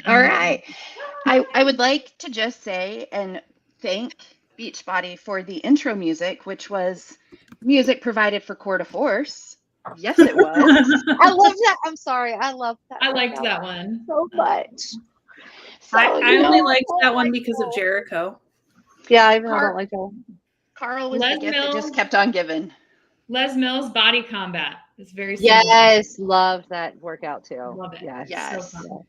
All right. I would like to just say and thank Beachbody for the intro music, which was music provided for Core de Force. Yes, it was. I love that. I'm sorry. I love that. I liked that one so much. So, I only liked that one because of Jericho. Yeah, I don't like that one. Carl was Les the gift that just Mills. kept on giving. Les Mills Body Combat is very similar. Yes, love that workout too. Love it. Yes. Yes. So fun.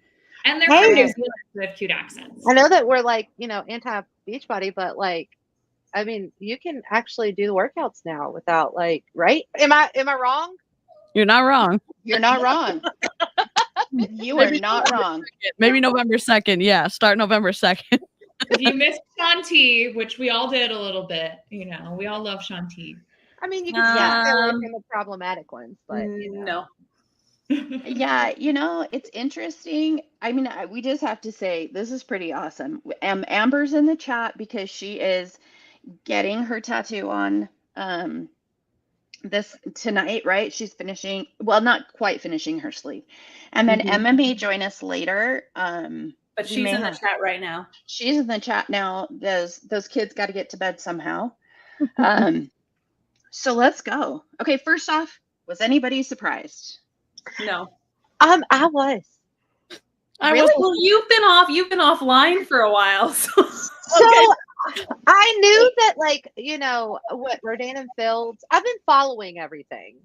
And they're Hey. from New Zealand, so they have cute accents. I know that we're like, anti Beachbody, but like, I mean, you can actually do the workouts now without like, right? Am I wrong? You're not wrong. You're not wrong. You are not wrong. Maybe November 2nd. Yeah, start November 2nd. If you missed Shanti, which we all did a little bit, we all love Shanti. I mean, you can stay away from the problematic ones, but no. Yeah, it's interesting. I mean, we just have to say this is pretty awesome. Amber's in the chat because she is getting her tattoo on this tonight, right? She's finishing, well, not quite finishing her sleeve. And then Emma may join us later. But she's in the chat right now. She's in the chat now. Those kids got to get to bed somehow. So let's go. Okay, first off, was anybody surprised? No. I was. Really? Well, you've been offline for a while. So I knew that, like, what Rodan and Fields, I've been following everything.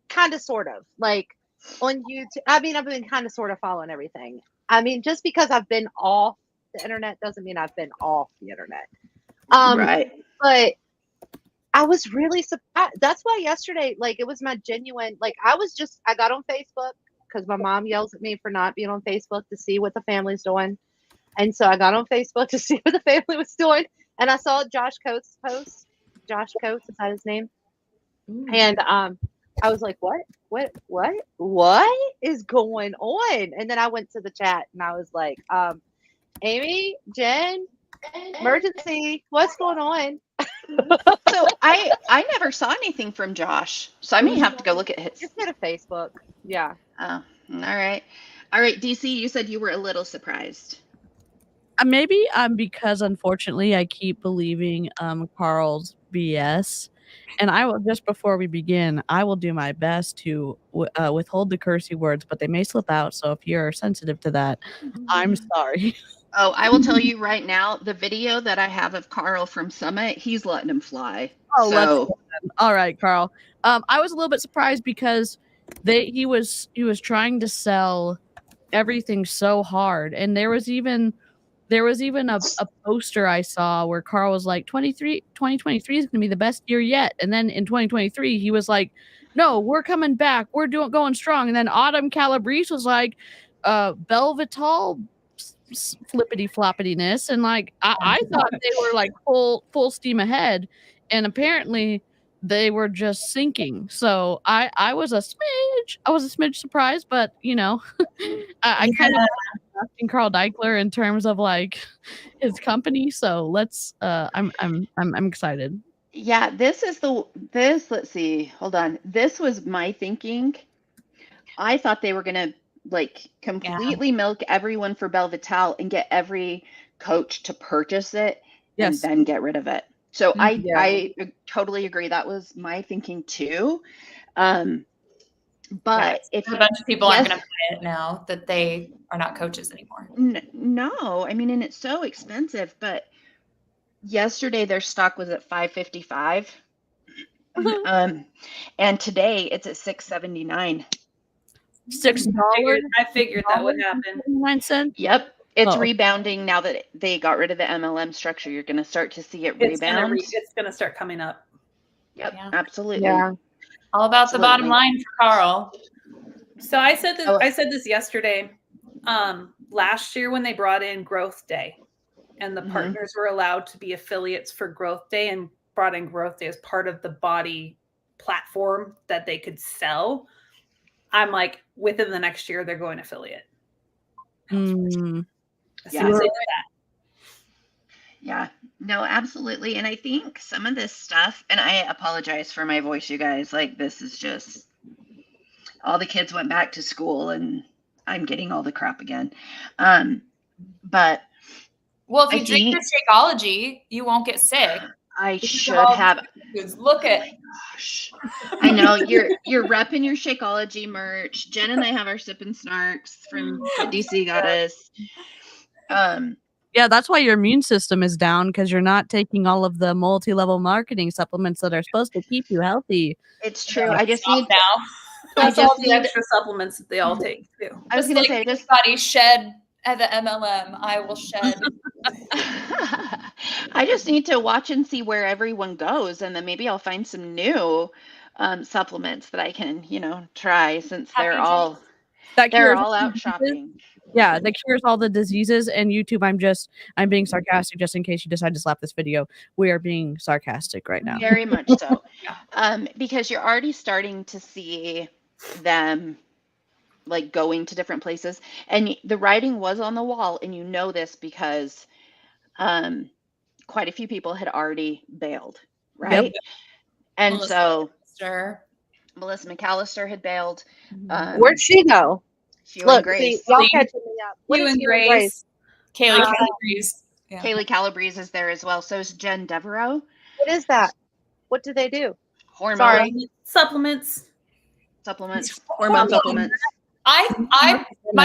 Kind of, sort of. Like, on YouTube. I mean, I've been kind of, sort of following everything. I mean, just because I've been off the internet doesn't mean I've been off the internet. Right. But I was really surprised. That's why yesterday, like, it was my genuine, like, I got on Facebook because my mom yells at me for not being on Facebook to see what the family's doing. And so I got on Facebook to see what the family was doing. And I saw Josh Coates' post. Josh Coates, is that his name? And I was like, what is going on? And then I went to the chat and I was like, Amy, Jen, emergency, what's going on? So I never saw anything from Josh, so I may have to go look at his. Just go to Facebook. Yeah. Oh, all right. DC, you said you were a little surprised. Maybe because unfortunately I keep believing Carl's BS, and I will, just before we begin, I will do my best to withhold the cursey words, but they may slip out. So if you're sensitive to that, I'm sorry. Oh, I will tell you right now, the video that I have of Carl from Summit, he's letting him fly. Oh, so. All right, Carl. I was a little bit surprised because he was trying to sell everything so hard, and there was even a poster I saw where Carl was like, 2023 is going to be the best year yet. And then in 2023, he was like, no, we're coming back. We're going strong. And then Autumn Calabrese was like, Belvital flippity floppityness. And like, I thought they were like full steam ahead. And apparently they were just sinking. So I was a smidge surprised, but I kind of asking Carl Deichler in terms of like his company. So let's I'm excited. Yeah, let's see. Hold on. This was my thinking. I thought they were gonna like completely milk everyone for Belvital and get every coach to purchase it and then get rid of it. So I totally agree. That was my thinking too. But if a bunch of people aren't going to buy it now that they are not coaches anymore. No, I mean, and it's so expensive. But yesterday their stock was at $5.55, and today it's at $6.79. $6. I figured that would happen. 9 cents. Yep. It's rebounding now that they got rid of the MLM structure. You're going to start to see it rebound. It's going to start coming up. Yep, absolutely. Yeah. All about the bottom line for Carl. So I said this. I said this yesterday. Last year when they brought in Growth Day, and the partners were allowed to be affiliates for Growth Day, and brought in Growth Day as part of the body platform that they could sell. I'm like, within the next year, they're going affiliate. Yeah, no, absolutely. And I think some of this stuff, and I apologize for my voice, you guys, like this is just, all the kids went back to school and I'm getting all the crap again. But Well, if I you drink think- your Shakeology, you won't get sick. I Because should of all have. the superfoods. Look at Gosh. I know you're repping your Shakeology merch. Jen and I have our Sip and Snarks from what DC got us. Yeah, that's why your immune system is down, because you're not taking all of the multi-level marketing supplements that are supposed to keep you healthy. It's true. I just need now. Plus I all just the need- extra supplements that they all take too. I was Just gonna like say just Beachbody shed at the MLM, I will shed. I just need to watch and see where everyone goes, and then maybe I'll find some new supplements that I can, try, since Happy they're juice. all That they're cures all all out the shopping. Yeah, that cures all the diseases. And YouTube, I'm being sarcastic just in case you decide to slap this video. We are being sarcastic right now. Very much so. Yeah. Because you're already starting to see them like going to different places, and the writing was on the wall, and you know this because quite a few people had already bailed, right? And Melissa so McAllister. Melissa McAllister had bailed. Where'd she go? Hugh Look, and Grace. see, y'all catching me up. What You is and Hugh and Grace. Kaylee Calabrese. Yeah. Kaylee Calabrese is there as well. So is Jen Devereaux. What is that? What do they do? Hormone Sorry. Supplements. supplements, hormone supplements. My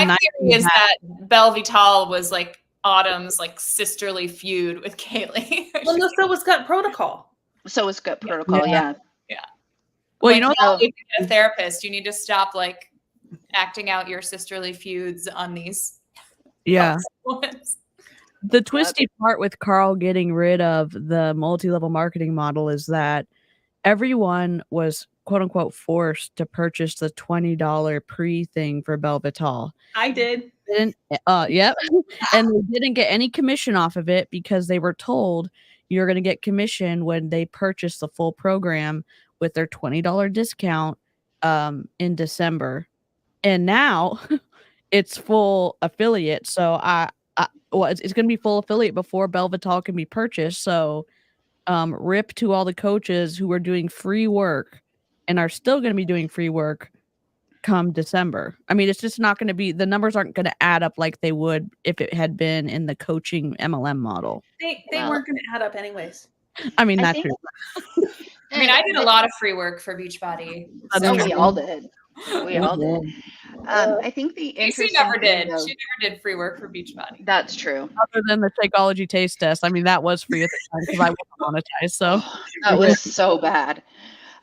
theory is that Belle Vital was like Autumn's like sisterly feud with Kaylee. Well, no, so was Gut Protocol. So is Gut Protocol, yeah. Well, Like, you know, now, if you get a therapist, you need to stop like acting out your sisterly feuds on these. yeah. supplements. The twisty part with Carl getting rid of the multi-level marketing model is that everyone was quote unquote forced to purchase the $20 pre thing for Belle Vital. I did. Yep. And they didn't get any commission off of it because they were told you're going to get commission when they purchase the full program with their $20 discount in December. And now it's full affiliate. So it's going to be full affiliate before Belle Vital can be purchased. So rip to all the coaches who are doing free work and are still going to be doing free work come December. I mean, it's just not going to be, the numbers aren't going to add up like they would if it had been in the coaching MLM model. They Well, weren't going to add up anyways. I mean, I that's think- true. I mean, I did a lot of free work for Beachbody. Oh, we all did. We all did. I think the She interesting never thing, did. though- She never did free work for Beachbody. That's true. Other than the Shakeology taste test. I mean, that was free at the time because I wasn't monetized. So That was so bad.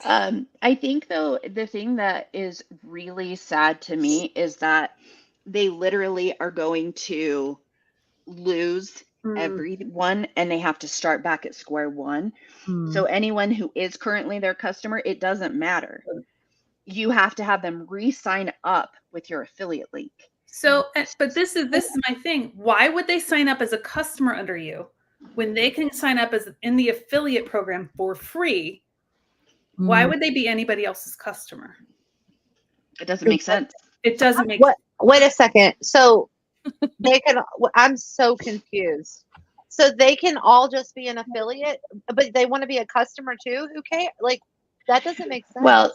I think, though, the thing that is really sad to me is that they literally are going to lose everyone, and they have to start back at square one. So anyone who is currently their customer, it doesn't matter. You have to have them re-sign up with your affiliate link. So, but this is my thing. Why would they sign up as a customer under you when they can sign up as in the affiliate program for free? Why would they be anybody else's customer? It doesn't make sense. It doesn't make What? Wait a second. So they can. I'm so confused. So they can all just be an affiliate, but they want to be a customer too. Who cares? Like that doesn't make sense. Well,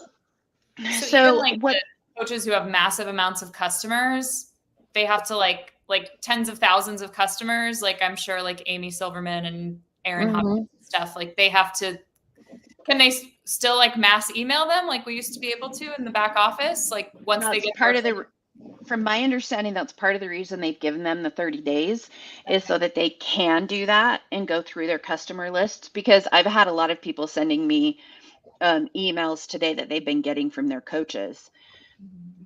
So even, like, what? the coaches who have massive amounts of customers, they have to like tens of thousands of customers. Like I'm sure like Amy Silverman and Aaron Hopkins and stuff, like they have to, can they still like mass email them like we used to be able to in the back office? Like once they That's get part of their- the, from my understanding, that's part of the reason they've given them the 30 days is so that they can do that and go through their customer lists. Because I've had a lot of people sending me emails today that they've been getting from their coaches.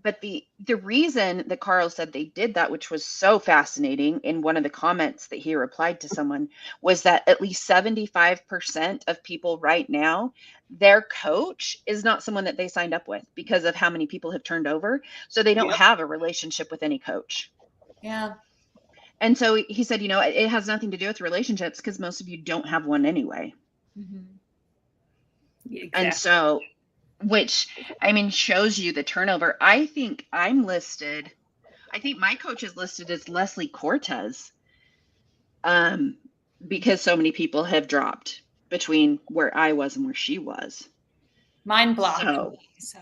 But the reason that Carl said they did that, which was so fascinating, in one of the comments that he replied to someone, was that at least 75% of people right now, their coach is not someone that they signed up with because of how many people have turned over. So they don't have a relationship with any coach. Yeah. And so he said, it has nothing to do with relationships because most of you don't have one anyway. Exactly. And so, which, I mean, shows you the turnover. I think my coach is listed as Leslie Cortez, because so many people have dropped between where I was and where she was. Mine blocked. So.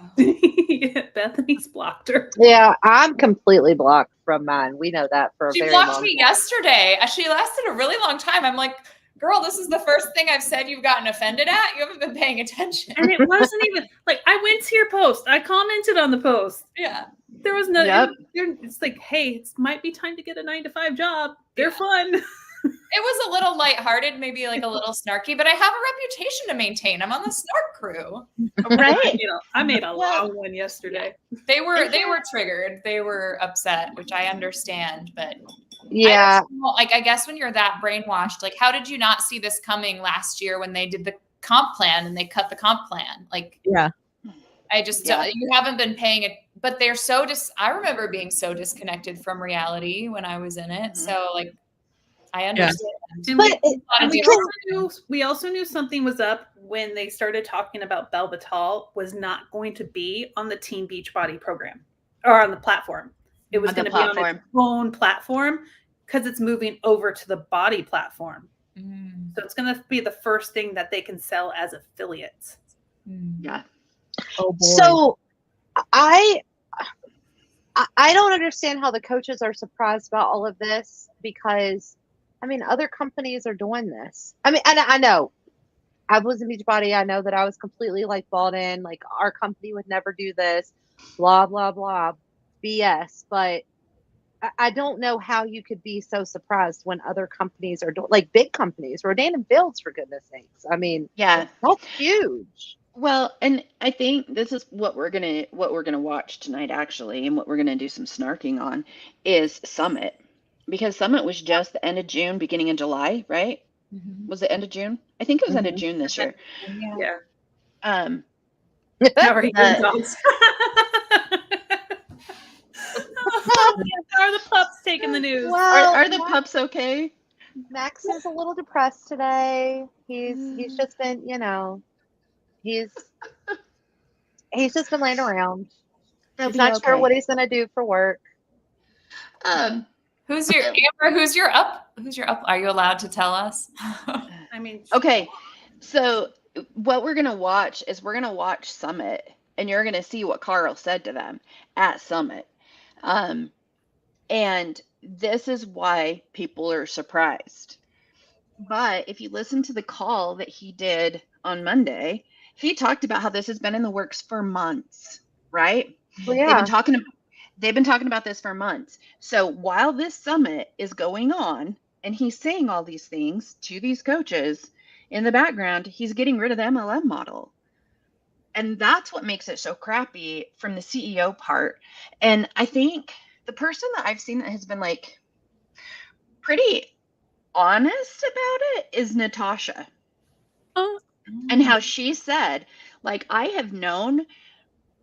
Bethany's blocked her. Yeah, I'm completely blocked from mine. We know that for a She very blocked long me time. yesterday. She lasted a really long time. I'm like, girl, this is the first thing I've said you've gotten offended at. You haven't been paying attention. And it wasn't even like I went to your post. I commented on the post. Yeah. There was no. Yep. It's like, hey, it might be time to get a 9-to-5 job. They're fun. It was a little lighthearted, maybe like a little snarky, but I have a reputation to maintain. I'm on the Snark crew. Right. I made a long one yesterday. They were triggered. They were upset, which I understand, but Yeah. I guess when you're that brainwashed, like how did you not see this coming last year when they did the comp plan and they cut the comp plan? Like, Yeah. I just you haven't been paying it, but they're so I remember being so disconnected from reality when I was in it. So like I understand. And we also knew something was up when they started talking about Belvital was not going to be on the Team Beachbody program or on the platform. It was going to be on its own platform because it's moving over to the body platform. So it's going to be the first thing that they can sell as affiliates. Yeah. Oh boy. So I don't understand how the coaches are surprised about all of this because I mean other companies are doing this. I mean, I know I was in Beachbody. I know that I was completely like bought in, like our company would never do this, blah blah blah, BS. But I don't know how you could be so surprised when other companies are doing, like big companies, Rodan and Fields, for goodness sakes. I mean, Yeah. that's huge. Well, and I think this is what we're gonna watch tonight, actually, and what we're gonna do some snarking on is Summit, because Summit was just the end of June, beginning of July, right? Was it end of June? I think it was end of June this year. Yeah. How are dogs? Are the pups taking the news? Well, Are the pups okay? Max is a little depressed today. He's just been, he's just been laying around. He's not sure what he's gonna do for work. Who's your up? Are you allowed to tell us? I mean, okay. So what we're gonna watch is we're gonna watch Summit, and you're gonna see what Carl said to them at Summit. And this is why people are surprised. But if you listen to the call that he did on Monday, he talked about how this has been in the works for months, right? Well, yeah. They've been talking about this for months. So while this summit is going on and he's saying all these things to these coaches, in the background, he's getting rid of the MLM model. And that's what makes it so crappy from the CEO part. And I think the person that I've seen that has been like pretty honest about it is Natasha. And how she said, like, I have known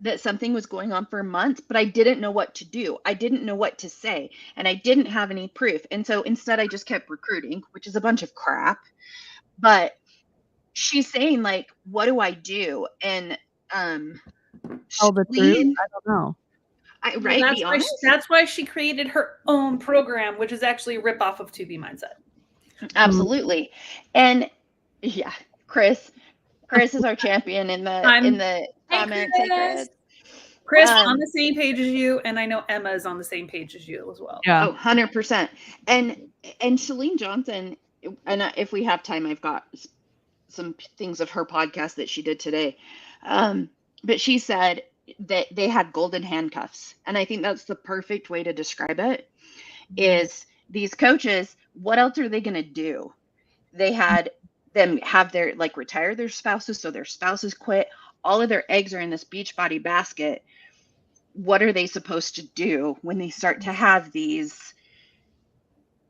that something was going on for months, but I didn't know what to do. I didn't know what to say, and I didn't have any proof. And so instead I just kept recruiting, which is a bunch of crap. But she's saying, like, what do I do? And tell the truth? I don't know. Right? Well, be honest. That's why she created her own program, which is actually a ripoff of 2B Mindset. Absolutely. And yeah, Chris is our champion in the comments. Chris, on the same page as you, and I know Emma is on the same page as you as well. Yeah. Oh, 100%. And Shalene Johnson, and if we have time, I've got some things of her podcast that she did today. But she said that they had golden handcuffs. And I think that's the perfect way to describe it, is these coaches, what else are they going to do? They had them have their, like, retire their spouses, so their spouses quit. All of their eggs are in this Beachbody basket. What are they supposed to do when they start to have these,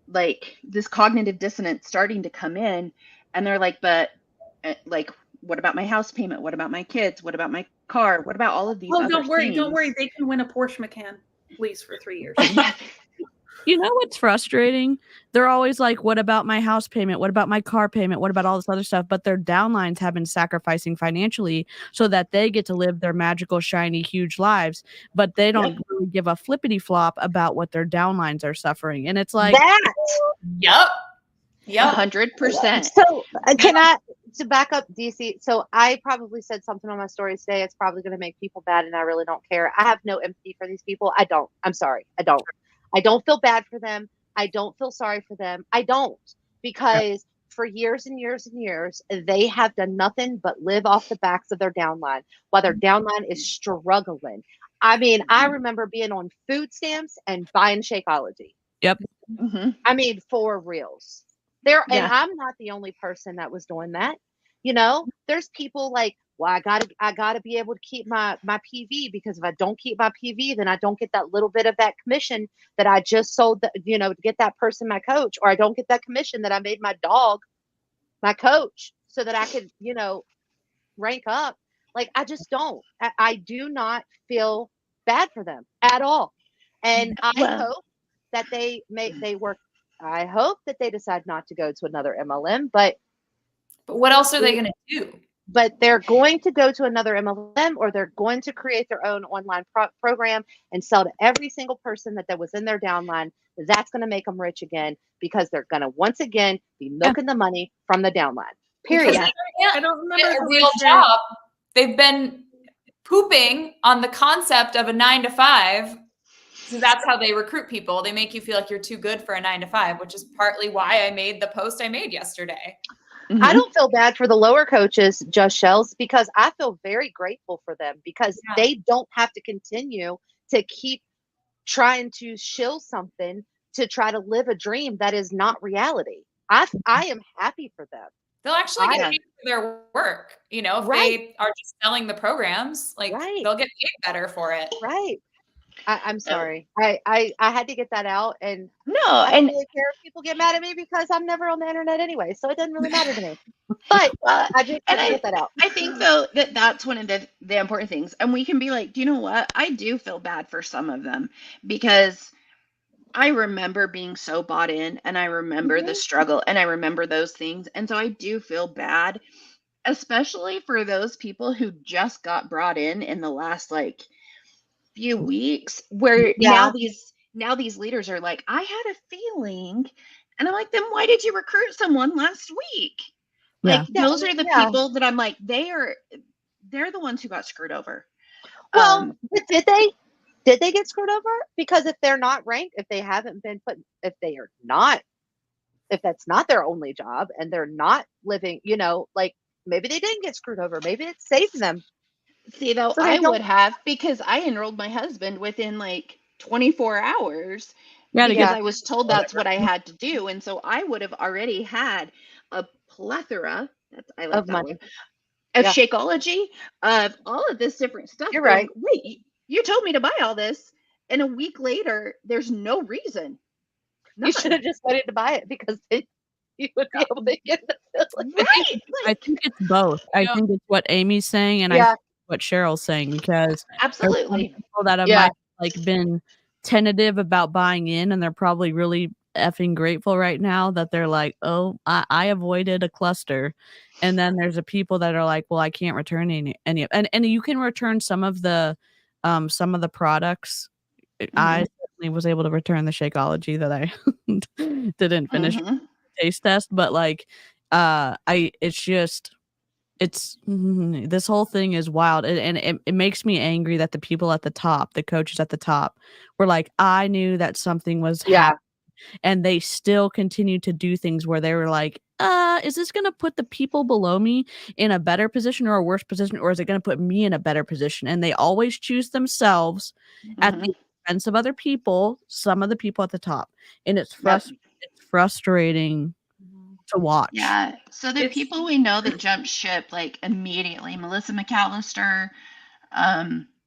like, this cognitive dissonance starting to come in? And they're like, but like, what about my house payment? What about my kids? What about my car? What about all of these other things? Don't worry. They can win a Porsche Macan lease for 3 years. You know what's frustrating? They're always like, what about my house payment? What about my car payment? What about all this other stuff? But their downlines have been sacrificing financially so that they get to live their magical, shiny, huge lives. But they don't really give a flippity flop about what their downlines are suffering. And it's like that. Yep. 100%. So to back up DC, so I probably said something on my story today. It's probably going to make people bad, and I really don't care. I have no empathy for these people. I don't. I'm sorry. I don't. I don't feel bad for them. I don't feel sorry for them. I don't, because for years and years and years, they have done nothing but live off the backs of their downline, while their downline is struggling. I mean, I remember being on food stamps and buying Shakeology. Yep. Mm-hmm. I mean, for reals. There, and Yeah. I'm not the only person that was doing that. You know, there's people like, well, I gotta be able to keep my PV, because if I don't keep my PV, then I don't get that little bit of that commission that I just sold, to get that person my coach, or I don't get that commission that I made my dog my coach, so that I could, rank up. Like, I just don't. I do not feel bad for them at all, and I Well, hope that they work. I hope that they decide not to go to another MLM, but what else are they going to do? But they're going to go to another MLM, or they're going to create their own online program and sell to every single person that was in their downline. That's going to make them rich again, because they're going to once again be milking the money from the downline. Period. I don't remember a real job. They've been pooping on the concept of a 9-to-5. So that's how they recruit people. They make you feel like you're too good for a 9-to-5, which is partly why I made the post I made yesterday. mm-hmm. I don't feel bad for the lower coaches, Just Shells, because I feel very grateful for them, because they don't have to continue to keep trying to shill something to try to live a dream that is not reality. I am happy for them. They'll actually get paid for their work. If they are just selling the programs, they'll get paid better for it. Right. I'm sorry. I had to get that out, and No, I don't and really care if people get mad at me, because I'm never on the internet anyway, so it doesn't really matter to me. But I just had to get that out. I think though that's one of the important things, and we can be like, do you know what? I do feel bad for some of them, because I remember being so bought in, and I remember the struggle, and I remember those things, and so I do feel bad, especially for those people who just got brought in the last few weeks, where now these leaders are like, I had a feeling, and I'm like, then why did you recruit someone last week? Those are the people that I'm like, they're the ones who got screwed over. Well, but did they get screwed over? Because if they're not ranked, if they haven't been put, if that's not their only job, and they're not living, maybe they didn't get screwed over. Maybe it saved them. See, though, so I would have, because I enrolled my husband within 24 hours because I was told that's what I had to do. And so I would have already had a plethora, I like that one, of Shakeology, of all of this different stuff. You're right. Wait, you told me to buy all this, and a week later, there's no reason. You should have just waited to buy it, because then you would be able to get the right. I think it's both. I think it's what Amy's saying, and I think what Cheryl's saying, because absolutely people that have might, been tentative about buying in, and they're probably really effing grateful right now that they're like, oh, I avoided a cluster. And then there's a people that are like, well, I can't return any and you can return some of the products. I certainly was able to return the Shakeology that I didn't finish the taste test, but this whole thing is wild, and it makes me angry that the people at the top, the coaches at the top, were like, I knew that something was happening, and they still continue to do things where they were like, is this going to put the people below me in a better position or a worse position, or is it going to put me in a better position? And they always choose themselves at the expense of other people, some of the people at the top, and it's frustrating to watch. Yeah. So the people we know that jumped ship immediately, Melissa McAllister,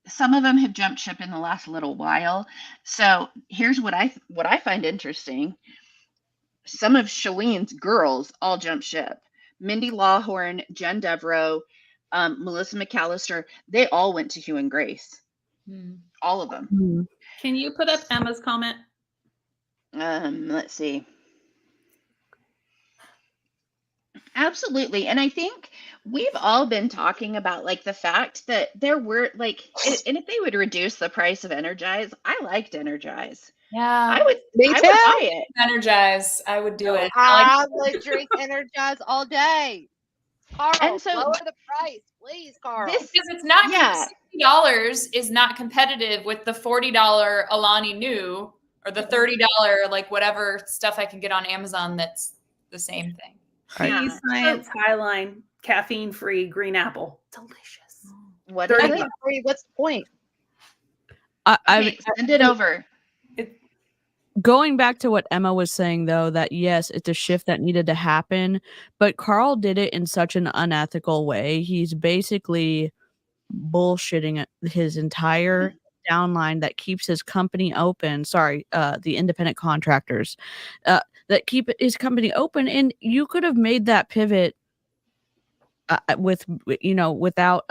some of them have jumped ship in the last little while. So here's what I find interesting. Some of Shalene's girls all jumped ship. Mindy Lawhorn, Jen Devereaux, Melissa McAllister, they all went to Hugh and Grace. All of them. Can you put up Emma's comment? Let's see. Absolutely. And I think we've all been talking about the fact that there were and if they would reduce the price of Energize, I liked Energize. Yeah. I would buy it. Energize. I would do it. I would drink Energize all day. Carl, And so lower the price, please, Carl. Because it's not $60 is not competitive with the $40 Alani Nu or the $30 like whatever stuff I can get on Amazon that's the same thing. Tea Science Highline, caffeine free green apple. Delicious. What is it? What's the point? Okay, send it over. Going back to what Emma was saying, though, that yes, it's a shift that needed to happen, but Carl did it in such an unethical way. He's basically bullshitting his entire downline that keeps his company open. Sorry, the independent contractors that keep his company open. And you could have made that pivot without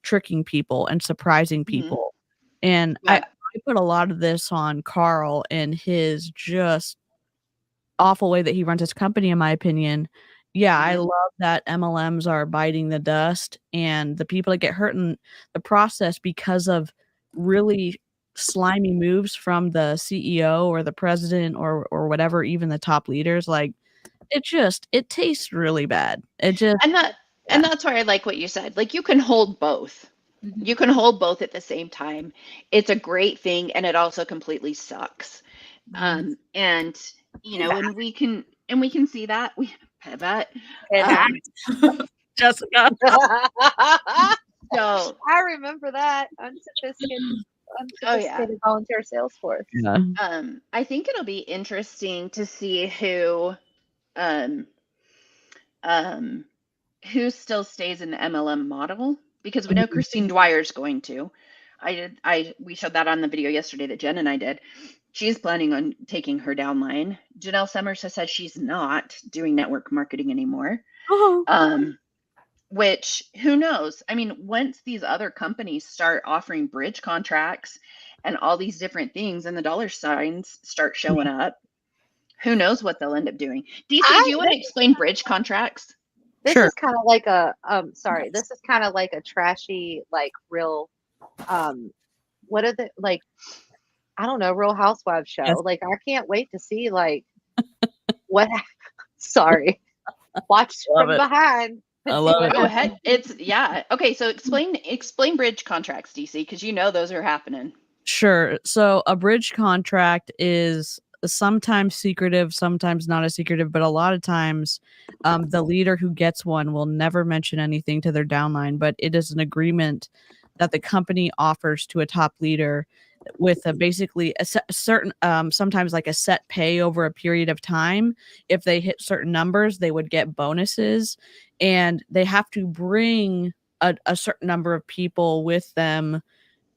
tricking people and surprising people. And I put a lot of this on Carl and his just awful way that he runs his company, in my opinion. Yeah, I love that MLMs are biting the dust and the people that get hurt in the process because of really slimy moves from the CEO or the president or whatever, even the top leaders. Like, it tastes really bad. And that's why I like what you said. Like, you can hold both. You can hold both at the same time. It's a great thing, and it also completely sucks. And and we can see that. We pivot. Jessica. So I remember that unsophisticated volunteer sales force. Yeah. I think it'll be interesting to see who still stays in the MLM model, because we know Christine Dwyer's going to. We showed that on the video yesterday that Jen and I did. She's planning on taking her downline. Janelle Summers has said she's not doing network marketing anymore. Which, who knows? I mean, once these other companies start offering bridge contracts and all these different things and the dollar signs start showing up, who knows what they'll end up doing. DC, do you want to explain bridge contracts? This is kind of like this is kind of like a trashy, like real, what are the, like, I don't know, Real Housewives show. Yes. Like, I can't wait to see, like, what, sorry, watch from behind. I love it. Go ahead. Okay, so explain bridge contracts, DC, because those are happening. Sure. So a bridge contract is sometimes secretive, sometimes not as secretive, but a lot of times the leader who gets one will never mention anything to their downline, but it is an agreement that the company offers to a top leader with basically a certain, sometimes like a set pay over a period of time. If they hit certain numbers, they would get bonuses, and they have to bring a certain number of people with them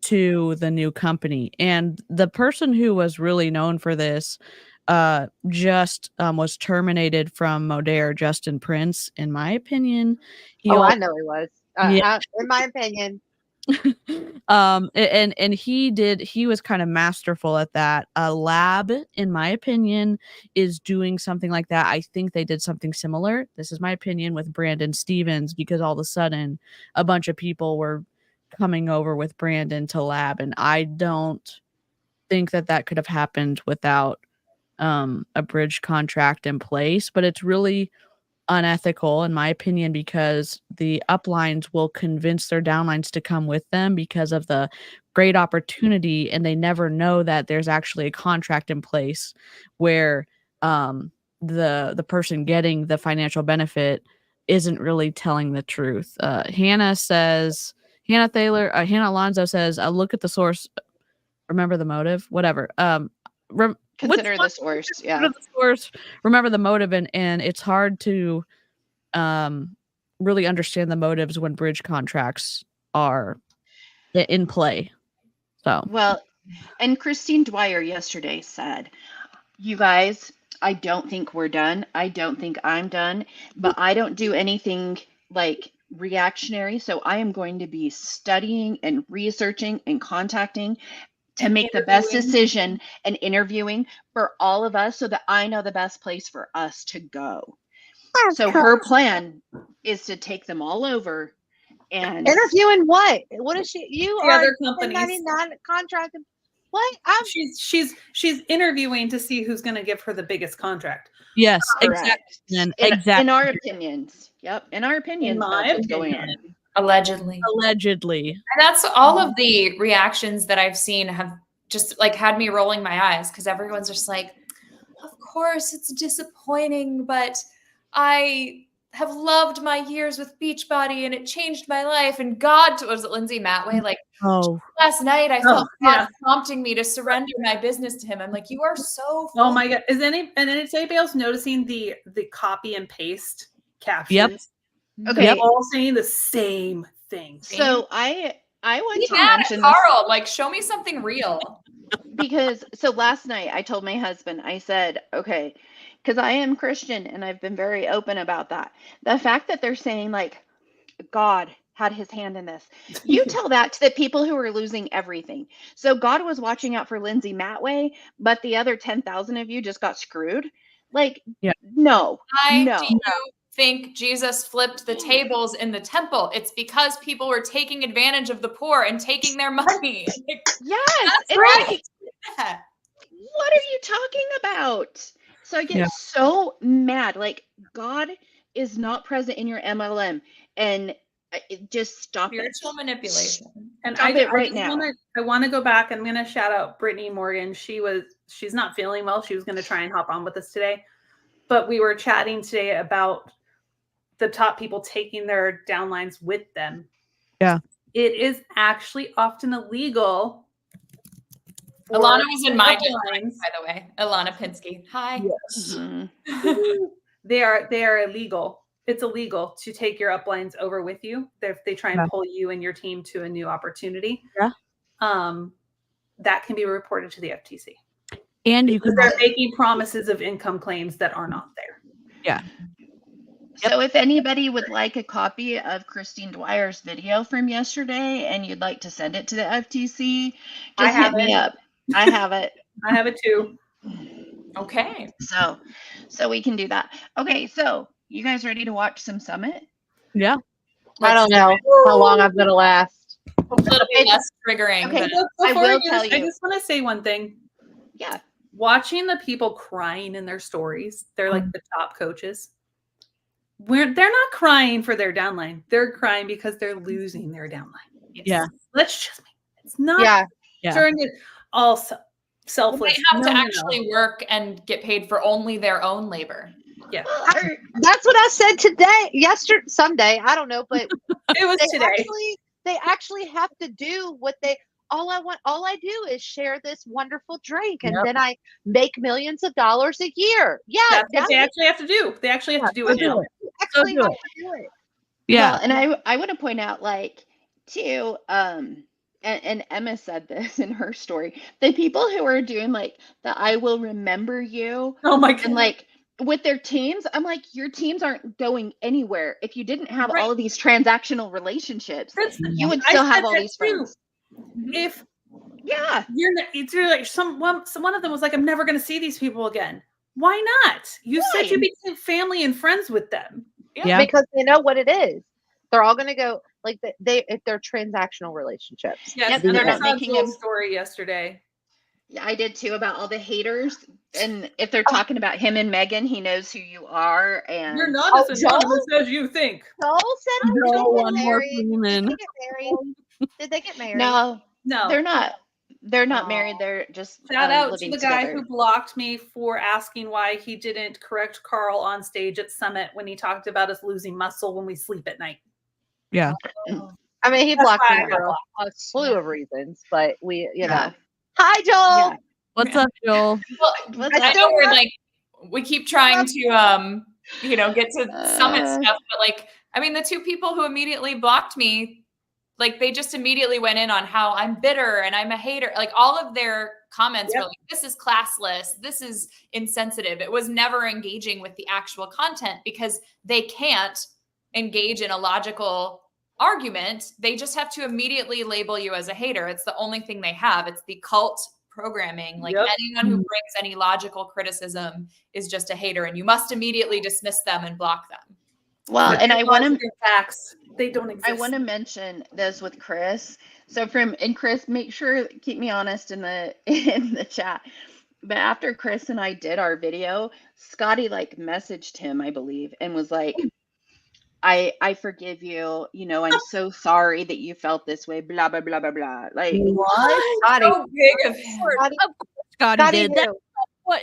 to the new company. And the person who was really known for this was terminated from Modere, Justin Prince, in my opinion. I know he was. In my opinion. And he was kind of masterful at that. Lab, in my opinion, is doing something like that. I think they did something similar. This is my opinion with Brandon Stevens, because all of a sudden a bunch of people were coming over with Brandon to Lab, and I don't think that could have happened without a bridge contract in place. But it's really unethical, in my opinion, because the uplines will convince their downlines to come with them because of the great opportunity, and they never know that there's actually a contract in place where the person getting the financial benefit isn't really telling the truth. Hannah Alonso says, look at the source, remember the motive, whatever. Consider the source. Yeah. The source, remember the motive, and it's hard to really understand the motives when bridge contracts are in play. So well, and Christine Dwyer yesterday said, you guys, I don't think we're done. I don't think I'm done, but I don't do anything like reactionary. So I am going to be studying and researching and contacting to make the best decision and interviewing for all of us so that I know the best place for us to go. So her plan is to take them all over and interviewing what? What is she? You the are other companies. 1099 contracted. what? She's interviewing to see who's going to give her the biggest contract. Yes, Correct. exactly. In our opinions. Yep. In our opinions, my that's what's going on. opinion. Allegedly. Allegedly. And that's all of the reactions that I've seen have just like had me rolling my eyes because everyone's just like, of course it's disappointing, but I have loved my years with Beachbody and it changed my life. And God, was it Lindsay Matway? Like last night I felt God prompting me to surrender my business to him. I'm like, you are so Oh my God. Is anybody else noticing the copy and paste captions? Yep. Okay. They're all saying the same thing. So I want to mad mention at Carl, like show me something real. because so last night I told my husband, I said, okay, because I am Christian and I've been very open about that. The fact that they're saying like God had his hand in this, you tell that to the people who are losing everything. So God was watching out for Lindsay Matway, but the other 10,000 of you just got screwed. Like, no. Do you think Jesus flipped the tables in the temple? It's because people were taking advantage of the poor and taking their money. Yes, that's right. What are you talking about? So I get so mad. Like, God is not present in your MLM, and just stop Spiritual manipulation. And stop it right now. I want to go back. I'm going to shout out Brittany Morgan. She's not feeling well. She was going to try and hop on with us today, but we were chatting today about the top people taking their downlines with them. Yeah. It is actually often illegal. Alana was in my downlines, by the way. Alana Pinsky. Hi. Yes. Mm-hmm. They are illegal. It's illegal to take your uplines over with you. If they try and pull you and your team to a new opportunity. Yeah. That can be reported to the FTC. And you can they're making promises of income claims that are not there. Yeah. So if anybody would like a copy of Christine Dwyer's video from yesterday and you'd like to send it to the FTC, just hit me up. I have it. I have it too. Okay. So we can do that. Okay, so you guys ready to watch some Summit? Yeah. I don't know how long I'm gonna last. Hopefully it'll be less triggering. Okay, but I will tell you. I just want to say one thing. Yeah. Watching the people crying in their stories, they're like the top coaches. They're not crying for their downline. They're crying because they're losing their downline. Yeah. It's not during it also selfless. They have to actually work and get paid for only their own labor. Yeah. That's what I said today. Someday, I don't know, but it was today. They actually have to do what all I do is share this wonderful drink, and then I make millions of dollars a year. Yeah, that's what they actually have to do. They actually have to do it now. Actually have to do it. Yeah. Well, and I want to point out, like, too, and Emma said this in her story, the people who are doing like the I will remember you. Oh my God. And like with their teams, I'm like, your teams aren't going anywhere. If you didn't have all of these transactional relationships, you would still have all these friends. If you're like one of them was like, I'm never going to see these people again. Why not? You said you became family and friends with them. Yeah. Because they know what it is. They're all going to go like if they're transactional relationships. Yes, and they're not making a story yesterday. Yeah, I did too, about all the haters. And if they're talking about him and Megan, he knows who you are. And you're not as anonymous as you think. Joel said one more Did they get married? No, they're not. They're not Aww. married. They're just shout out to living the guy together. who blocked me for asking why he didn't correct Carl on stage at Summit when he talked about us losing muscle when we sleep at night. Yeah. I mean, he That's blocked why me I got for blocked. a slew of reasons, but we, Yeah. Hi, Joel. Yeah. What's up, Joel? Well, I know we're like, we keep trying to, get to Summit stuff, but like, I mean, the two people who immediately blocked me, like they just immediately went in on how I'm bitter and I'm a hater. Like all of their comments were like, this is classless. This is insensitive. It was never engaging with the actual content because they can't engage in a logical argument. They just have to immediately label you as a hater. It's the only thing they have. It's the cult programming. Like anyone who brings any logical criticism is just a hater and you must immediately dismiss them and block them. Well, and I want to facts. They don't exist. I want to mention this with Chris. So and Chris, make sure keep me honest in the chat. But after Chris and I did our video, Scotty like messaged him, I believe, and was like, I forgive you. You know, I'm so sorry that you felt this way. Blah blah blah blah blah. Like What? Scotty. So big of him. Scotty, Scotty Scotty did that. who? What?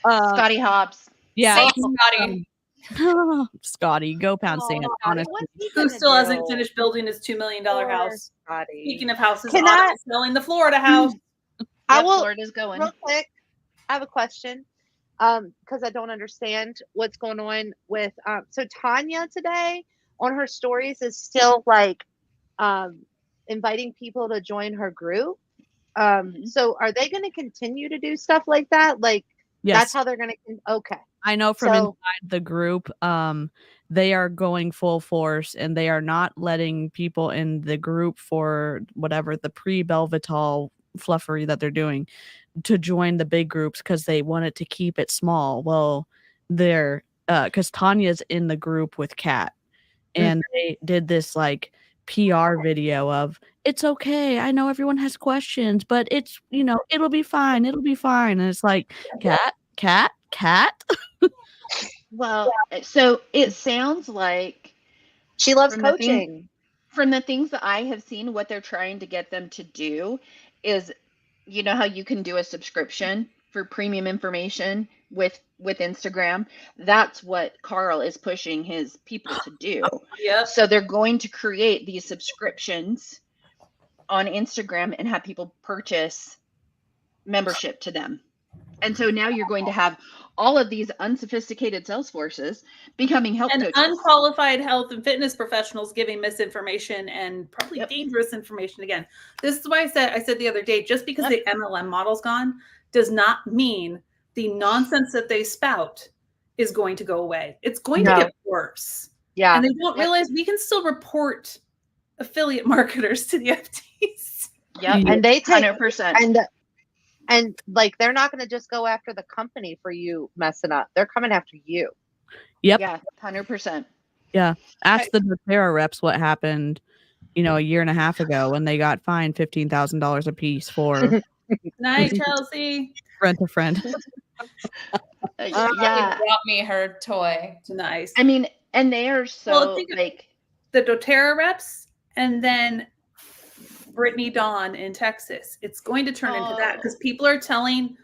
Scotty Hobbs. Yeah. Saint Scotty. Scotty, go pound sand. Oh, Honestly, what's he Who gonna still hasn't do? finished building his $2 million Poor house? Scotty. Speaking of houses, Can Autumn I- is selling the Florida house. I Yep, will Florida's going. real quick. I have a question. Because I don't understand what's going on with so Tanya today on her stories is still like inviting people to join her group. So are they going to continue to do stuff like that? Like that's yes, how they're going to okay. I know from So- inside the group. They are going full force, and they are not letting people in the group for whatever the pre-Belvital fluffery that they're doing to join the big groups because they wanted to keep it small. Well, they're because Tanya's in the group with Kat, and they did this like PR video of it's okay. I know everyone has questions, but it's it'll be fine. It'll be fine. And it's like Kat. Well, so it sounds like She loves From the coaching. from the things that I have seen, what they're trying to get them to do is, you know how you can do a subscription for premium information with Instagram? That's what Carl is pushing his people to do. Yep. So they're going to create these subscriptions on Instagram and have people purchase membership to them. And so now you're going to have all of these unsophisticated sales forces becoming health And coaches. unqualified health and fitness professionals giving misinformation and probably dangerous information again. This is why I said the other day, just because the MLM model's gone does not mean the nonsense that they spout is going to go away. It's going to get worse. Yeah. And they don't realize we can still report affiliate marketers to the FTC. Yep. And they take 100%. and like they're not going to just go after the company for you messing up. They're coming after you. Yep. Yeah, 100%. Yeah. Ask the doTERRA reps what happened, a year and a half ago when they got fined $15,000 a piece for Night, Chelsea. friend to friend. Yeah. Brought me her toy. Nice. I mean, and they are so Well, think of- like The doTERRA reps and then Brittany Dawn in Texas. It's going to turn into that because people are telling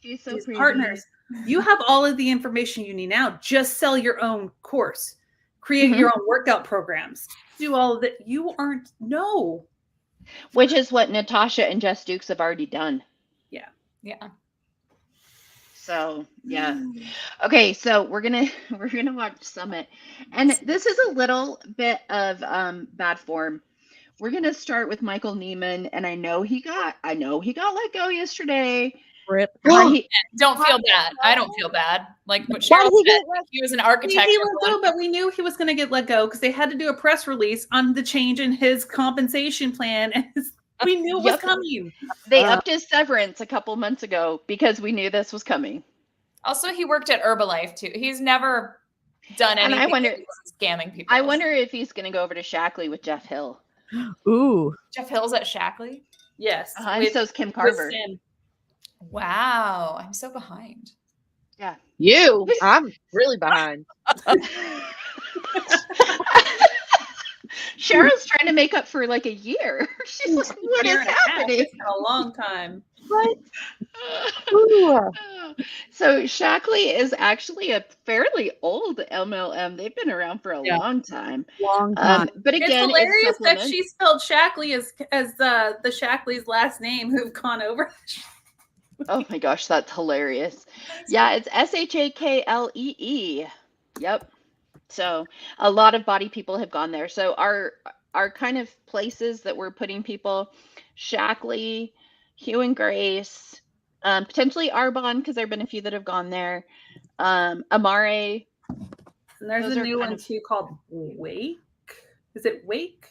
she's so these crazy. partners, you have all of the information you need now. Just sell your own course, create Mhm. your own workout programs, do all of that. You aren't, no. Which is what Natasha and Jess Dukes have already done. Yeah. So yeah. Okay, so we're gonna watch Summit. And this is a little bit of bad form. We're gonna start with Michael Neiman, and I know he got let go yesterday. Rip. But he, Don't feel bad. I don't feel bad. Like what Why Cheryl did he said, get let- he was an He architect. let go, but we knew he was going to get let go because they had to do a press release on the change in his compensation plan. And we knew it was Yep. coming. they upped his severance a couple months ago because we knew this was coming. Also, he worked at Herbalife too. He's never done And anything. I wonder- that wasn't scamming people. I wonder if he's gonna go over to Shackley with Jeff Hill. Ooh. Jeff Hill's at Shackley. Yes. And so's Kim with Carver. Sim. Wow, I'm so behind. Yeah. You. I'm really behind. Cheryl's trying to make up for like a year. She's like, what Year is and a half. happening? It's been a long time. What? Ooh. So Shackley is actually a fairly old MLM. They've been around for a Yeah. long time. Long time. But It's again, hilarious that supplements. she spelled Shackley as the Shackley's last name who've gone over. Oh my gosh, that's hilarious. Yeah, it's Shaklee. Yep. So a lot of body people have gone there. So our kind of places that we're putting people, Shackley, Hugh and Grace, potentially Arbonne, because there have been a few that have gone there. Amare. And there's Those a are new kind one of- too called Wake. Is it Wake?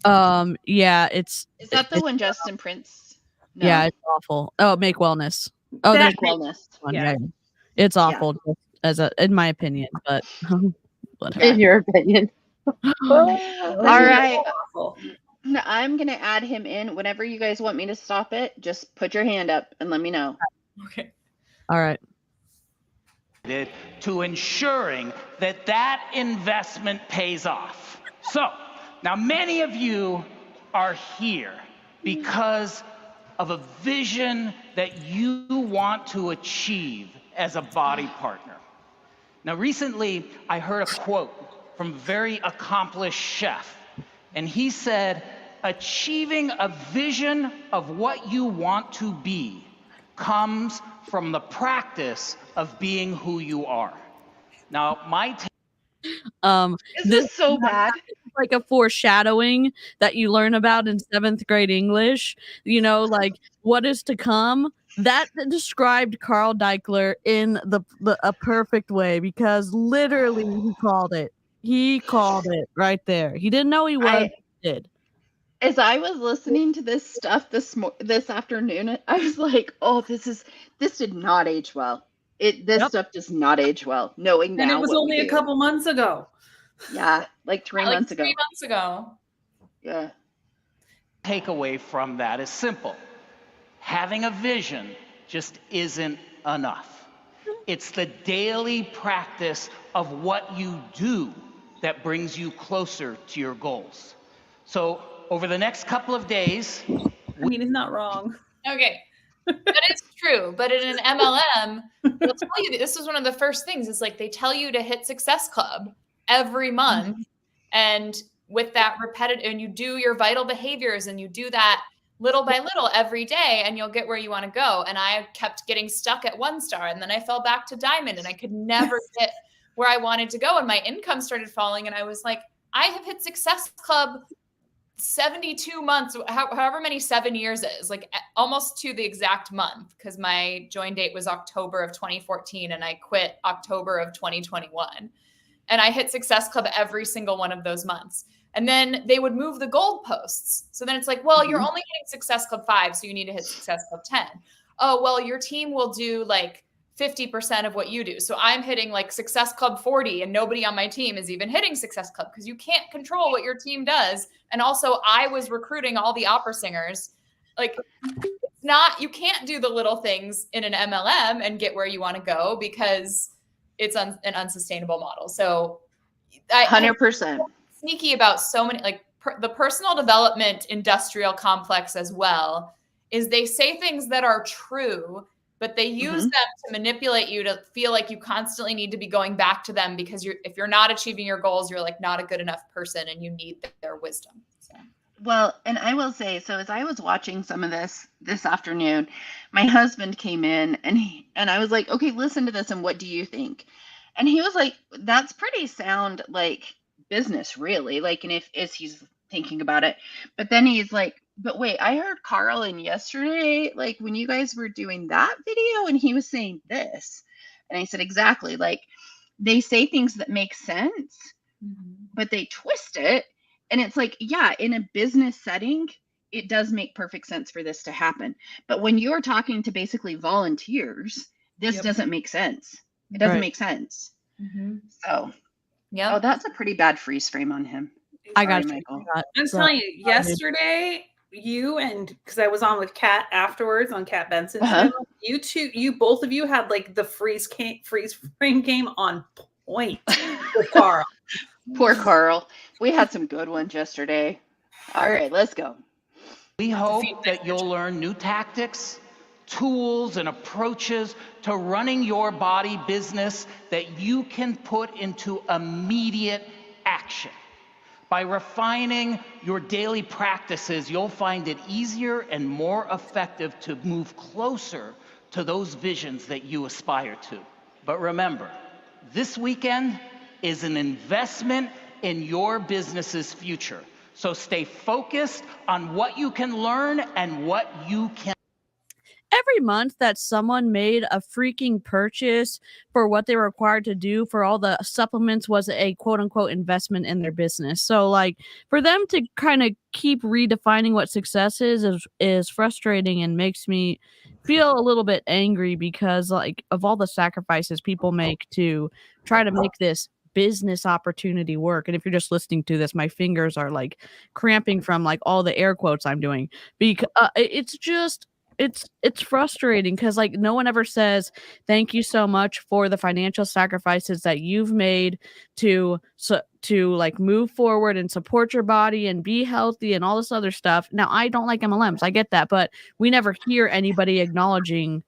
Yeah, it's Is that the one Justin Prince? No. yeah, it's awful. Oh, Make Wellness. Oh, That there's Make Wellness. one. yeah. Yeah. It's awful in my opinion, but whatever. In your opinion. All right. Awful. I'm going to add him in. Whenever you guys want me to stop it, just put your hand up and let me know. Okay. All right. To ensuring that that investment pays off. So now many of you are here because of a vision that you want to achieve as a body partner. Now recently I heard a quote from a very accomplished chef, and he said, achieving a vision of what you want to be comes from the practice of being who you are. Now, Is this so bad? Like a foreshadowing that you learn about in 7th grade English, you know, like what is to come. That described Carl Deichler in a perfect way, because literally he called it. He called it right there. He didn't know he was. He did. As I was listening to this stuff this afternoon, I was like, "Oh, this did not age well. This stuff does not age well." Knowing now, and it was only a couple months ago. Yeah, like 3 months ago. 3 months ago. Yeah. Takeaway from that is simple. Having a vision just isn't enough. It's the daily practice of what you do that brings you closer to your goals. So over the next couple of days, I mean, it's not wrong. Okay. That is true. But in an MLM, they'll tell you that this is one of the first things. It's like they tell you to hit Success Club every month. Mm-hmm. And with that repetitive, and you do your vital behaviors and you do that little by little every day, and you'll get where you want to go. And I kept getting stuck at 1 star, and then I fell back to diamond, and I could never get where I wanted to go. And my income started falling. And I was like, I have hit Success Club 72 months, however many 7 years is, like almost to the exact month, because my join date was October of 2014 and I quit October of 2021. And I hit Success Club every single one of those months. And then they would move the goalposts. So then it's like, well, you're only hitting Success Club 5, so you need to hit Success Club 10. Oh, well, your team will do like 50% of what you do. So I'm hitting like Success Club 40 and nobody on my team is even hitting Success Club, because you can't control what your team does. And also I was recruiting all the opera singers. Like, it's not, you can't do the little things in an MLM and get where you want to go, because it's an unsustainable model. So 100% sneaky about so many, like the personal development industrial complex as well, is they say things that are true, but they use them to manipulate you to feel like you constantly need to be going back to them, because if you're not achieving your goals, you're like not a good enough person and you need their wisdom. So. Well, and I will say, so as I was watching some of this afternoon, my husband came in and I was like, okay, listen to this. And what do you think? And he was like, that's pretty sound like business, really. Like, and as he's thinking about it, but then he's like, but wait, I heard Carl in yesterday, like when you guys were doing that video, and he was saying this. And I said, exactly. Like, they say things that make sense, but they twist it. And it's like, yeah, in a business setting, it does make perfect sense for this to happen. But when you're talking to basically volunteers, this doesn't make sense. It doesn't make sense. So, yeah. Oh, that's a pretty bad freeze frame on him. I got Michael. I'm telling you, yesterday, you and because I was on with Kat afterwards on Kat Benson's channel, both of you had like the freeze frame game on point with Carl. Poor Carl. We had some good ones yesterday. All right, let's go. We hope that you'll learn new tactics, tools, and approaches to running your body business that you can put into immediate action. By refining your daily practices, you'll find it easier and more effective to move closer to those visions that you aspire to. But remember, this weekend is an investment in your business's future. So stay focused on what you can learn and what you can. Every month that someone made a freaking purchase for what they were required to do for all the supplements was a quote unquote investment in their business. So like for them to kind of keep redefining what success is frustrating and makes me feel a little bit angry, because like of all the sacrifices people make to try to make this business opportunity work. And if you're just listening to this, my fingers are like cramping from like all the air quotes I'm doing, because it's just it's frustrating because like no one ever says thank you so much for the financial sacrifices that you've made to like move forward and support your body and be healthy and all this other stuff. Now, I don't like MLMs, I get that, but we never hear anybody acknowledging,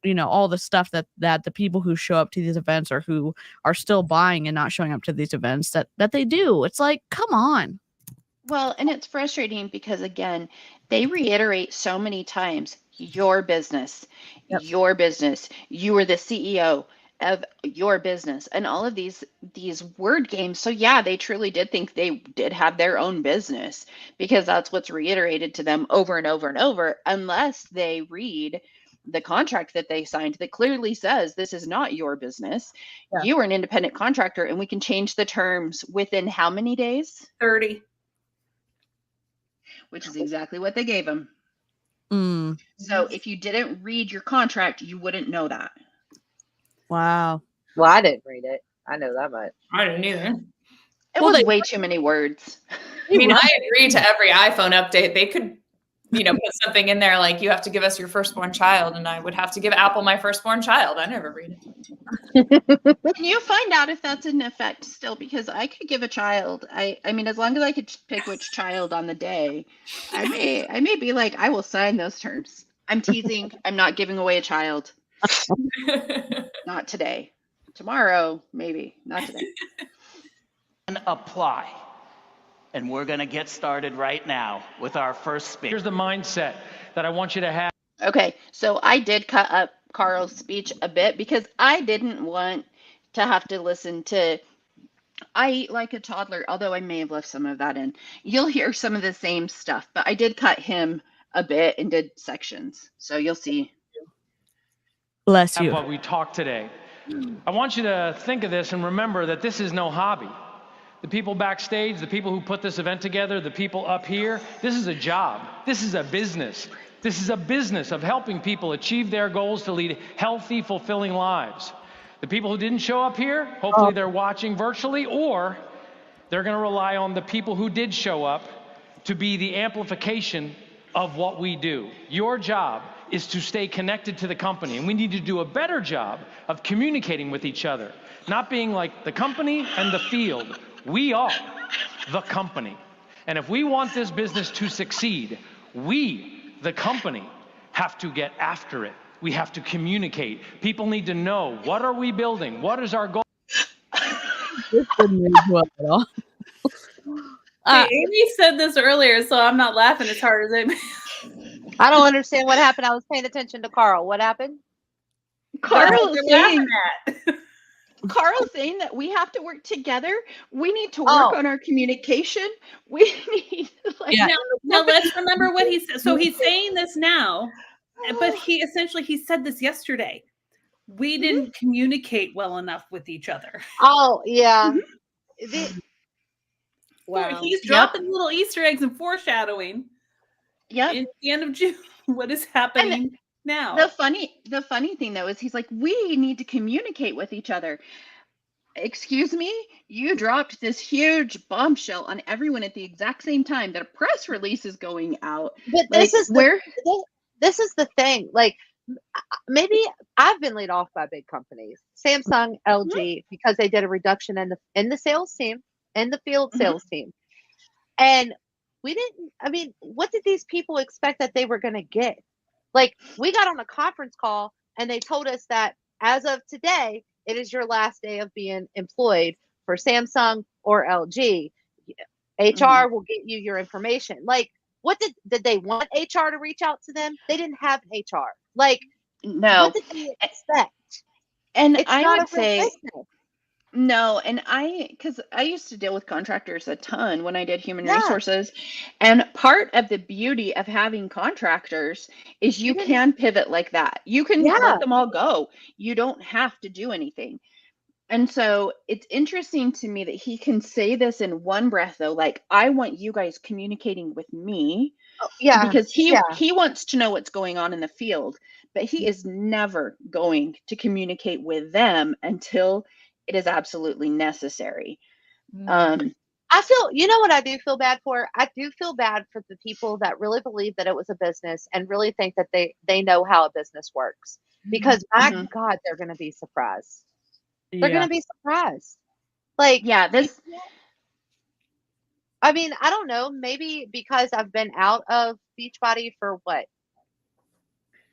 you know, all the stuff that the people who show up to these events or who are still buying and not showing up to these events that they do. It's like, come on. Well, and it's frustrating because, again, they reiterate so many times your business, Yep. your business. You are the CEO of your business, and all of these word games. So yeah, they truly did think they did have their own business because that's what's reiterated to them over and over and over, unless they read the contract that they signed that clearly says this is not your business. Yeah. You are an independent contractor, and we can change the terms within how many days? 30. Which is exactly what they gave him. Mm. So if you didn't read your contract, you wouldn't know that. Wow. Well, I didn't read it. I know that much. I didn't either. It was way too many words. I mean, I agree to every iPhone update. They could, you know, put something in there like you have to give us your firstborn child, and I would have to give Apple my firstborn child. I never read it. Can you find out if that's in effect still? Because I could give a child. I mean, as long as I could pick which child on the day, I may be like, I will sign those terms. I'm teasing. I'm not giving away a child. Not today. Tomorrow, maybe. Not today. And apply. And we're going to get started right now with our first speaker. Here's the mindset that I want you to have. Okay, so I did cut up Carl's speech a bit because I didn't want to have to listen to I eat like a toddler, although I may have left some of that in. You'll hear some of the same stuff, but I did cut him a bit and did sections. So you'll see. Bless you. What we talked today. I want you to think of this and remember that this is no hobby. The people backstage, the people who put this event together, the people up here, this is a job. This is a business. This is a business of helping people achieve their goals to lead healthy, fulfilling lives. The people who didn't show up here, hopefully they're watching virtually, or they're going to rely on the people who did show up to be the amplification of what we do. Your job is to stay connected to the company, and we need to do a better job of communicating with each other, not being like the company and the field. We are the company. And if we want this business to succeed, we, the company, have to get after it. We have to communicate. People need to know, what are we building? What is our goal? This didn't age well at all. Hey, Amy said this earlier, so I'm not laughing as hard as Amy. I don't understand what happened. I was paying attention to Carl. What happened? Carl's saying that we have to work together. We need to work on our communication. We need Now let's remember what he said. So he's saying this now, but he said this yesterday. We didn't communicate well enough with each other. Oh, yeah. Wow. He's dropping little Easter eggs and foreshadowing. Yep. In the end of June, what is happening now? The funny thing though is he's like, we need to communicate with each other. Excuse me, you dropped this huge bombshell on everyone at the exact same time that a press release is going out. But like, this is the thing. Like, maybe I've been laid off by big companies, Samsung, LG, because they did a reduction in the sales team, in the field sales team, and we didn't. I mean, what did these people expect that they were going to get? Like, we got on a conference call and they told us that as of today, it is your last day of being employed for Samsung or LG. HR will get you your information. Like, what did they want HR to reach out to them? They didn't have HR. Like, no. What did they expect? And it's I would say business. No, and because I used to deal with contractors a ton when I did human resources, and part of the beauty of having contractors is you can pivot like that. You can let them all go. You don't have to do anything. And so it's interesting to me that he can say this in one breath, though, like, I want you guys communicating with me. Because he wants to know what's going on in the field, but he is never going to communicate with them until it is absolutely necessary. I feel, you know what I do feel bad for? I do feel bad for the people that really believe that it was a business and really think that they know how a business works. Because my God, they're going to be surprised. They're going to be surprised. Like, yeah, this, I mean, I don't know. Maybe because I've been out of Beachbody for what,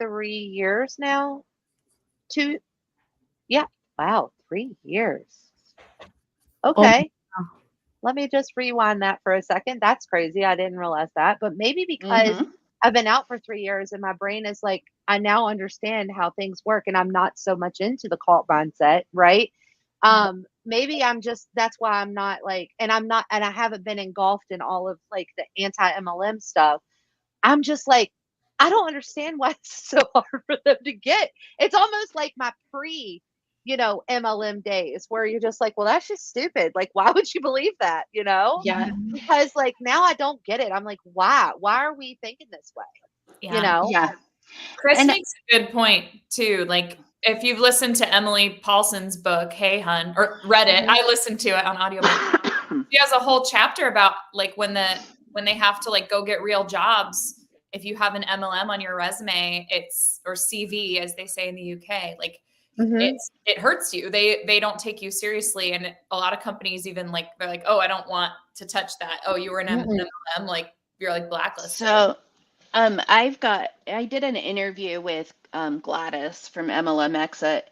3 years now? Yeah. Wow, 3 years. Okay. Let me just rewind that for a second. That's crazy. I didn't realize that. But maybe because I've been out for 3 years and my brain is like, I now understand how things work and I'm not so much into the cult mindset, right? Maybe I'm just, that's why I'm not like, and I haven't been engulfed in all of like the anti-MLM stuff. I'm just like, I don't understand why it's so hard for them to get. It's almost like my MLM days where you're just like, well, that's just stupid. Like, why would you believe that? yeah, Because like now I don't get it. I'm like, why? Why are we thinking this way? yeah. Chris makes a good point too. Like, if you've listened to Emily Paulson's book, Hey Hun, or read it, I listened to it on audiobook. She has a whole chapter about like when they have to like go get real jobs. If you have an MLM on your resume, or CV as they say in the UK, like it hurts you. They don't take you seriously, and a lot of companies even like they're like, oh, I don't want to touch that. Oh, you were an MLM, like you're like blacklisted. So I did an interview with Gladys from MLM Exit.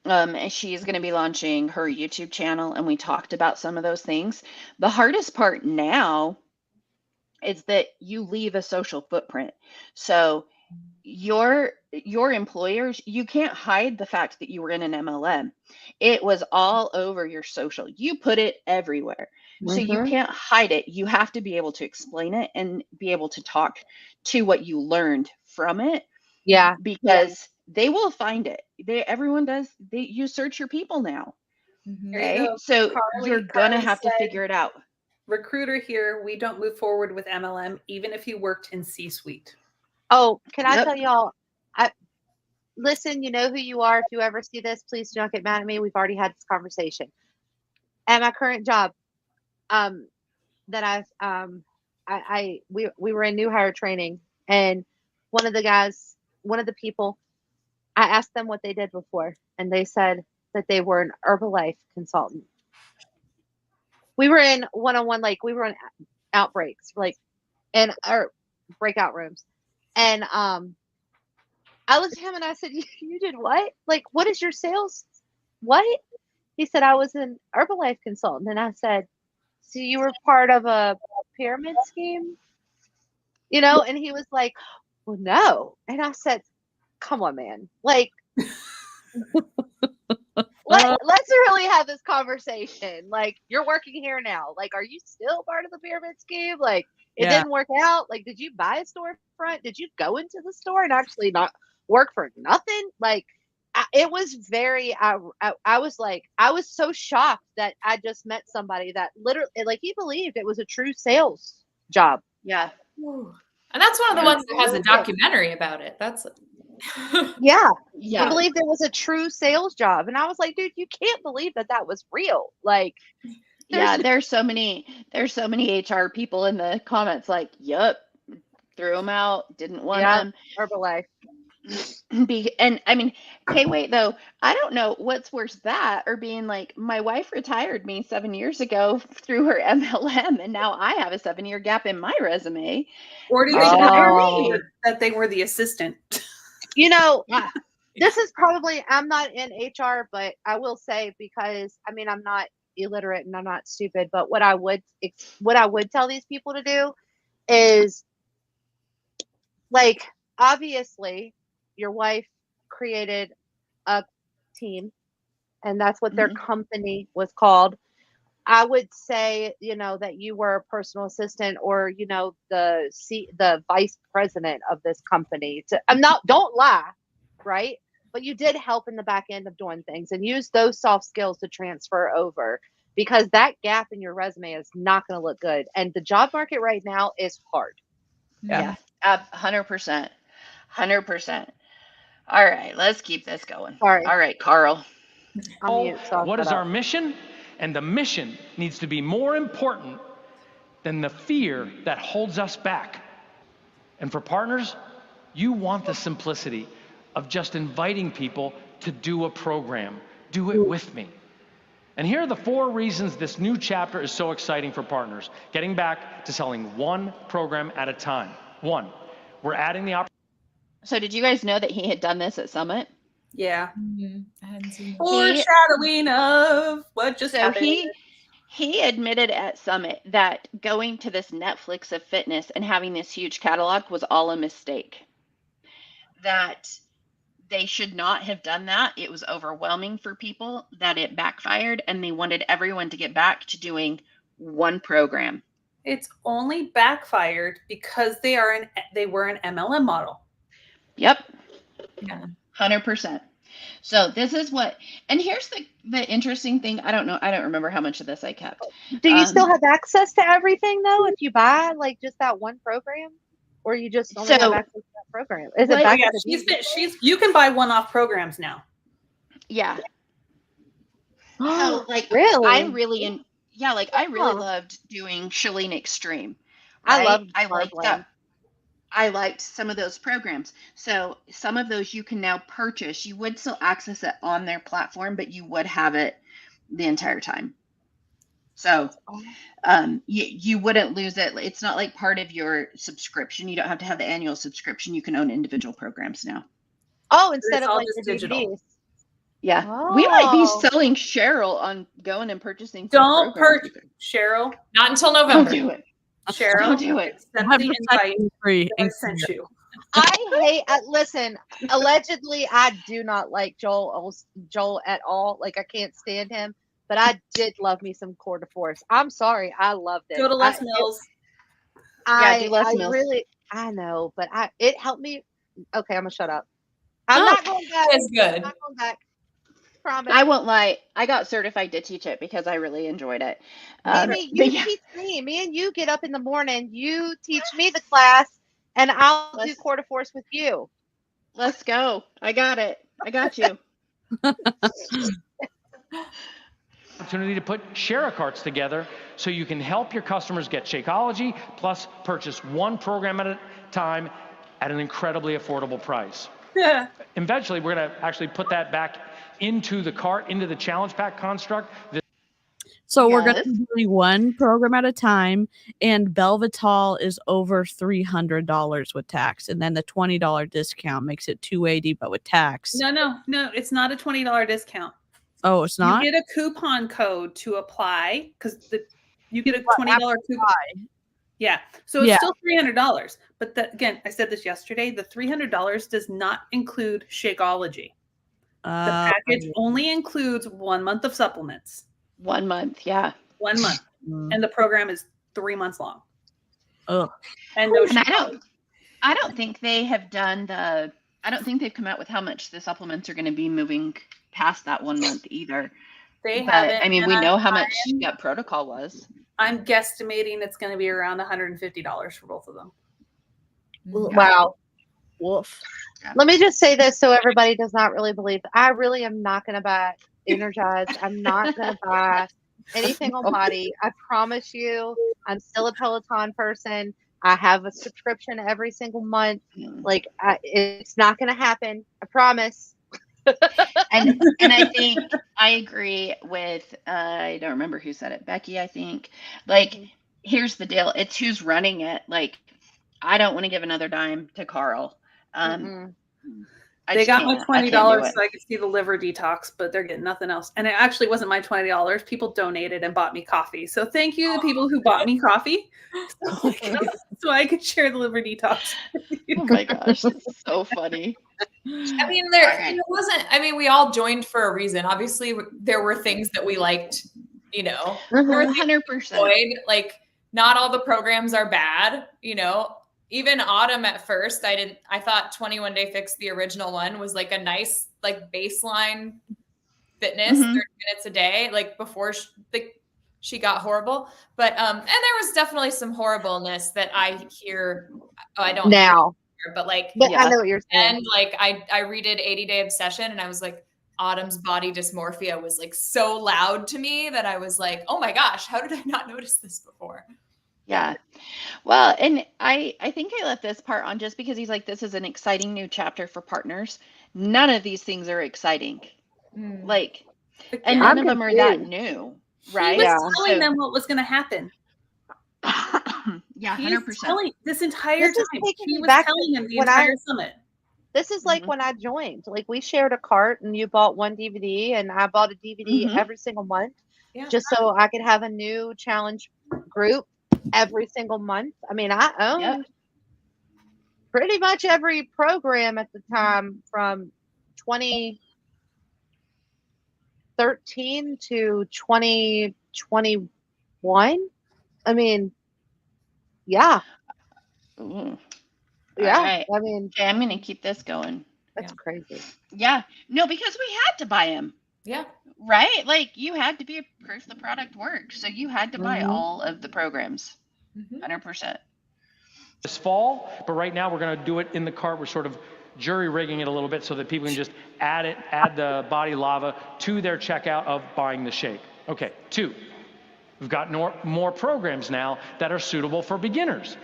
And she's going to be launching her YouTube channel, and we talked about some of those things. The hardest part now is that you leave a social footprint. So your employers, you can't hide the fact that you were in an MLM. It was all over your social. You put it everywhere. So you can't hide it. You have to be able to explain it and be able to talk to what you learned from it. Yeah. Because they will find it. Everyone does. You search your people now. Okay. So you're gonna have to figure it out. Recruiter here, we don't move forward with MLM, even if you worked in C-suite. Oh, can I tell y'all? Listen, you know who you are. If you ever see this, please do not get mad at me. We've already had this conversation. At my current job, that we were in new hire training, and one of the people, I asked them what they did before, and they said that they were an Herbalife consultant. We were in one-on-one, like we were in outbreaks, like in our breakout rooms, and I looked at him and I said, "You did what? Like, what is your sales? What?" He said, "I was an Herbalife consultant," and I said, "So you were part of a pyramid scheme?" And he was like, "Well, no," and I said, "Come on, man, like." Let's really have this conversation. Like, you're working here now. Like, are you still part of the pyramid scheme? Like, it didn't work out. Like, did you buy a storefront? Did you go into the store and actually not work for nothing? Like, it was very. I was like, I was so shocked that I just met somebody that literally, like, he believed it was a true sales job. Yeah, and that's one of the ones that has a documentary about it. That's. Yeah. Yeah. I believed it was a true sales job. And I was like, dude, you can't believe that was real. Like, there's so many HR people in the comments like, "Yep, threw them out, didn't want them." Herbalife. And I mean, hey, wait though, I don't know what's worse, that or being like, my wife retired me 7 years ago through her MLM, and now I have a 7-year gap in my resume. Or do they hire me that they were the assistant? This is probably, I'm not in HR, but I will say, because I mean, I'm not illiterate and I'm not stupid, but what I would tell these people to do is, like, obviously your wife created a team and that's what their company was called. I would say, that you were a personal assistant or, the vice president of this company. Don't lie, right? But you did help in the back end of doing things, and use those soft skills to transfer over, because that gap in your resume is not going to look good. And the job market right now is hard. Yeah, 100%. 100%. All right, let's keep this going. Sorry. All right, Carl. I'll mute, so I'll What shut is up. our mission? And the mission needs to be more important than the fear that holds us back. And for partners, you want the simplicity of just inviting people to do a program. Do it with me. And here are the 4 reasons this new chapter is so exciting for partners. Getting back to selling one program at a time. 1, we're adding the opportunity. So did you guys know that he had done this at Summit? Yeah. I hadn't seen that. Foreshadowing of what just So happened. he admitted at Summit that going to this Netflix of fitness and having this huge catalog was all a mistake. That they should not have done that. It was overwhelming for people, that it backfired, and they wanted everyone to get back to doing one program. It's only backfired because they were an MLM model. Yep. Yeah. 100%. So this is what, and here's the interesting thing. I don't remember how much of this I kept. Do you still have access to everything though if you buy like just that one program? Or you just only have access to that program? Is it back? Yeah, you can buy one-off programs now. Yeah. So like really? I really loved doing Chalene Extreme. Right? I liked that. I liked some of those programs. So some of those you can now purchase. You would still access it on their platform, but you would have it the entire time. So you wouldn't lose it. It's not like part of your subscription. You don't have to have the annual subscription. You can own individual programs now. Oh, instead of all like just the digital. DVDs. Yeah. Oh. We might be selling Cheryl on going and purchasing. Don't purchase, Cheryl. Not until Don't November. do it. Cheryl, Don't do it. accept the invite free. that I sent you. I hate. Listen, allegedly, I do not like Joel at all. Like I can't stand him. But I did love me some Core de Force. I'm sorry, I loved it. Go to Les Mills. Do Les Mills. I know, but it helped me. Okay, I'm gonna shut up. I'm not going back. It's good. I'm not going back. Promise. I won't lie. I got certified to teach it because I really enjoyed it. Amy, you teach me. Me and you get up in the morning. You teach me the class, and I'll do Core de Force with you. Let's go. I got it. I got you. Opportunity to put share carts together so you can help your customers get Shakeology plus purchase one program at a time at an incredibly affordable price. Yeah. Eventually, we're going to actually put that back into the cart, into the challenge pack construct. So we're going to be doing one program at a time, and Belvital is over $300 with tax, and then the $20 discount makes it $280, but with tax. No, it's not a $20 discount. Oh, it's not? You get a coupon code to apply because you get a $20 coupon. Yeah. So it's still $300. But again, I said this yesterday, the $300 does not include Shakeology. The package only includes 1 month of supplements. 1 month, yeah. 1 month. And the program is 3 months long. Ugh. And no I don't think they have done I don't think they've come out with how much the supplements are going to be moving past that 1 month either. They haven't. I mean, we know how much that protocol was. I'm guesstimating it's going to be around $150 for both of them. Wow. Woof. Let me just say this so everybody does not really believe. I really am not going to buy Energize. I'm not going to buy anything on Body. I promise you, I'm still a Peloton person. I have a subscription every single month. Like, it's not going to happen. I promise. and I think I agree with I don't remember who said it, Becky, I think. Like, here's the deal. It's who's running it. Like, I don't want to give another dime to Carl. They got my $20 so I could see the liver detox, but they're getting nothing else. And it actually wasn't my $20. People donated and bought me coffee. So thank you to people who bought me coffee so I could share the liver detox. Oh my gosh, that's so funny. I mean, there wasn't, I mean, we all joined for a reason. Obviously, there were things that we liked, you know. 100%. Like, not all the programs are bad, you know. Even Autumn at first, I thought 21 Day Fix, the original one, was like a nice, like, baseline fitness, 30 minutes a day, like before she got horrible. But, and there was definitely some horribleness that I hear. I don't now, hear, but like, I know what you're saying. And like, I redid 80 Day Obsession and I was like, Autumn's body dysmorphia was like so loud to me that I was like, oh my gosh, how did I not notice this before? Yeah. Well, and I think I left this part on just because he's like, this is an exciting new chapter for partners. None of these things are exciting. Like, and none of them are that new, right? He was telling them what was going to happen. Yeah, 100%. This entire time, he was telling them the entire summit. This is like when I joined. Like, we shared a cart, and you bought one DVD, and I bought a DVD every single month, just so I could have a new challenge group every single month. I mean, I owned pretty much every program at the time from 2013 to 2021. I mean, yeah. Yeah. Right. I mean, okay, I'm going to keep this going. That's crazy. Yeah. No, because we had to buy them. Yeah. Right? Like, you had to be proof the product works. So you had to buy all of the programs. 100%. This fall, but right now we're going to do it in the cart. We're sort of jury rigging it a little bit so that people can just add the body lava to their checkout of buying the shake. Okay, 2, we've got more programs now that are suitable for beginners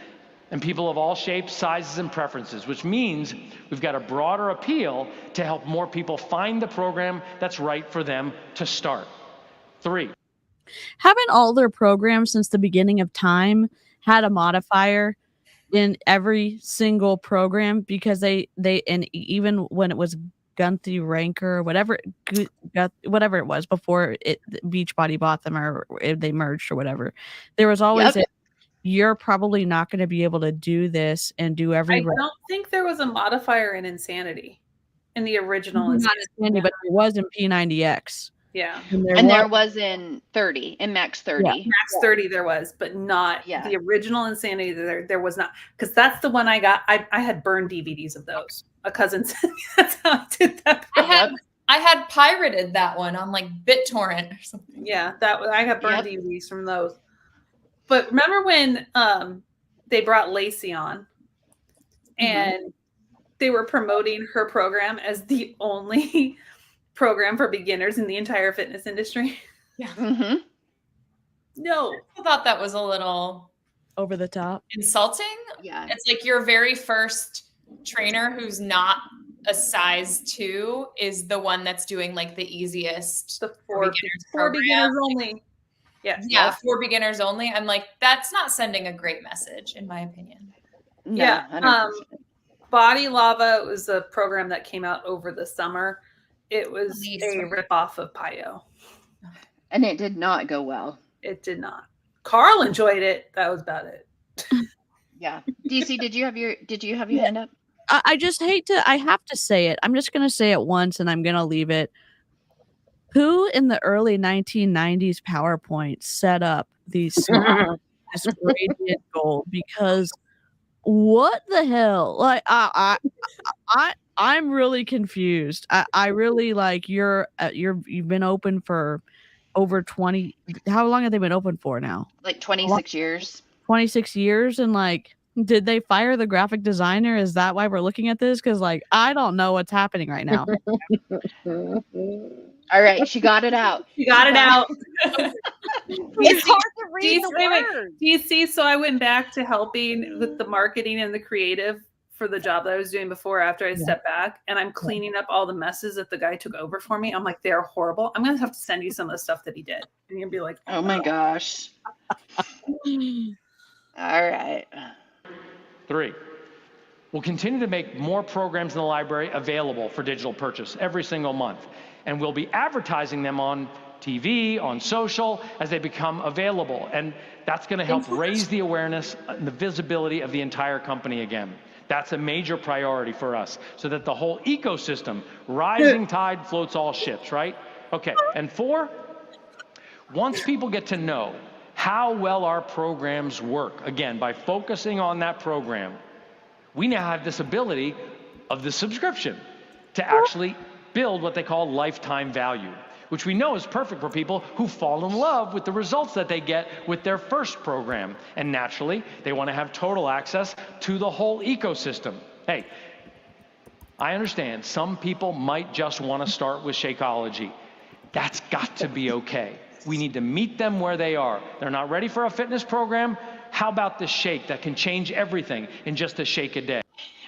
and people of all shapes, sizes, and preferences, which means we've got a broader appeal to help more people find the program that's right for them to start. 3. Haven't all their programs since the beginning of time had a modifier in every single program? Because they and even when it was Gunthy Ranker or whatever it was before Beachbody bought them or they merged or whatever, there was always you're probably not going to be able to do this and do every. I don't think there was a modifier in Insanity, in the original Insanity, but it was in P90X. Yeah, and there was in 30, in Max 30. Yeah. Max 30 there was, but not the original Insanity. There was not, because that's the one I got. I had burned DVDs of those. A cousin sent me. That's how I did that. I had pirated that one on like BitTorrent or something. Yeah, I got burned DVDs from those. But remember when they brought Lacey on and they were promoting her program as the only program for beginners in the entire fitness industry? Yeah. No. I thought that was a little over the top. Insulting? Yeah. It's like your very first trainer who's not a size 2 is the one that's doing like the easiest. The for beginners only. Yes. Yeah, for beginners only. I'm like, that's not sending a great message, in my opinion. No, yeah. Body Lava was a program that came out over the summer. It was a ripoff of Pio. And it did not go well. It did not. Carl enjoyed it. That was about it. Yeah. DC, did you have your hand up? I just hate to, I have to say it. I'm just going to say it once and I'm going to leave it. Who in the early 1990s PowerPoint set up these this gradient goal? Because what the hell? Like I'm really confused. I really like you've been open for over 20. How long have they been open for now? Like 26 years. 26 years, and like, did they fire the graphic designer? Is that why we're looking at this? Because like, I don't know what's happening right now. All right, she got it out. She got it out. It's hard to read the words. DC, so I went back to helping with the marketing and the creative for the job that I was doing before after I stepped back, and I'm cleaning up all the messes that the guy took over for me. I'm like, they're horrible. I'm going to have to send you some of the stuff that he did. And you'll be like, oh my gosh. All right. 3, we'll continue to make more programs in the library available for digital purchase every single month. And we'll be advertising them on TV, on social, as they become available. And that's going to help raise the awareness and the visibility of the entire company again. That's a major priority for us, so that the whole ecosystem, rising tide floats all ships, right? Okay, and 4, once people get to know how well our programs work, again, by focusing on that program, we now have this ability of the subscription to actually build what they call lifetime value, which we know is perfect for people who fall in love with the results that they get with their first program. And naturally, they want to have total access to the whole ecosystem. Hey, I understand some people might just want to start with Shakeology. That's got to be okay. We need to meet them where they are. They're not ready for a fitness program. How about this shake that can change everything in just a shake a day?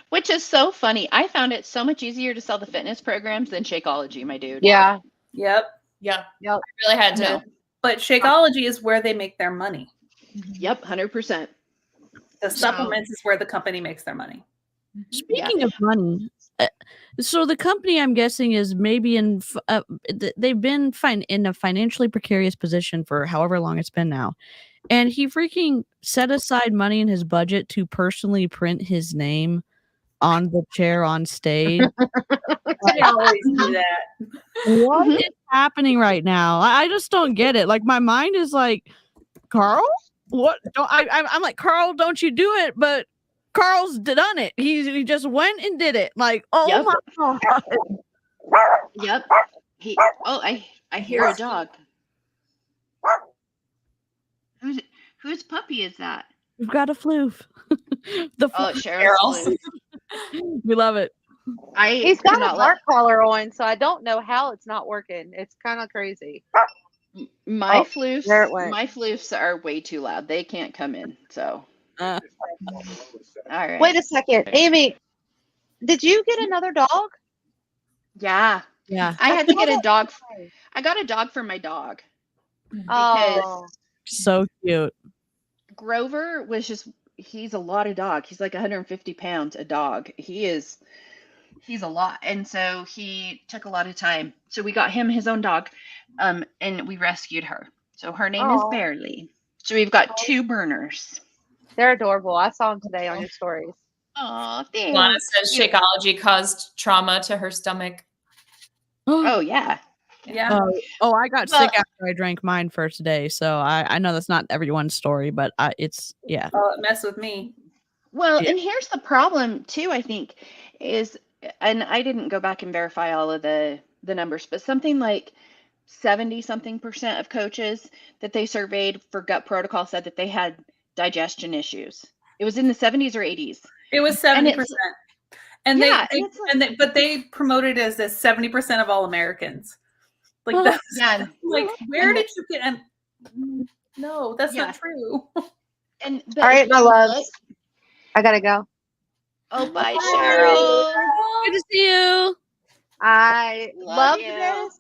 Which is so funny. I found it so much easier to sell the fitness programs than Shakeology, my dude. Yeah. Yep. Yeah. Yep. I really had to. No. But Shakeology is where they make their money. Yep, 100%. The supplements is where the company makes their money. Speaking of money, so the company, I'm guessing, is maybe they've been in a financially precarious position for however long it's been now. And he freaking set aside money in his budget to personally print his name on the chair on stage. They always do that. What is happening right now? I just don't get it. Like, my mind is like, Carl, what? I'm like, Carl, don't you do it? But Carl's done it. He just went and did it. Like, oh Yep. my god. Yep. I hear a dog. Whose puppy is that? We've got a floof. Cheryl's floof. We love it. He's got a bark collar on, so I don't know how it's not working. It's kind of crazy. My floofs are way too loud. They can't come in. So. All right. Wait a second, Amy. Did you get another dog? Yeah. I had to get a dog. I got a dog for my dog. Oh, so cute. Grover was he's a lot of dog. He's like 150 pounds a dog. He's a lot. And so he took a lot of time. So we got him his own dog, and we rescued her. So her name is Barely. So we've got 2 burners. They're adorable. I saw them today on your stories. Oh, thanks. Lana says Shakeology caused trauma to her stomach. Oh, yeah. Yeah. I got sick after I drank mine first day. So I know that's not everyone's story, but it's, yeah. Oh, it messed with me. Well, and here's the problem too, I think, is, and I didn't go back and verify all of the numbers, but something like 70-something% of coaches that they surveyed for gut protocol said that they had digestion issues. It was in the 70s or 80s. It was 70%. But they promoted it as this 70% of all Americans. Like that's like, where did you get? And no, that's not true. All right, my loves, I gotta go. Oh, bye, Cheryl. Good to see you. I love this,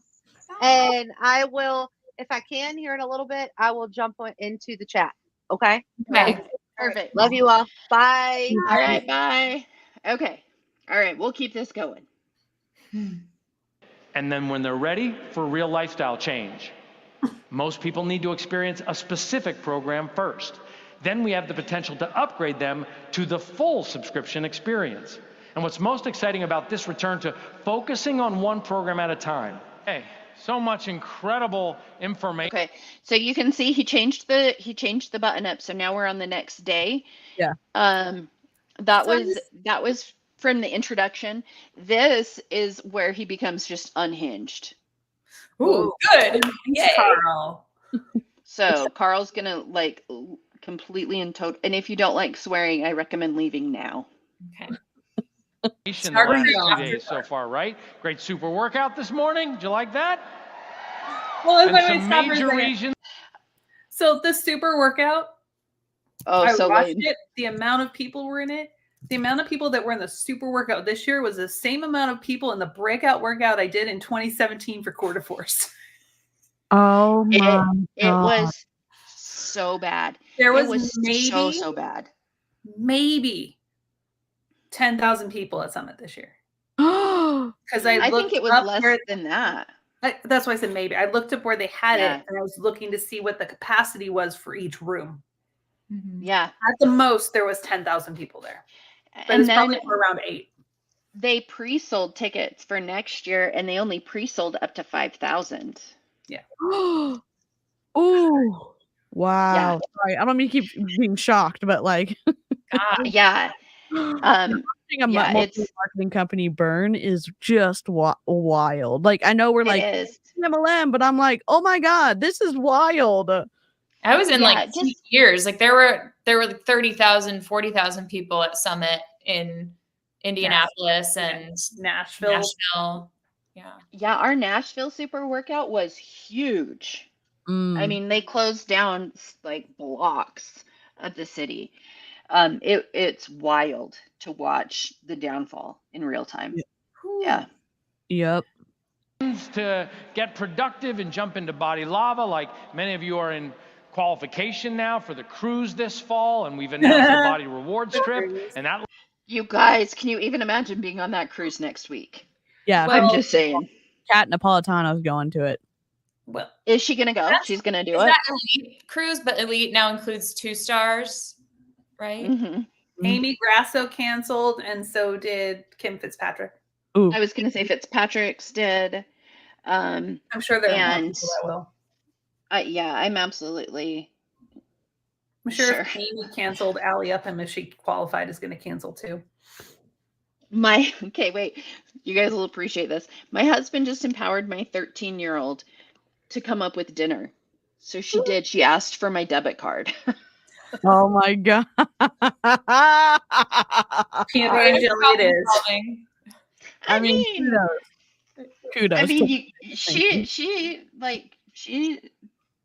and I will, if I can, here in a little bit, I will jump into the chat. Okay. Perfect. Love you all. Bye. All right. Bye. Okay. All right. We'll keep this going. And then when they're ready for real lifestyle change, most people need to experience a specific program first. Then we have the potential to upgrade them to the full subscription experience. And what's most exciting about this return to focusing on one program at a time. Hey, so much incredible information. Okay, so you can see he changed the button up. So now we're on the next day. Yeah. That was from the introduction. This is where he becomes just unhinged. Ooh, good. Yay. Carl. So Carl's gonna like completely and total. And if you don't like swearing, I recommend leaving now. Okay. The last 3 days so far, right? Great super workout this morning. Did you like that? Well, And some major regions. So the super workout. I watched it. The amount of people were in it. The amount of people that were in the super workout this year was the same amount of people in the breakout workout I did in 2017 for Quarter Force. Oh my God. It was so bad. There was maybe so bad. Maybe 10,000 people at Summit this year. Because I think it was less than that. That's why I said maybe. I looked up where they had it, and I was looking to see what the capacity was for each room. Mm-hmm. Yeah. At the most, there was 10,000 people there. But And it's then probably around 8. they pre-sold tickets for next year, and they only pre-sold up to 5,000. Yeah. Ooh. Wow. Yeah. Sorry, I don't mean to keep being shocked, but like, Yeah. watching a marketing company burn is just wild. Like, I know we're like MLM, but I'm like, oh my God, this is wild. I was in like 2 years. Like there were like 30,000, 40,000 people at Summit in Indianapolis and Nashville. Yeah, our Nashville super workout was huge. I mean, they closed down like blocks of the city. It's wild to watch the downfall in real time. Yeah. Yep. To get productive and jump into body lava, like many of you are in qualification now for the cruise this fall, and we've announced the body rewards trip, and that. You guys, can you even imagine being on that cruise next week? Yeah, I'm just saying. Kat Napolitano's going to it. Well, is she gonna go? She's gonna do it. That elite cruise, but elite now includes 2 stars, right? Amy Grasso canceled, and so did Kim Fitzpatrick. Ooh. I was gonna say Fitzpatrick's did. I'm sure there are more people that will. Yeah, I'm absolutely. I'm sure if Amy canceled, Allie Upham, if she qualified, is going to cancel too. Okay, wait. You guys will appreciate this. My husband just empowered my 13-year-old to come up with dinner. So she did. She asked for my debit card. Oh my God. Peanut butter and jelly it is. I mean, kudos. I mean, she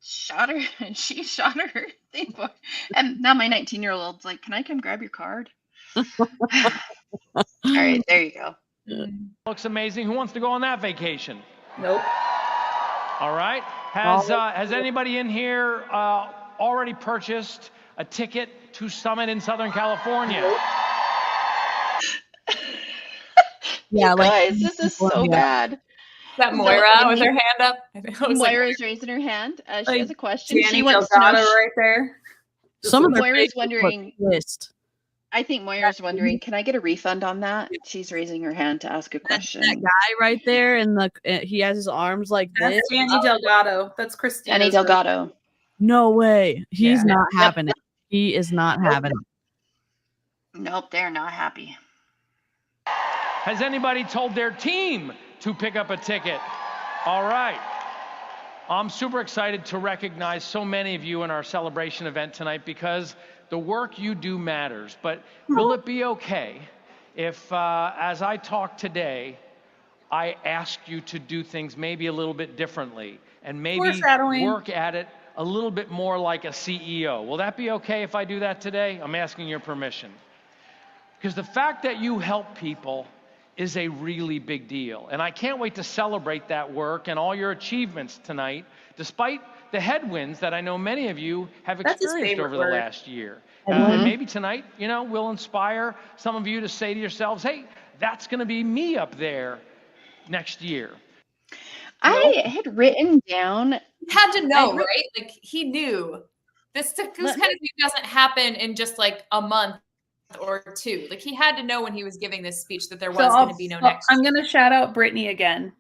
shot her thing for, and now my 19-year-old's like, "Can I come grab your card?" All right, there you go. Looks amazing. Who wants to go on that vacation? Nope. All right. Has anybody in here already purchased a ticket to Summit in Southern California? Nope. Yeah, guys, this is so bad. Is that Moira with her hand up? Moira's raising her hand. She has a question. Danny Delgado right there. Moira's wondering. I think Moira's wondering, can I get a refund on that? She's raising her hand to ask a question. That guy right there, and he has his arms like That's this. Danny Delgado. That's Christina. Danny Delgado. No way. He's not having it. He is not having it. Nope, they're not happy. Has anybody told their team to pick up a ticket? All right. I'm super excited to recognize so many of you in our celebration event tonight because the work you do matters. But will it be okay if, as I talk today, I ask you to do things maybe a little bit differently and maybe work at it a little bit more like a CEO? Will that be okay if I do that today? I'm asking your permission. Because the fact that you help people is a really big deal. And I can't wait to celebrate that work and all your achievements tonight, despite the headwinds that I know many of you have experienced over the last year. And maybe tonight, we'll inspire some of you to say to yourselves, hey, that's going to be me up there next year. I had written down. Had to know, right? Like he knew this kind of thing doesn't happen in just like a month or 2. Like he had to know when he was giving this speech that there was going to be no next. I'm going to shout out Brittany again.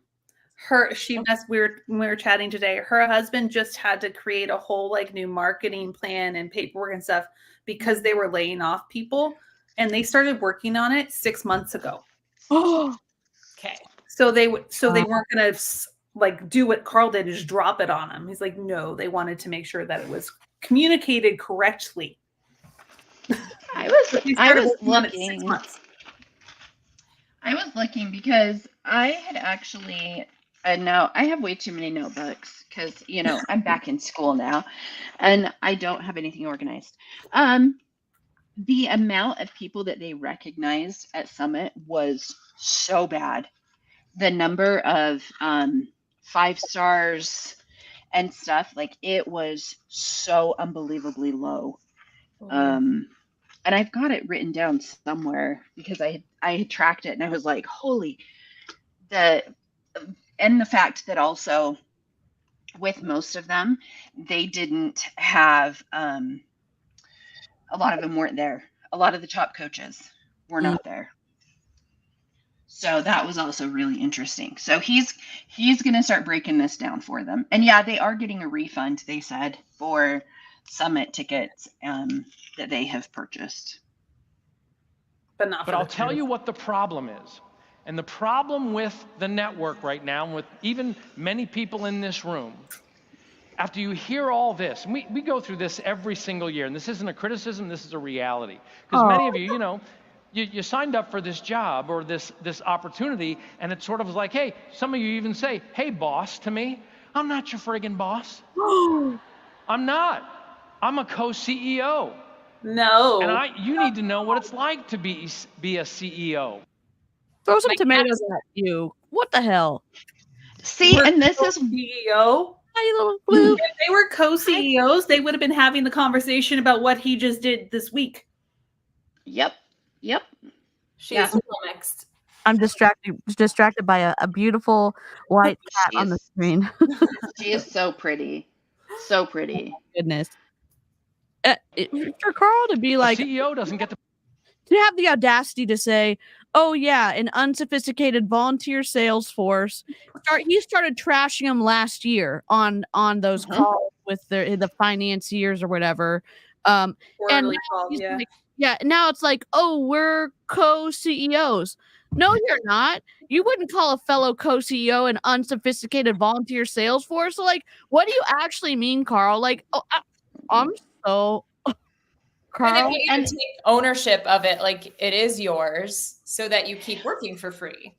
We were chatting today. Her husband just had to create a whole new marketing plan and paperwork and stuff because they were laying off people, and they started working on it 6 months ago. Oh, okay. So they weren't going to do what Carl did, just drop it on him. He's like, no, they wanted to make sure that it was communicated correctly. I was looking because I had actually, and now I have way too many notebooks because, I'm back in school now and I don't have anything organized. The amount of people that they recognized at Summit was so bad. The number of 5 stars and stuff, it was so unbelievably low. And I've got it written down somewhere because I had tracked it and I was like, holy, and the fact that also with most of them, they didn't have, a lot of them weren't there. A lot of the top coaches were not there. So that was also really interesting. So he's going to start breaking this down for them. And yeah, they are getting a refund, they said, for Summit tickets that they have purchased. But I'll tell you what the problem is. And the problem with the network right now, and with even many people in this room, after you hear all this, and we go through this every single year, and this isn't a criticism, this is a reality. Because many of you, You signed up for this job or this opportunity, and it sort of was like, hey, some of you even say, hey, boss, to me. I'm not your friggin' boss. I'm not. I'm a co-CEO. No. And you need to know what it's like to be a CEO. Throw some tomatoes at you. What the hell? See, and this is CEO. Hi, little blue. If they were co-CEOs, they would have been having the conversation about what he just did this week. Yep. She's flummoxed. I'm distracted by a beautiful white cat on the screen. She is so pretty. So pretty. Goodness. For Carl to be like, a CEO doesn't get to have the audacity to say, oh yeah, an unsophisticated volunteer sales force. He started trashing him last year on those calls with the financiers or whatever. And now he's like, now it's like, oh, we're co-CEOs. No, you're not. You wouldn't call a fellow co-CEO an unsophisticated volunteer sales force. So, like, what do you actually mean, Carl? Like, oh, I'm so Carl. And they want you to take ownership of it, like it is yours, so that you keep working for free.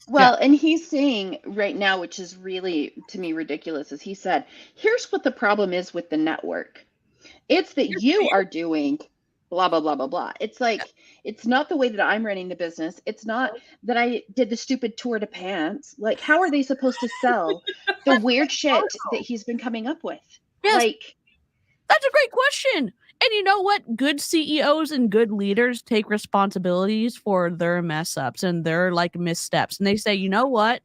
Well, and he's saying right now, which is really to me ridiculous, is he said, here's what the problem is with the network. It's that you are doing blah, blah, blah, blah, blah. It's like, it's not the way that I'm running the business. It's not that I did the stupid tour de pants. Like, how are they supposed to sell the weird shit that he's been coming up with? Yes. Like, that's a great question. And you know what? Good CEOs and good leaders take responsibilities for their mess ups and their like missteps. And they say, you know what?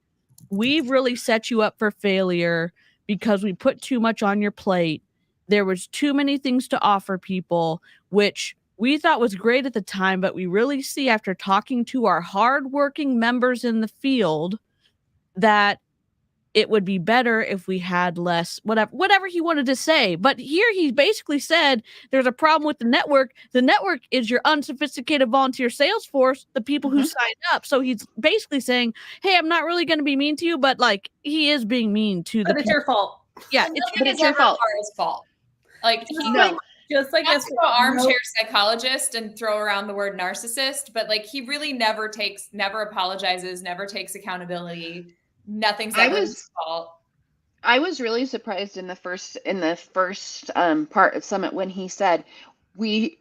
We've really set you up for failure because we put too much on your plate. There was too many things to offer people, which we thought was great at the time, but we really see after talking to our hardworking members in the field that it would be better if we had less, whatever he wanted to say. But here he basically said there's a problem with the network. The network is your unsophisticated volunteer sales force, the people who signed up. So he's basically saying, hey, I'm not really going to be mean to you, but like he is being mean to the But it's your fault. Yeah, it's your fault. His fault. Like just like not to go armchair psychologist and throw around the word narcissist, but like he really never apologizes, never takes accountability. Nothing's ever his fault. I was really surprised in the first part of Summit when he said we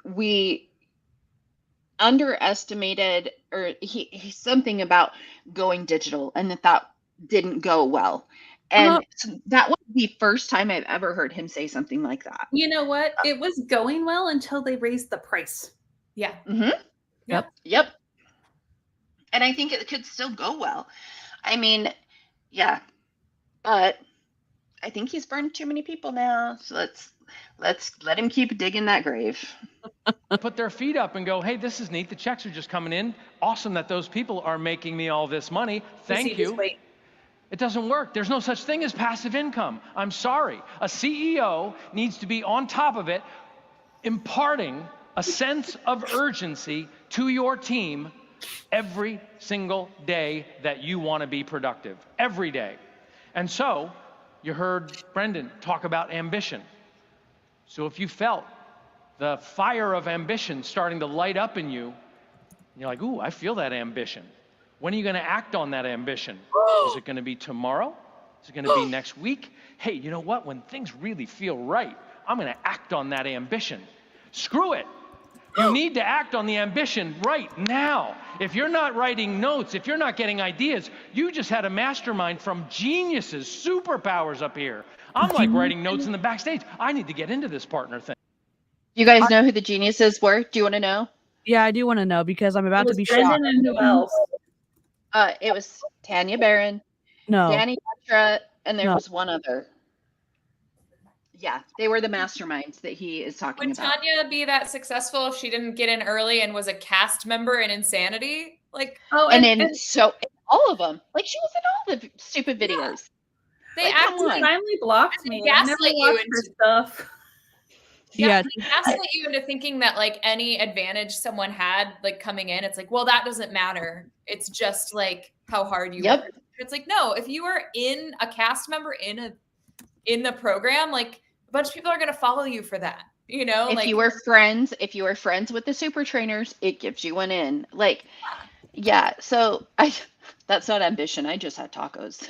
underestimated, or he something about going digital and that didn't go well. And so that was the first time I've ever heard him say something like that. You know what? It was going well until they raised the price. Yeah. Yep. And I think it could still go well. I mean, yeah, but I think he's burned too many people now. So let's let him keep digging that grave. Put their feet up and go, hey, this is neat. The checks are just coming in. Awesome that those people are making me all this money. Thank you. It doesn't work. There's no such thing as passive income. I'm sorry. A CEO needs to be on top of it, imparting a sense of urgency to your team every single day that you want to be productive. Every day. And so, you heard Brendan talk about ambition. So if you felt the fire of ambition starting to light up in you, you're like, ooh, I feel that ambition. When are you going to act on that ambition? Is it going to be tomorrow? Is it going to be next week? Hey, you know what? When things really feel right, I'm going to act on that ambition. Screw it. You need to act on the ambition right now. If you're not writing notes, if you're not getting ideas, you just had a mastermind from geniuses, superpowers up here. I'm like writing notes in the backstage. I need to get into this partner thing. You guys know who the geniuses were? Do you want to know? Yeah, I do want to know because I'm about to be Brendan shocked. And who else? It was Tanya Barron, Danny Petra, and there was one other. Yeah, they were the masterminds that he is talking about. Would Tanya be that successful if she didn't get in early and was a cast member in Insanity? Like, so all of them. Like she was in all the stupid videos. They finally blocked me. Gaslight you into stuff. Yeah, they gaslight you into thinking that like any advantage someone had like coming in, it's like, well, that doesn't matter. It's just like how hard you work. It's like, no, if you are a cast member in the program, like a bunch of people are going to follow you for that You know, if like you were friends with the super trainers, it gives you an in. Like, yeah. So that's not ambition. I just had tacos.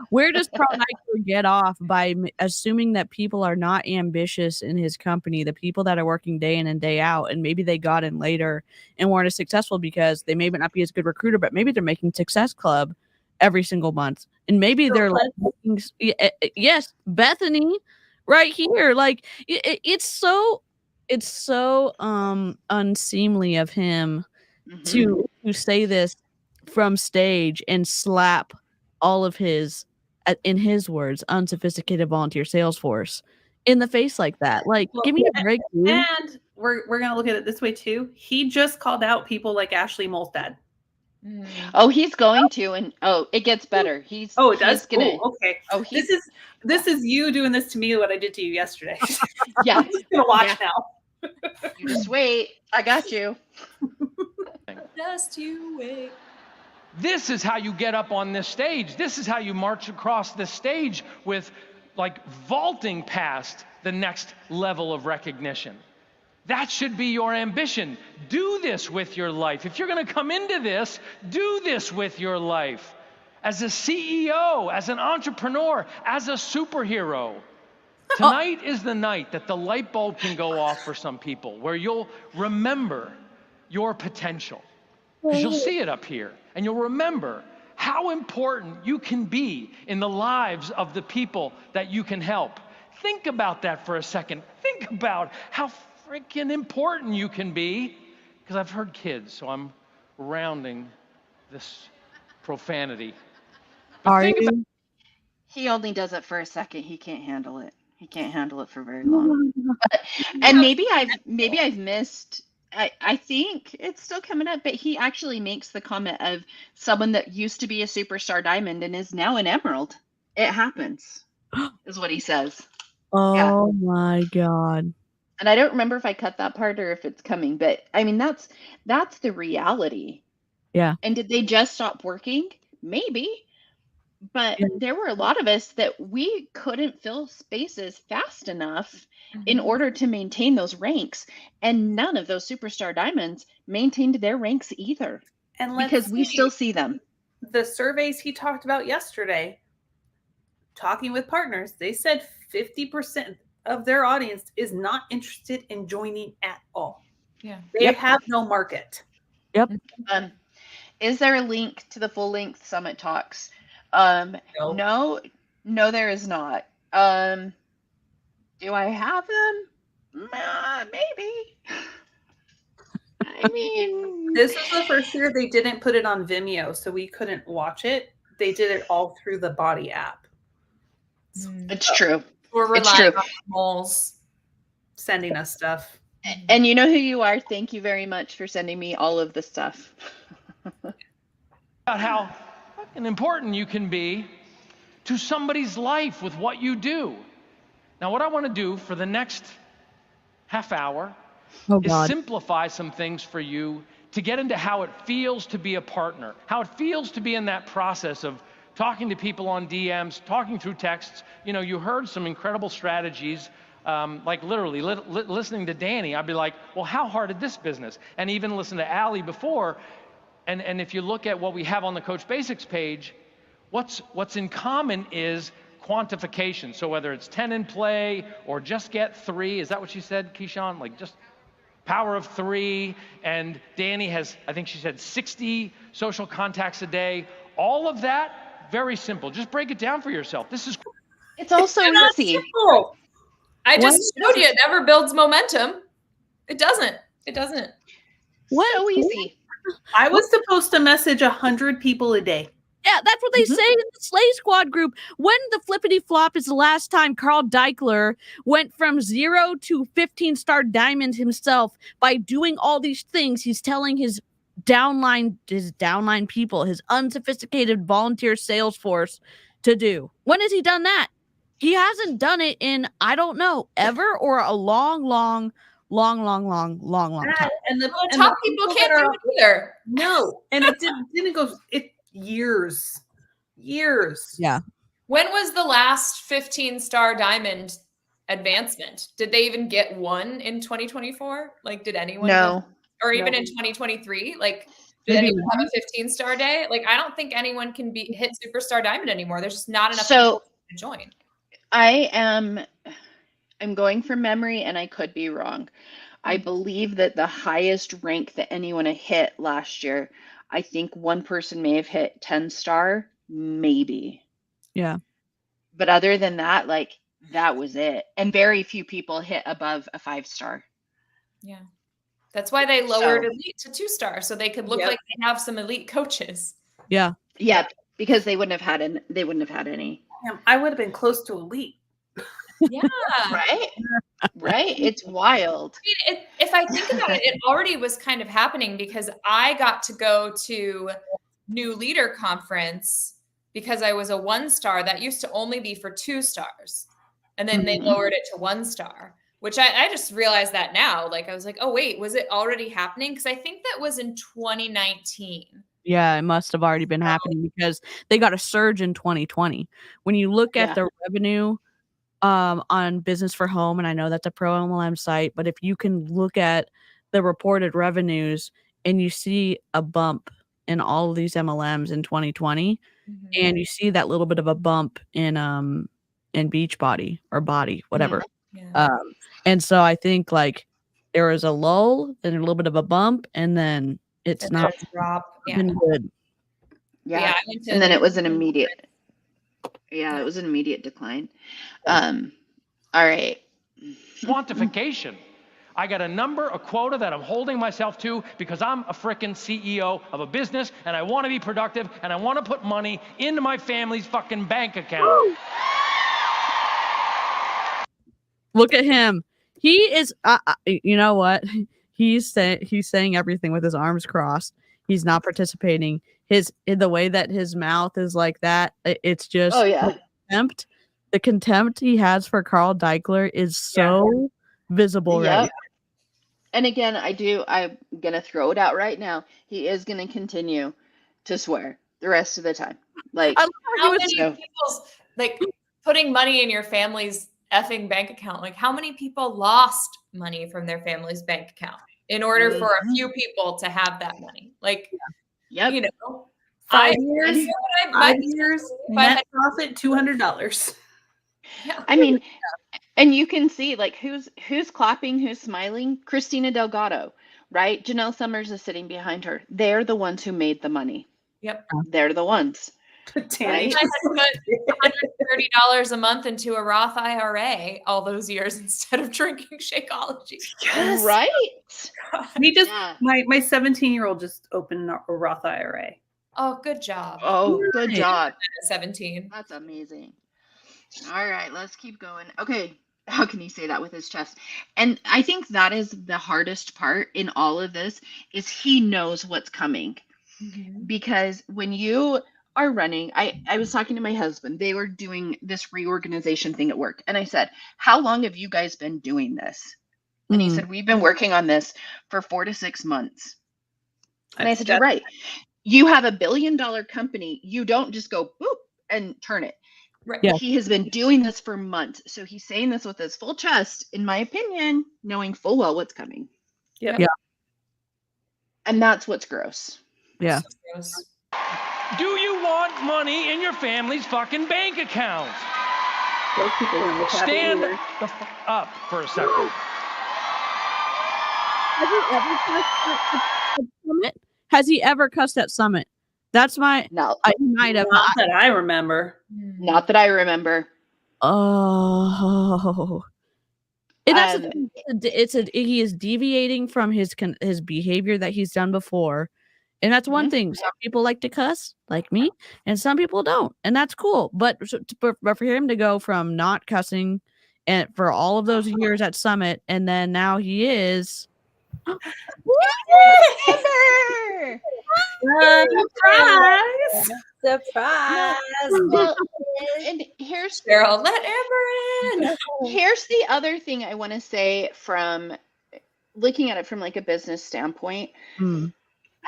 Where does Carl Neichler get off by assuming that people are not ambitious in his company, the people that are working day in and day out, and maybe they got in later and weren't as successful because they may not be as good recruiter, but maybe they're making Success Club every single month, and maybe they're like, yes, Bethany, right here, like it's so unseemly of him to say this from stage and slap all of his, in his words, unsophisticated volunteer sales force in the face like that. Like, give me a break, dude. And we're gonna look at it this way too. He just called out people like Ashley Molstad. Oh, he's going to, and it gets better. It does. Gonna, okay. Oh, this is you doing this to me. What I did to you yesterday. Yeah, I'm just gonna watch now. You just wait. I got you. Just you wait. This is how you get up on this stage. This is how you march across this stage with, like, vaulting past the next level of recognition. That should be your ambition. Do this with your life. If you're going to come into this, do this with your life. As a CEO, as an entrepreneur, as a superhero. Tonight is the night that the light bulb can go off for some people, where you'll remember your potential. Because you'll see it up here, and you'll remember how important you can be in the lives of the people that you can help. Think about that for a second. Think about how freaking important you can be. Because I've heard kids, so I'm rounding this profanity. But he only does it for a second. He can't handle it. He can't handle it for very long. And maybe I've missed. I think it's still coming up, but he actually makes the comment of someone that used to be a superstar diamond and is now an emerald. It happens, is what he says. Oh my God. And I don't remember if I cut that part or if it's coming, but I mean, that's the reality. Yeah. And did they just stop working? Maybe. But there were a lot of us that we couldn't fill spaces fast enough in order to maintain those ranks. And none of those superstar diamonds maintained their ranks either. And because we still see them. The surveys he talked about yesterday, talking with partners, they said 50% of their audience is not interested in joining at all. Yeah. They have no market. Yep. Is there a link to the full length summit talks? No, there is not. Do I have them? Maybe. I mean, this is the first year they didn't put it on Vimeo, so we couldn't watch it. They did it all through the Body app. It's true. We're relying on moles sending us stuff. And you know who you are. Thank you very much for sending me all of the stuff. About how fucking important you can be to somebody's life with what you do. Now, what I want to do for the next half hour is simplify some things for you to get into how it feels to be a partner, how it feels to be in that process of talking to people on DMs, talking through texts. You know, you heard some incredible strategies, like literally listening to Danny, I'd be like, well, how hard is this business? And even listen to Allie before. And if you look at what we have on the Coach Basics page, what's in common is quantification. So whether it's 10 in play or just get 3, is that what you said, Keyshawn? Like just power of 3. And Danny has, I think she said 60 social contacts a day. All of that, very simple. Just break it down for yourself. It's also easy. Simple. I just showed you it never builds momentum. It doesn't. So easy. I was supposed to message 100 people a day. Yeah, that's what they say in the Slay Squad group. When the flippity flop is the last time Carl Deichler went from 0 to 15-star diamond himself by doing all these things he's telling his downline people, his unsophisticated volunteer sales force to do? When has he done that? He hasn't done it in, I don't know, ever or a long time. And the top people can't do it either. No, and it didn't go. Years. Yeah. When was the last 15-star diamond advancement. Did they even get one in 2024? Like, did anyone No. or even in 2023? Like, did Maybe anyone have a 15-star day? Like, I don't think anyone can hit Superstar Diamond anymore. There's just not enough people to join. I'm going from memory, and I could be wrong. I believe that the highest rank that anyone had hit last year, I think one person may have hit 10-star, maybe. Yeah. But other than that, like, that was it. And very few people hit above a 5-star. Yeah. That's why they lowered elite to 2-star, so they could look like they have some elite coaches. Yeah. Yeah, because they wouldn't have had any. I would have been close to elite. Yeah. Right? Right? It's wild. I mean, if I think about it, it already was kind of happening because I got to go to New Leader Conference because I was a 1-star. That used to only be for 2 stars. And then they lowered it to 1-star, which I just realized that now. Like, I was like, oh, wait, was it already happening? Because I think that was in 2019. Yeah, it must have already been happening because they got a surge in 2020. When you look at the revenue on Business for Home, and I know that's a pro MLM site, but if you can look at the reported revenues and you see a bump in all of these MLMs in 2020, and you see that little bit of a bump in Beachbody or Body, whatever. And so I think like there was a lull and a little bit of a bump, and then it's not drop. been good. Yeah. And then it was an immediate. Yeah, it was an immediate decline. All right. Quantification. I got a number, a quota that I'm holding myself to because I'm a frickin' CEO of a business and I want to be productive and I want to put money into my family's fucking bank account. Look at him. He is, you know what? He's saying everything with his arms crossed. He's not participating. The way that his mouth is like that, it's just contempt. The contempt he has for Carl Deichler is so visible right now. And again, I'm going to throw it out right now. He is going to continue to swear the rest of the time. Like, how many people's, like, putting money in your family's effing bank account? Like, how many people lost money from their family's bank account in order for a few people to have that money? Like, you know, 5 years, 5 years, net profit $200. Yeah. I mean, and you can see like who's clapping, who's smiling. Christina Delgado, right? Janelle Summers is sitting behind her. They're the ones who made the money. Yep. They're the ones. Right? I had to put $130 a month into a Roth IRA all those years instead of drinking Shakeology. Yes. Right? We just my 17-year-old just opened a Roth IRA. Oh, good job. Oh, good job. 17. That's amazing. All right, let's keep going. Okay, how can he say that with his chest? And I think that is the hardest part in all of this is he knows what's coming. Because when you are running, I was talking to my husband. They were doing this reorganization thing at work. And I said, how long have you guys been doing this? And he said, we've been working on this for 4 to 6 months. And I said, you're right. You have $1 billion company. You don't just go boop and turn it. Right. Yeah. He has been doing this for months. So he's saying this with his full chest, in my opinion, knowing full well what's coming. Yeah. And that's what's gross. Yeah. Gross. Do you want money in your family's fucking bank account? Those people in the chat Stand either. the fuck up for a second. Has he ever cussed at Summit? That's my. No, I might have. Not that I remember. not that I remember. Oh. And that's the thing. He is deviating from his behavior that he's done before. And that's one thing. Some people like to cuss, like me, and some people don't. And that's cool. But for him to go from not cussing and for all of those years at Summit, and then now he is. Surprise! Well, and here's Cheryl, let Amber in. Here's the other thing I want to say from looking at it from like a business standpoint.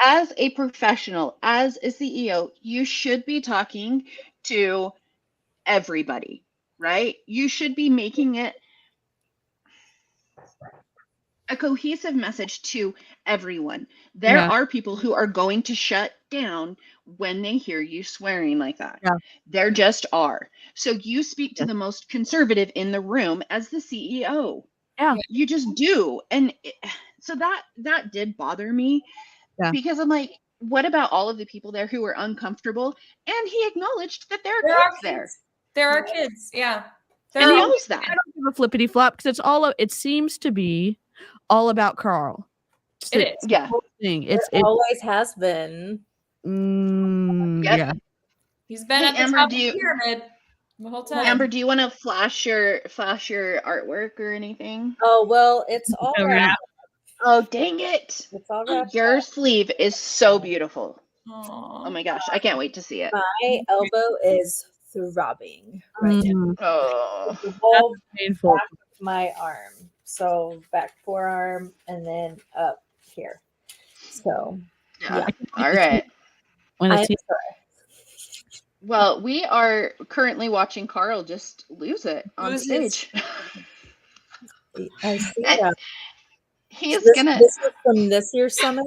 As a professional, as a CEO, you should be talking to everybody, right? You should be making it a cohesive message to everyone. There are people who are going to shut down when they hear you swearing like that. Yeah. There just are. So you speak to the most conservative in the room as the CEO. Yeah. You just do. And so that did bother me because I'm like, what about all of the people there who were uncomfortable? And he acknowledged that there are kids there. There are kids. Yeah. And he knows that. I don't give a flippity flop because it seems to be all about Carl. It is. Yeah. It always has been. Yeah. He's been at the Amber, top of the pyramid the whole time. Amber, do you want to flash your artwork or anything? Oh, well, it's all wrapped. Oh, dang it. It's all wrapped. Your sleeve is so beautiful. Aww. Oh my gosh, I can't wait to see it. My elbow is throbbing right now. Oh, The whole painful. back of my arm. So back forearm and then up here. So yeah. All right. Well, we are currently watching Carl just lose it on stage. I see that. He is gonna. This is from this year's summit.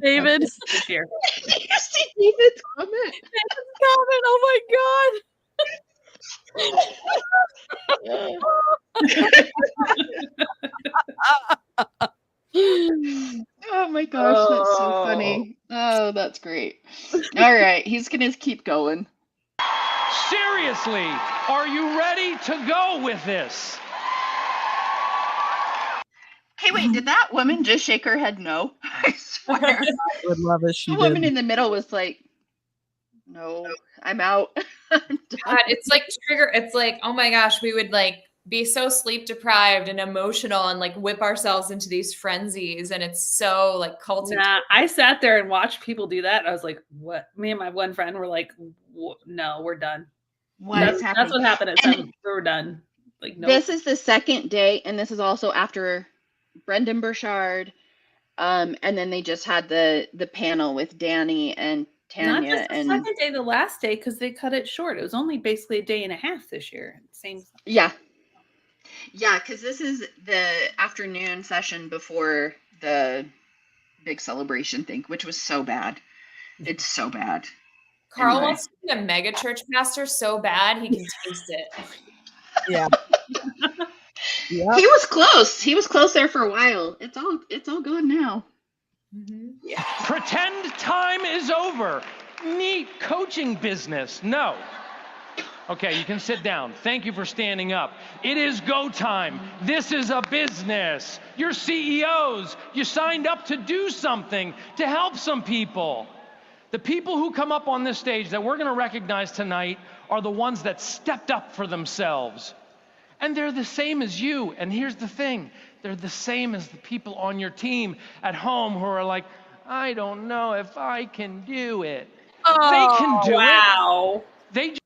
David. This year. You see David's comment. Oh my god. Oh my gosh, that's so funny. Oh, that's great. All right, he's gonna keep going. Seriously, are you ready to go with this? Hey, wait, did that woman just shake her head no? I swear. I would love it. The woman in the middle was like, no, I'm out. I'm done. God, it's like trigger. It's like, oh my gosh, we would like be so sleep deprived and emotional and like whip ourselves into these frenzies. And it's so like culty. Nah, I sat there and watched people do that. I was like, what? Me and my one friend were like, no, we're done. That's what happened at 7. We were done. Like, no. This is the second day, and this is also after Brendan Burchard. And then they just had the panel with Danny and Tanya. Not just the second day, the last day, because they cut it short. It was only basically a day and a half this year. Same. Yeah. Yeah, because this is the afternoon session before the big celebration thing, which was so bad. It's so bad. Carl wants to be a mega church pastor so bad he can taste it. Yeah. Yep. He was close. He was close there for a while. It's all good now. Mm-hmm. Yeah. Pretend time is over. Neat coaching business. No. Okay, you can sit down. Thank you for standing up. It is go time. This is a business. You're CEOs. You signed up to do something, to help some people. The people who come up on this stage that we're going to recognize tonight are the ones that stepped up for themselves. And they're the same as you. And here's the thing. They're the same as the people on your team at home who are like, I don't know if I can do it. They can do it.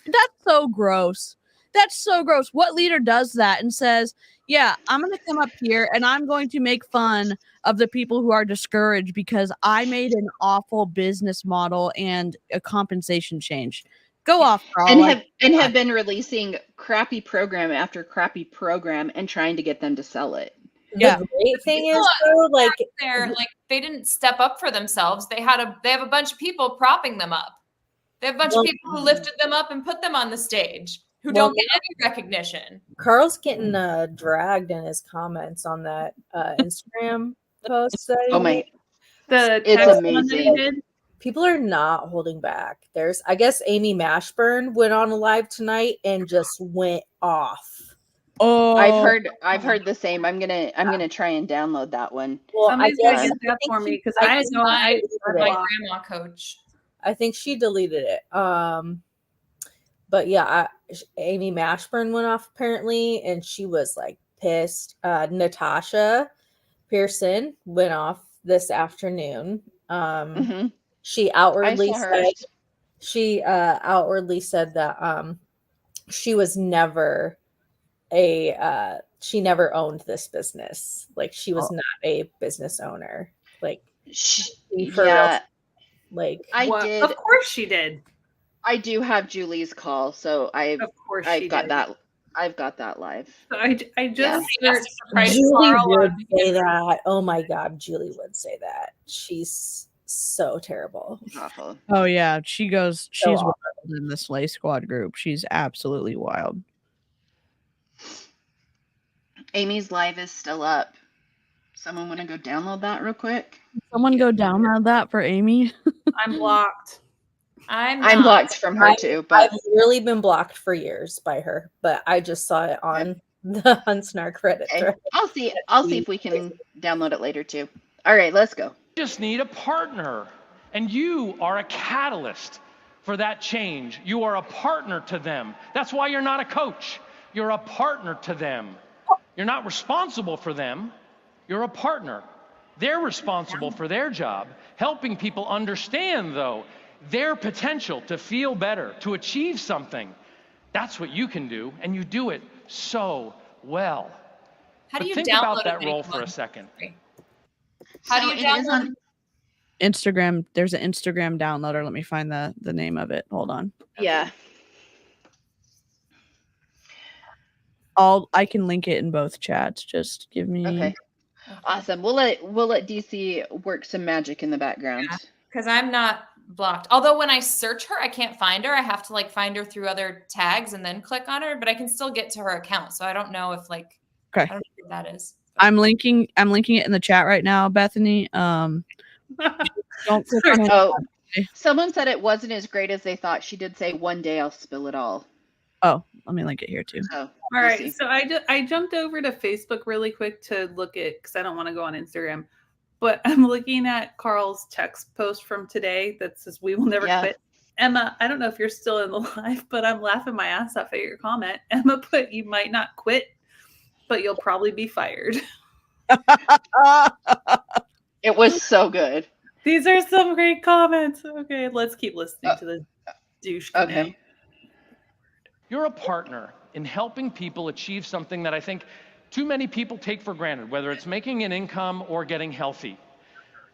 That's so gross. That's so gross. What leader does that and says, yeah, I'm going to come up here and I'm going to make fun of the people who are discouraged because I made an awful business model and a compensation change. Go off, Carl. And have been releasing crappy program after crappy program and trying to get them to sell it. Yeah. The great thing is though, like they didn't step up for themselves. They have a bunch of people propping them up. They have a bunch of people who lifted them up and put them on the stage who don't get any recognition. Carl's getting dragged in his comments on that Instagram post. It's amazing. People are not holding back. I guess Amy Mashburn went on live tonight and just went off. Oh, I've heard the same. I'm gonna try and download that one. Well, somebody's gonna get that for me because I know my grandma coach. I think she deleted it. But yeah, Amy Mashburn went off apparently, and she was like pissed. Natasha Pearson went off this afternoon. She outwardly said that she was never she never owned this business. Like she was not a business owner. Like of course she did. I do have Julie's call, so I've got that I've got that live. So I just searched Julie would say that. Oh my God, Julie would say that. She's so terrible. Awful. Oh yeah, she's So wild awful. in the Slay Squad group. She's absolutely wild. Amy's live is still up. Someone want to go download that real quick? Someone go download that for Amy. I'm blocked. I'm blocked from her too, but I've literally been blocked for years by her, but I just saw it on the Snark Reddit. okay. thread. I'll see if we can download it later too. All right, let's go. Just need a partner, and you are a catalyst for that change. You are a partner to them. That's why you're not a coach. You're a partner to them. You're not responsible for them. You're a partner. They're responsible for their job, helping people understand, though, their potential to feel better, to achieve something. That's what you can do, and you do it so well. How do you think download about that a role video for a one? second. How do So you it is download? on- Instagram. There's an Instagram downloader. Let me find the name of it. Hold on. Yeah. I can link it in both chats. Just give me. Okay. Awesome. We'll let DC work some magic in the background. Because I'm not blocked. Although when I search her, I can't find her. I have to like find her through other tags and then click on her, but I can still get to her account. So I don't know if like Okay. I don't know what that is. I'm linking it in the chat right now, Bethany. Don't click on it. Oh, someone said it wasn't as great as they thought. She did say one day I'll spill it all. Oh, let me link it here too. So All we'll right, see. so I jumped over to Facebook really quick to look at because I don't want to go on Instagram, but I'm looking at Carl's text post from today that says we will never Yeah. quit. Emma, I don't know if you're still in the live, but I'm laughing my ass off at your comment. Emma put you might not quit, but you'll probably be fired. It was so good. These are some great comments. Okay, let's keep listening to the douche. Okay. You're a partner in helping people achieve something that I think too many people take for granted, whether it's making an income or getting healthy.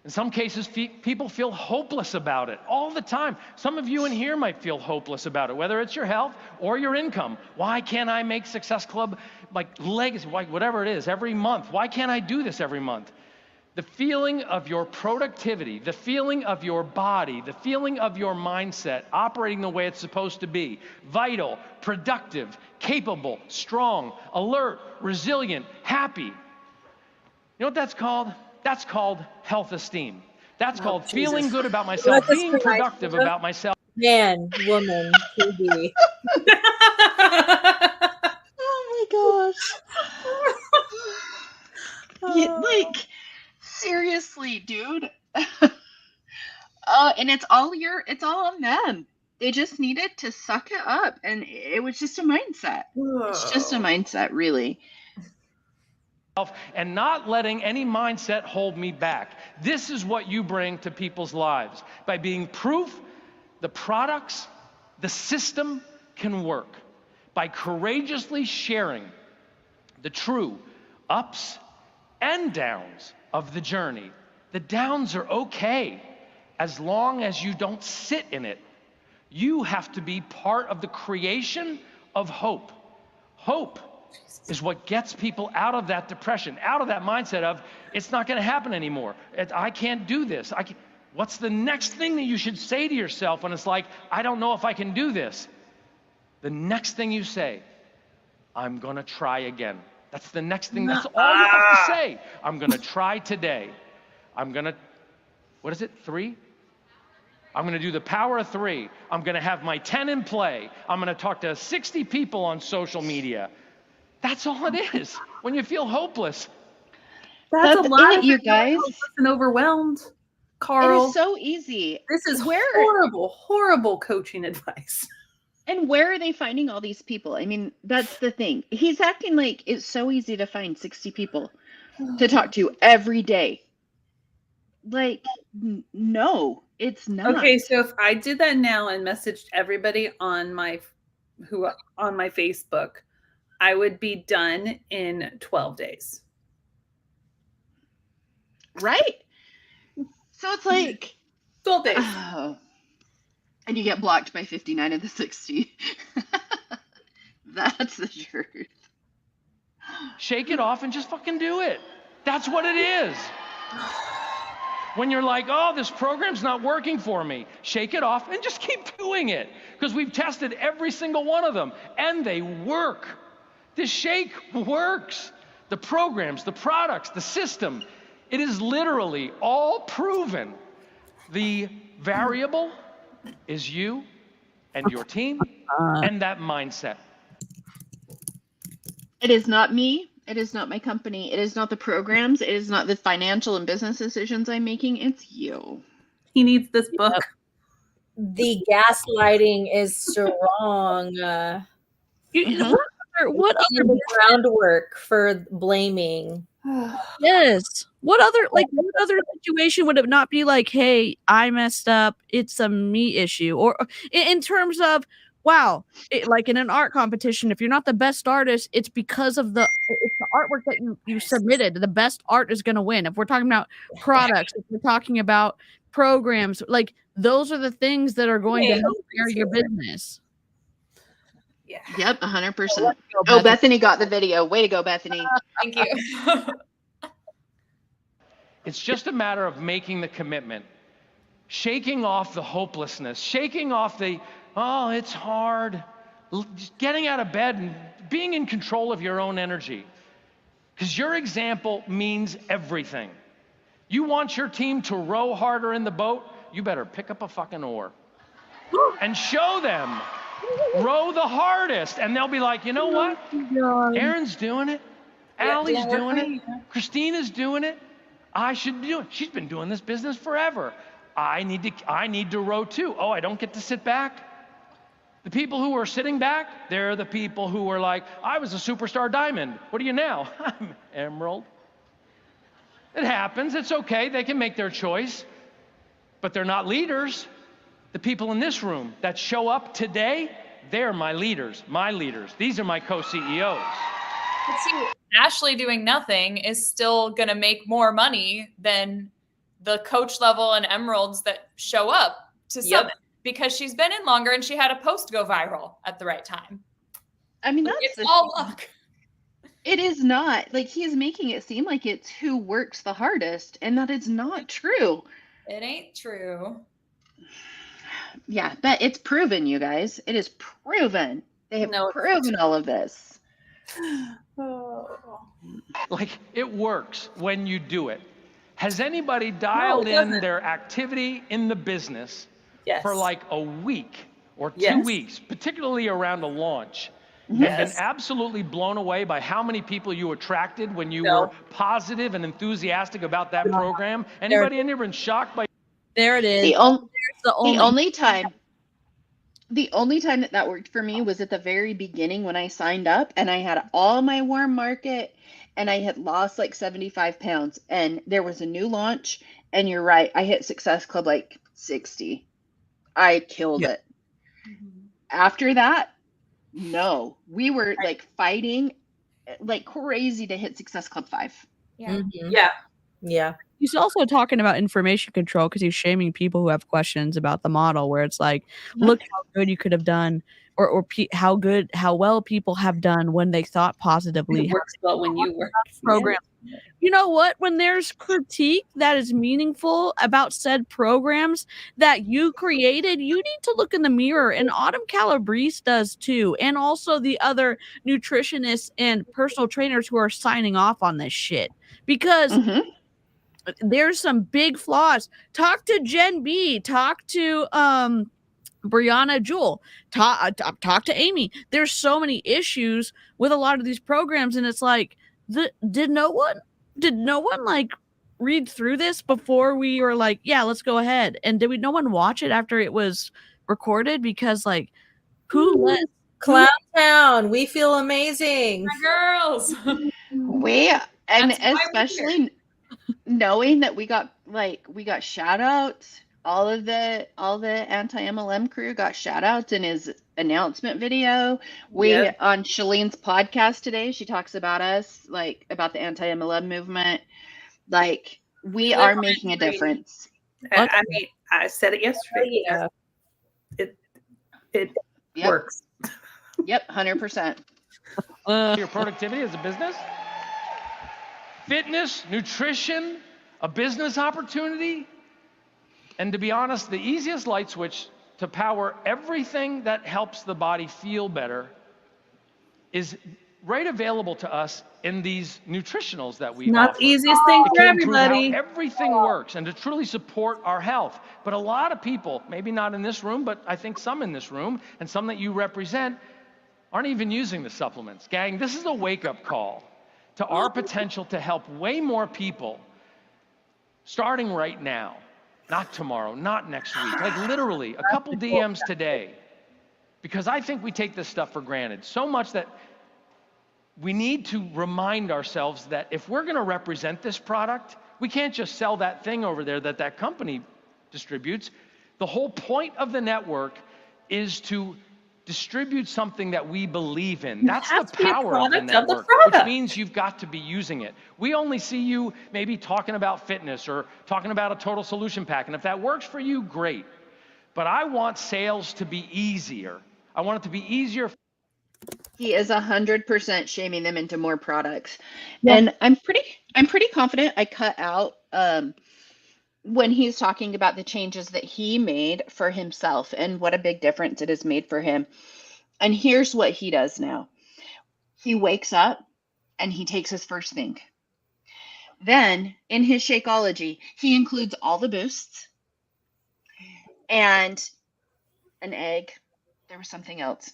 In some cases, people feel hopeless about it all the time. Some of you in here might feel hopeless about it, whether it's your health or your income. Why can't I make Success Club like legacy, whatever it is, every month? Why can't I do this every month? The feeling of your productivity, the feeling of your body, the feeling of your mindset operating the way it's supposed to be, vital, productive, capable, strong, alert, resilient, happy. You know what that's called? That's called health esteem. That's called feeling good about myself, being productive about myself. Man, woman, TV. Oh my gosh. Like, seriously, dude. And it's all on them. They just needed to suck it up, and it was just a mindset. It's just a mindset, really. And not letting any mindset hold me back. This is what you bring to people's lives. By being proof the products, the system can work. By courageously sharing the true ups and downs of the journey. The downs are okay as long as you don't sit in it. You have to be part of the creation of hope. Hope is what gets people out of that depression, out of that mindset of, it's not going to happen anymore. I can't do this. What's the next thing that you should say to yourself when it's like, I don't know if I can do this? The next thing you say, I'm going to try again. That's the next thing. That's all you have to say. I'm going to try today. I'm going to, what is it, 3? I'm going to do the power of 3. I'm going to have my 10 in play. I'm going to talk to 60 people on social media. That's all it is when you feel hopeless. That's a lot it, you guys. And overwhelmed. Carl, It is so easy. this is horrible, horrible coaching advice. And where are they finding all these people? I mean, that's the thing. He's acting like it's so easy to find 60 people to talk to every day. Like, no, it's not. Okay, so if I did that now and messaged everybody on my Facebook, I would be done in 12 days. Right? So it's like 12 days. And you get blocked by 59 of the 60. That's the truth. Shake it off and just fucking do it. That's what it is. When you're like, oh, this program's not working for me, shake it off and just keep doing it. Because we've tested every single one of them, and they work. This shake works. The programs, the products, the system, it is literally all proven. The variable is you and your team and that mindset. It is not me. It is not my company. It is not the programs. It is not the financial and business decisions I'm making. It's you. He needs this book. The gaslighting is strong. What other groundwork for blaming? Yes. What other situation would it not be like, hey, I messed up, it's a me issue? Or in terms of, wow, like in an art competition, if you're not the best artist, it's because of the artwork that you submitted. The best art is going to win. If we're talking about products, if we're talking about programs, like those are the things that are going to help your business. Yeah. Yep, 100%. Oh, Bethany got the video. Way to go, Bethany. Thank you. It's just a matter of making the commitment, shaking off the hopelessness, shaking off the, oh, it's hard, just getting out of bed and being in control of your own energy. Because your example means everything. You want your team to row harder in the boat, you better pick up a fucking oar and show them. Row the hardest, and they'll be like, you know what? Erin's doing it. Allie's doing it. Christina's doing it. I should do it. She's been doing this business forever. I need to row too. Oh, I don't get to sit back. The people who are sitting back, they're the people who are like, I was a superstar diamond. What are you now? I'm emerald. It happens. It's okay. They can make their choice, but they're not leaders. The people in this room that show up today, they're my leaders, These are my co-CEOs. But see, Ashley doing nothing is still going to make more money than the coach level and emeralds that show up to Summit because she's been in longer and she had a post go viral at the right time. I mean, that's it's all luck. It is not. Like, he is making it seem like it's who works the hardest, and that is not true. It ain't true. Yeah, but it's proven, you guys. It is proven. They have proven all of this. Like, it works when you do it. Has anybody dialed in their activity in the business for like a week or 2 weeks, particularly around a launch, and been absolutely blown away by how many people you attracted when you were positive and enthusiastic about that program? Anybody in here been shocked by? There it is. The only time that worked for me was at the very beginning when I signed up and I had all my warm market and I had lost like 75 pounds and there was a new launch, and you're right, I hit Success Club like 60. I killed it. After that, no, we were like fighting like crazy to hit Success Club 5. Yeah. He's also talking about information control because he's shaming people who have questions about the model, where it's like, look how good you could have done, or how well people have done when they thought positively. It works well when you work. Program. You know what? When there's critique that is meaningful about said programs that you created, you need to look in the mirror. And Autumn Calabrese does too. And also the other nutritionists and personal trainers who are signing off on this shit. Because there's some big flaws. Talk to Jen B. Talk to Brianna Jewel. Talk to Amy. There's so many issues with a lot of these programs, and it's like, did no one like read through this before we were like, yeah, let's go ahead? And did no one watch it after it was recorded? Because like, who let Clown Town? We feel amazing, my girls. And especially knowing that we got shout outs. All the anti-MLM crew got shout outs in his announcement video. On Shalene's podcast today, she talks about us, like about the anti-MLM movement. Like, we are making a difference. I mean, I said it yesterday. Yeah. It works. Yep, 100%. Your productivity as a business? Fitness, nutrition, a business opportunity? And to be honest, the easiest light switch to power everything that helps the body feel better is right available to us in these nutritionals that we Not offer. the easiest thing It for can improve everybody. how everything works and to truly support our health. But a lot of people, maybe not in this room, but I think some in this room and some that you represent, aren't even using the supplements. Gang, this is a wake-up call to our potential to help way more people starting right now, not tomorrow, not next week, like literally a couple DMs today. Because I think we take this stuff for granted so much that we need to remind ourselves that if we're gonna represent this product, we can't just sell that thing over there that that company distributes. The whole point of the network is to distribute something that we believe in. That's the power of the network, which means you've got to be using it. We only see you maybe talking about fitness or talking about a total solution pack, and if that works for you, great. But I want sales to be easier. I want it to be easier. He is 100% shaming them into more products. Yeah. And I'm pretty confident I cut out when he's talking about the changes that he made for himself and what a big difference it has made for him. And here's what he does now. He wakes up and he takes his first thing. Then in his Shakeology, he includes all the boosts and an egg. There was something else.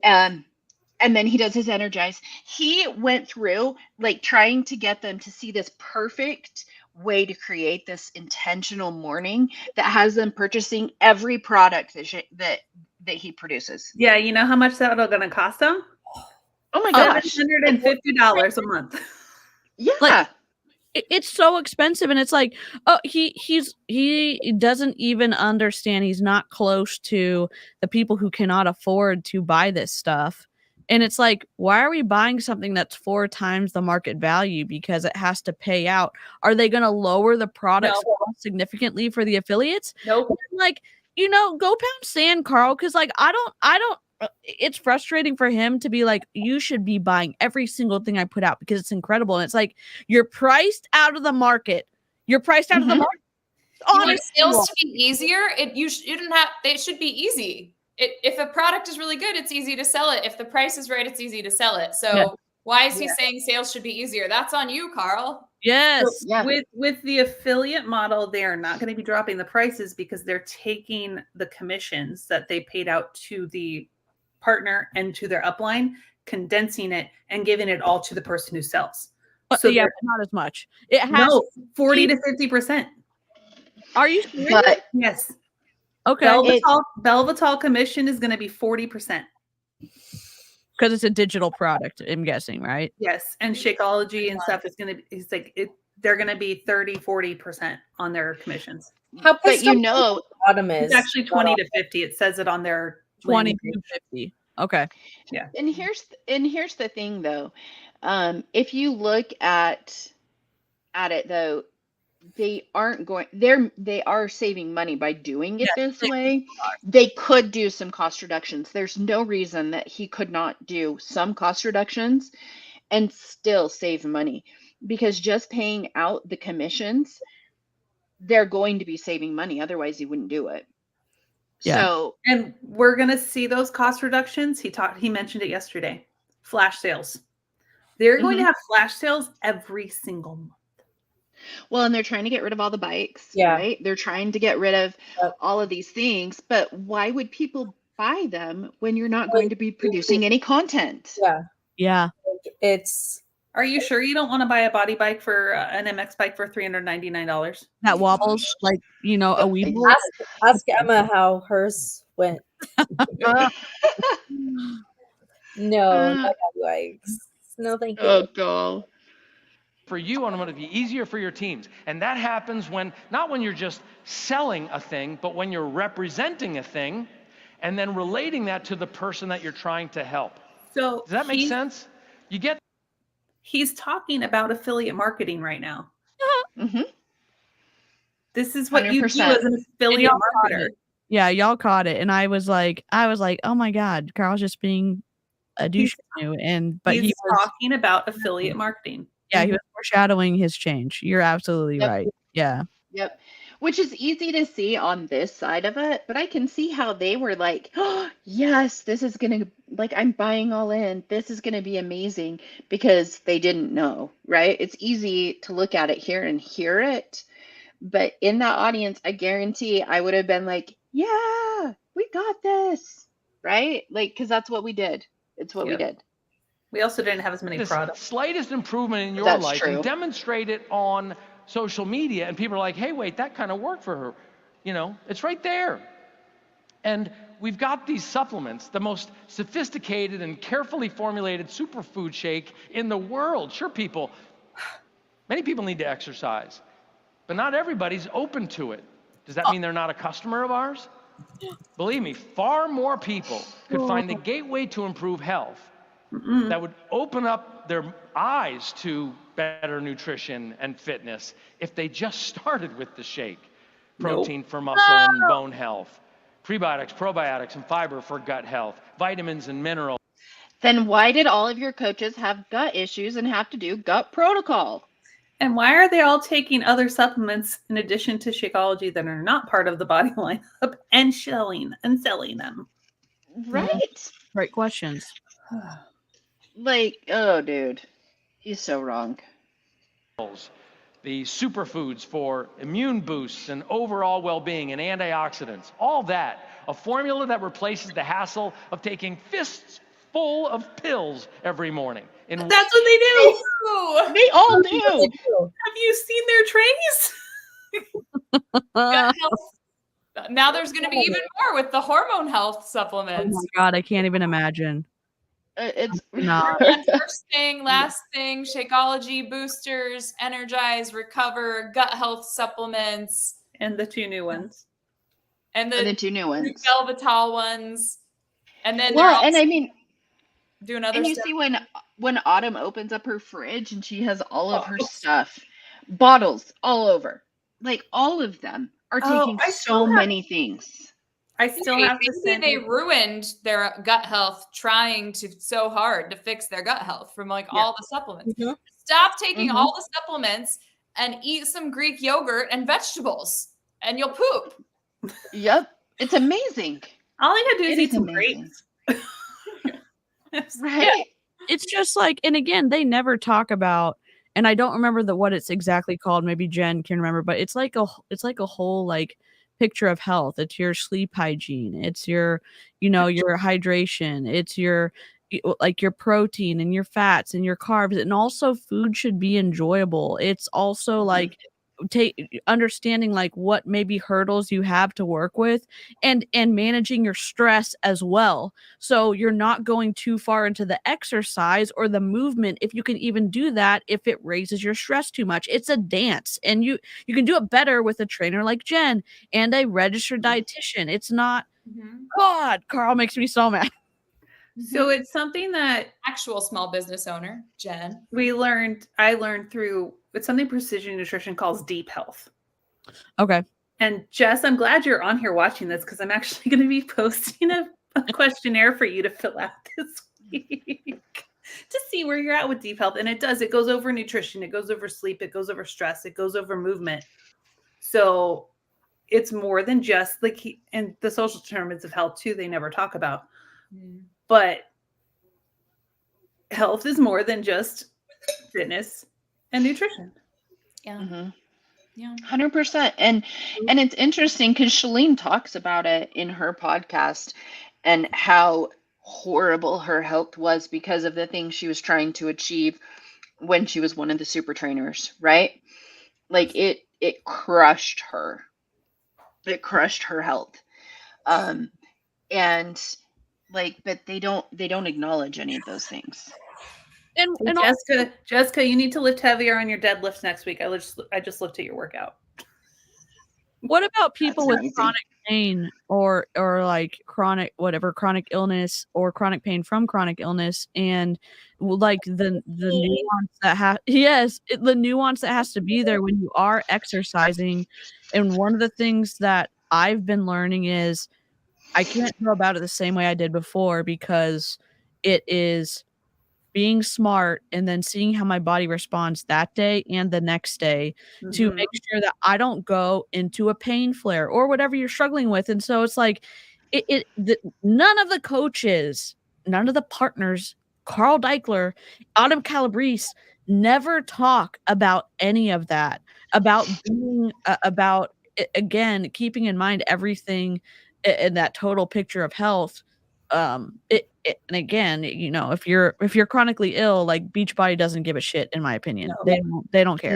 And then he does his Energize. He went through like trying to get them to see this perfect way to create this intentional morning that has them purchasing every product that he produces. Yeah, you know how much that's going to cost them? Oh my gosh, $750 a month. Yeah. Like, it's so expensive, and it's like, oh, he doesn't even understand. He's not close to the people who cannot afford to buy this stuff. And it's like, why are we buying something that's 4 times the market value because it has to pay out? Are they going to lower the products significantly for the affiliates? Nope. Like, you know, go pound sand, Carl, because like I don't. It's frustrating for him to be like, you should be buying every single thing I put out because it's incredible. And it's like, you're priced out of the market. You're priced out of the market. You want sales to be easier? You shouldn't have. It should be easy. If a product is really good, it's easy to sell it. If the price is right, it's easy to sell it. So why is he saying sales should be easier? That's on you, Carl. Yes. So with the affiliate model, they are not going to be dropping the prices because they're taking the commissions that they paid out to the partner and to their upline, condensing it and giving it all to the person who sells. So yeah, but not as much. It has 40 to 50%. Are you serious? Yes. Okay. Belvital commission is going to be 40%. Because it's a digital product, I'm guessing, right? Yes. And Shakeology and stuff is going to be, they're going to be 30, 40% on their commissions. But you know, it's actually 20 to 50. It says it on their 20 to 50. Okay. Yeah. And here's the thing though. If you look at it though, they are saving money by doing it this way. They could do some cost reductions. There's no reason that he could not do some cost reductions and still save money, because just paying out the commissions, they're going to be saving money. Otherwise he wouldn't do it. Yeah. So, and we're going to see those cost reductions. He mentioned it yesterday. Flash sales. They're going to have flash sales every single month. Well, and they're trying to get rid of all the bikes, right? They're trying to get rid of all of these things, but why would people buy them when you're not going to be producing any content? Yeah. Are you sure you don't want to buy a body bike for an MX bike for $399? That wobbles like, you know, a weeble. Ask Emma how hers went. No, not bikes. No, thank you. Oh, God. For you, I want it to be easier for your teams. And that happens not when you're just selling a thing, but when you're representing a thing and then relating that to the person that you're trying to help. So does that make sense? He's talking about affiliate marketing right now. Mm-hmm. This is what 100%. You do as an affiliate marketer. Yeah, y'all caught it. And I was like, oh my God, Carl's just being a douche canoe, but he's he was talking about affiliate marketing. Yeah, he was foreshadowing his change. You're absolutely right. Yeah. Yep. Which is easy to see on this side of it, but I can see how they were like, oh, yes, this is going to, like, I'm buying all in. This is going to be amazing because they didn't know, right? It's easy to look at it here and hear it. But in that audience, I guarantee I would have been like, yeah, we got this, right? Like, because that's what we did. It's what we did. We also didn't have as many The products. slightest improvement in your That's life true. and demonstrate it on social media, and people are like, hey, wait, that kind of worked for her. You know, it's right there. And we've got these supplements, the most sophisticated and carefully formulated superfood shake in the world. Sure, many people need to exercise, but not everybody's open to it. Does that mean they're not a customer of ours? Believe me, far more people could find the gateway to improve health that would open up their eyes to better nutrition and fitness if they just started with the shake. Protein for muscle and bone health, prebiotics, probiotics, and fiber for gut health, vitamins and minerals. Then why did all of your coaches have gut issues and have to do gut protocol? And why are they all taking other supplements in addition to Shakeology that are not part of the body lineup and selling them? Right? Great questions. Like, oh, dude, he's so wrong. The superfoods for immune boosts and overall well-being and antioxidants, all that, a formula that replaces the hassle of taking fists full of pills every morning. That's what they do. They all do. Have you seen their trays? Gut health. Now there's going to be even more with the hormone health Oh supplements. my God, I can't even imagine. It's not. First thing, last thing, Shakeology boosters, Energize, Recover, gut health supplements, and the two new ones, and the two new ones, Velvital ones, and then and I mean, doing other and you stuff. see when Autumn opens up her fridge and she has all of her stuff, bottles all over, like all of them are taking so many things. I still have to say they ruined their gut health trying so hard to fix their gut health from all the supplements. Mm-hmm. Stop taking all the supplements and eat some Greek yogurt and vegetables and you'll poop. Yep. It's amazing. All I gotta do is eat some grapes. Right. Yeah. It's just like, and again, they never talk about, and I don't remember what it's exactly called. Maybe Jen can remember, but it's like a whole like picture of health. It's your sleep hygiene. It's your, your hydration. It's your protein and your fats and your carbs. And also food should be enjoyable. It's also like understanding like what maybe hurdles you have to work with and managing your stress as well. So you're not going too far into the exercise or the movement, if you can even do that, if it raises your stress too much. It's a dance, and you can do it better with a trainer like Jen and a registered dietitian. It's not God, Carl makes me so mad. So it's something that actual small business owner, Jen. I learned through, it's something Precision Nutrition calls deep health. Okay. And Jess, I'm glad you're on here watching this because I'm actually going to be posting a questionnaire for you to fill out this week to see where you're at with deep health. And it goes over nutrition. It goes over sleep. It goes over stress. It goes over movement. So it's more than just and the social determinants of health too, they never talk about. But health is more than just fitness and nutrition. Yeah. Yeah. 100%. And it's interesting because Shalene talks about it in her podcast and how horrible her health was because of the things she was trying to achieve when she was one of the super trainers, right? Like it crushed her. It crushed her health. And but they don't acknowledge any of those things. And Jessica, you need to lift heavier on your deadlifts next week. I just looked at your workout. What about people with chronic pain or like chronic illness or chronic pain from chronic illness, and like the nuance that the nuance that has to be there when you are exercising. And one of the things that I've been learning is I can't go about it the same way I did before, because It is being smart and then seeing how my body responds that day and the next day to make sure that I don't go into a pain flare or whatever you're struggling with. And so it's like none of the coaches, none of the partners, Carl Deichler, Autumn Calabrese, never talk about any of that, about being again, keeping in mind everything in that total picture of health. And again, if you're chronically ill, like Beachbody doesn't give a shit, in my opinion. No. They don't care.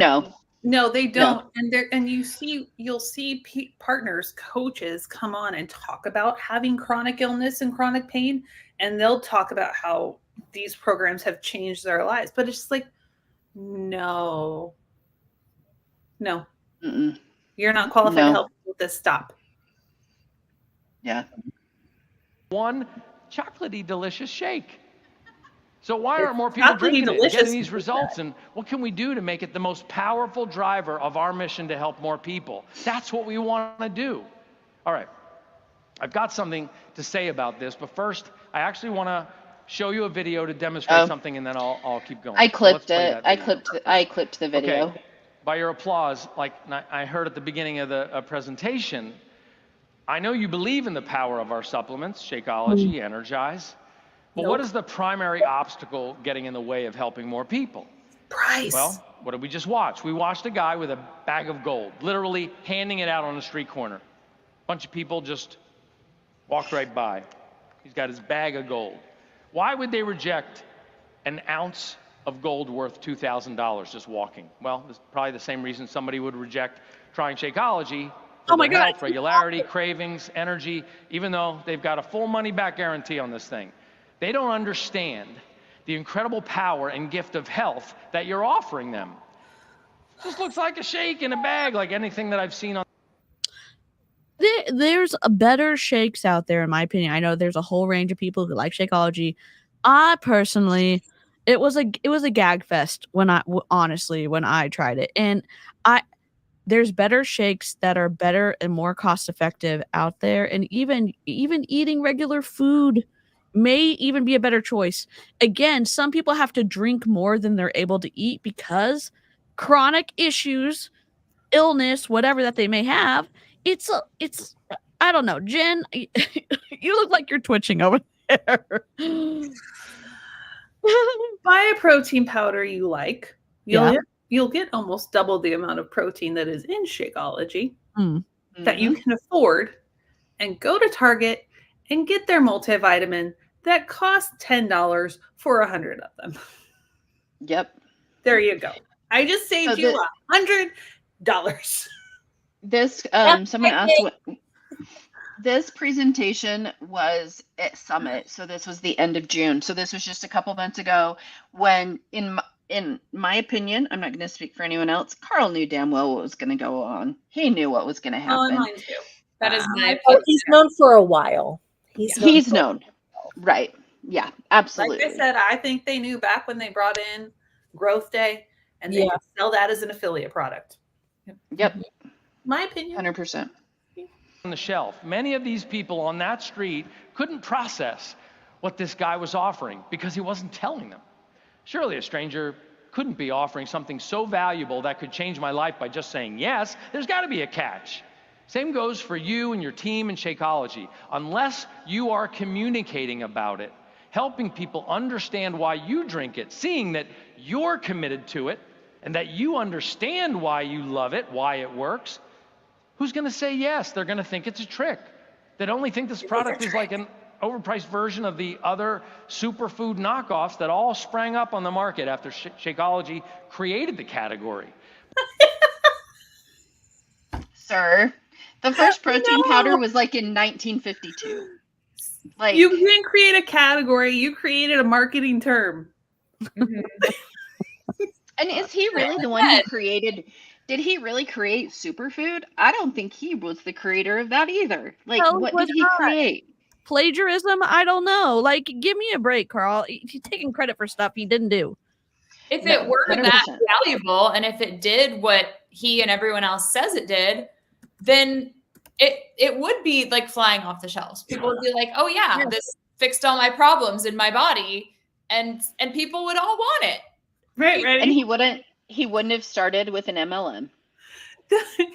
No, they don't. And you'll see partners, coaches come on and talk about having chronic illness and chronic pain, and they'll talk about how these programs have changed their lives. But it's just like, no, you're not qualified to help with this. Stop. Yeah. One chocolatey delicious shake. So why aren't more people drinking it and getting these results? And what can we do to make it the most powerful driver of our mission to help more people? That's what we want to do. All right. I've got something to say about this, but first, I actually want to show you a video to demonstrate something, and then I'll keep going. I clipped it. I clipped the video. Okay. By your applause, like I heard at the beginning of the presentation, I know you believe in the power of our supplements, Shakeology, Energize. But what is the primary obstacle getting in the way of helping more people? Price. Well, what did we just watch? We watched a guy with a bag of gold, literally handing it out on a street corner. A bunch of people just walked right by. He's got his bag of gold. Why would they reject an ounce of gold worth $2,000 just walking? Well, it's probably the same reason somebody would reject trying Shakeology. Oh my God. Health, regularity, cravings, energy, even though they've got a full money back guarantee on this thing. They don't understand the incredible power and gift of health that you're offering them. Just looks like a shake in a bag, like anything that I've seen on. There's better shakes out there, in my opinion. I know there's a whole range of people who like Shakeology. I personally, it was a gag fest when I tried it, and there's better shakes that are better and more cost effective out there, and even eating regular food may even be a better choice. Again, some people have to drink more than they're able to eat because chronic issues, illness, whatever that they may have. It's I don't know, Jen. You look like you're twitching over there. Buy a protein powder you like. You'll get almost double the amount of protein that is in Shakeology that you can afford, and go to Target and get their multivitamin that costs $10 for 100 of them. Yep. There you go. I just saved you $100. This someone asked what this presentation was at Summit. So this was the end of June. So this was just a couple months ago when, in my opinion, I'm not going to speak for anyone else, Carl knew damn well what was going to go on. He knew what was going to happen. Oh, mine too. That is my he's known for a while. He's known. Right. Yeah, absolutely. Like I said, I think they knew back when they brought in Growth Day, and they could sell that as an affiliate product. Yep. My opinion. 100%. On the shelf. Many of these people on that street couldn't process what this guy was offering because he wasn't telling them. Surely a stranger couldn't be offering something so valuable that could change my life by just saying yes. There's got to be a catch. Same goes for you and your team in Shakeology. Unless you are communicating about it, helping people understand why you drink it, seeing that you're committed to it, and that you understand why you love it, why it works, who's going to say yes? They're going to think it's a trick. They'd only think this product is like an overpriced version of the other superfood knockoffs that all sprang up on the market after Shakeology created the category. Sir, the first protein powder was like in 1952. Like, you didn't create a category, you created a marketing term. And is he really the one who created? Did he really create superfood? I don't think he was the creator of that either. Like, what did he create? Plagiarism? I don't know. Like, give me a break, Carl. He's taking credit for stuff he didn't do. If it were 100%. That valuable, and if it did what he and everyone else says it did, then it would be like flying off the shelves. People would be like, oh yeah, fixed all my problems in my body, and people would all want it. Right, ready? And he wouldn't have started with an MLM.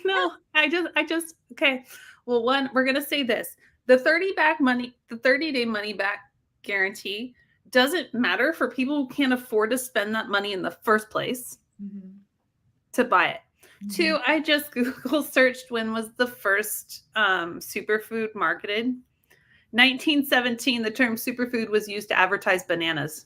No, I just okay. Well, one, we're gonna say this: the 30-day money back guarantee doesn't matter for people who can't afford to spend that money in the first place to buy it. Two, I just Google searched when was the first superfood marketed. 1917, the term superfood was used to advertise bananas.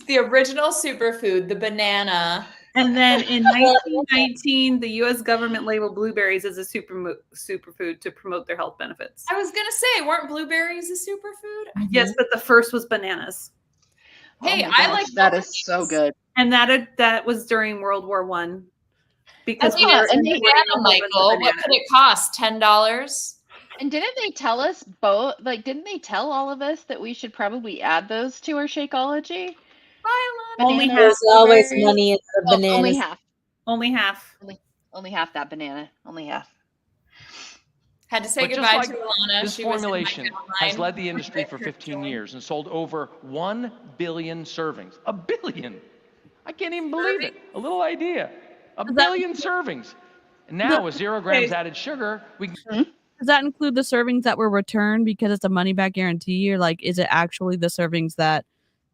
The original superfood, the banana. And then in 1919, the U.S. government labeled blueberries as a superfood to promote their health benefits. I was gonna say, weren't blueberries a superfood? Yes, but the first was bananas. Hey, Oh my I gosh, like that is so good. And that was during World War One. Because we did banana, Michael. What could it cost? $10? And didn't they tell us both? Like, didn't they tell all of us that we should probably add those to our Shakeology? Only half. There's always money in the Well, bananas. only half. Only half. Only half that banana. Only half. Had to say But just goodbye like to Alana. this She was in my formulation has line. led the industry for 15 years and sold over 1 billion servings. A billion! I can't even believe it. A little idea. A billion servings. And now with 0 grams added sugar, we can... Does that include the servings that were returned because it's a money back guarantee, or like is it actually the servings that,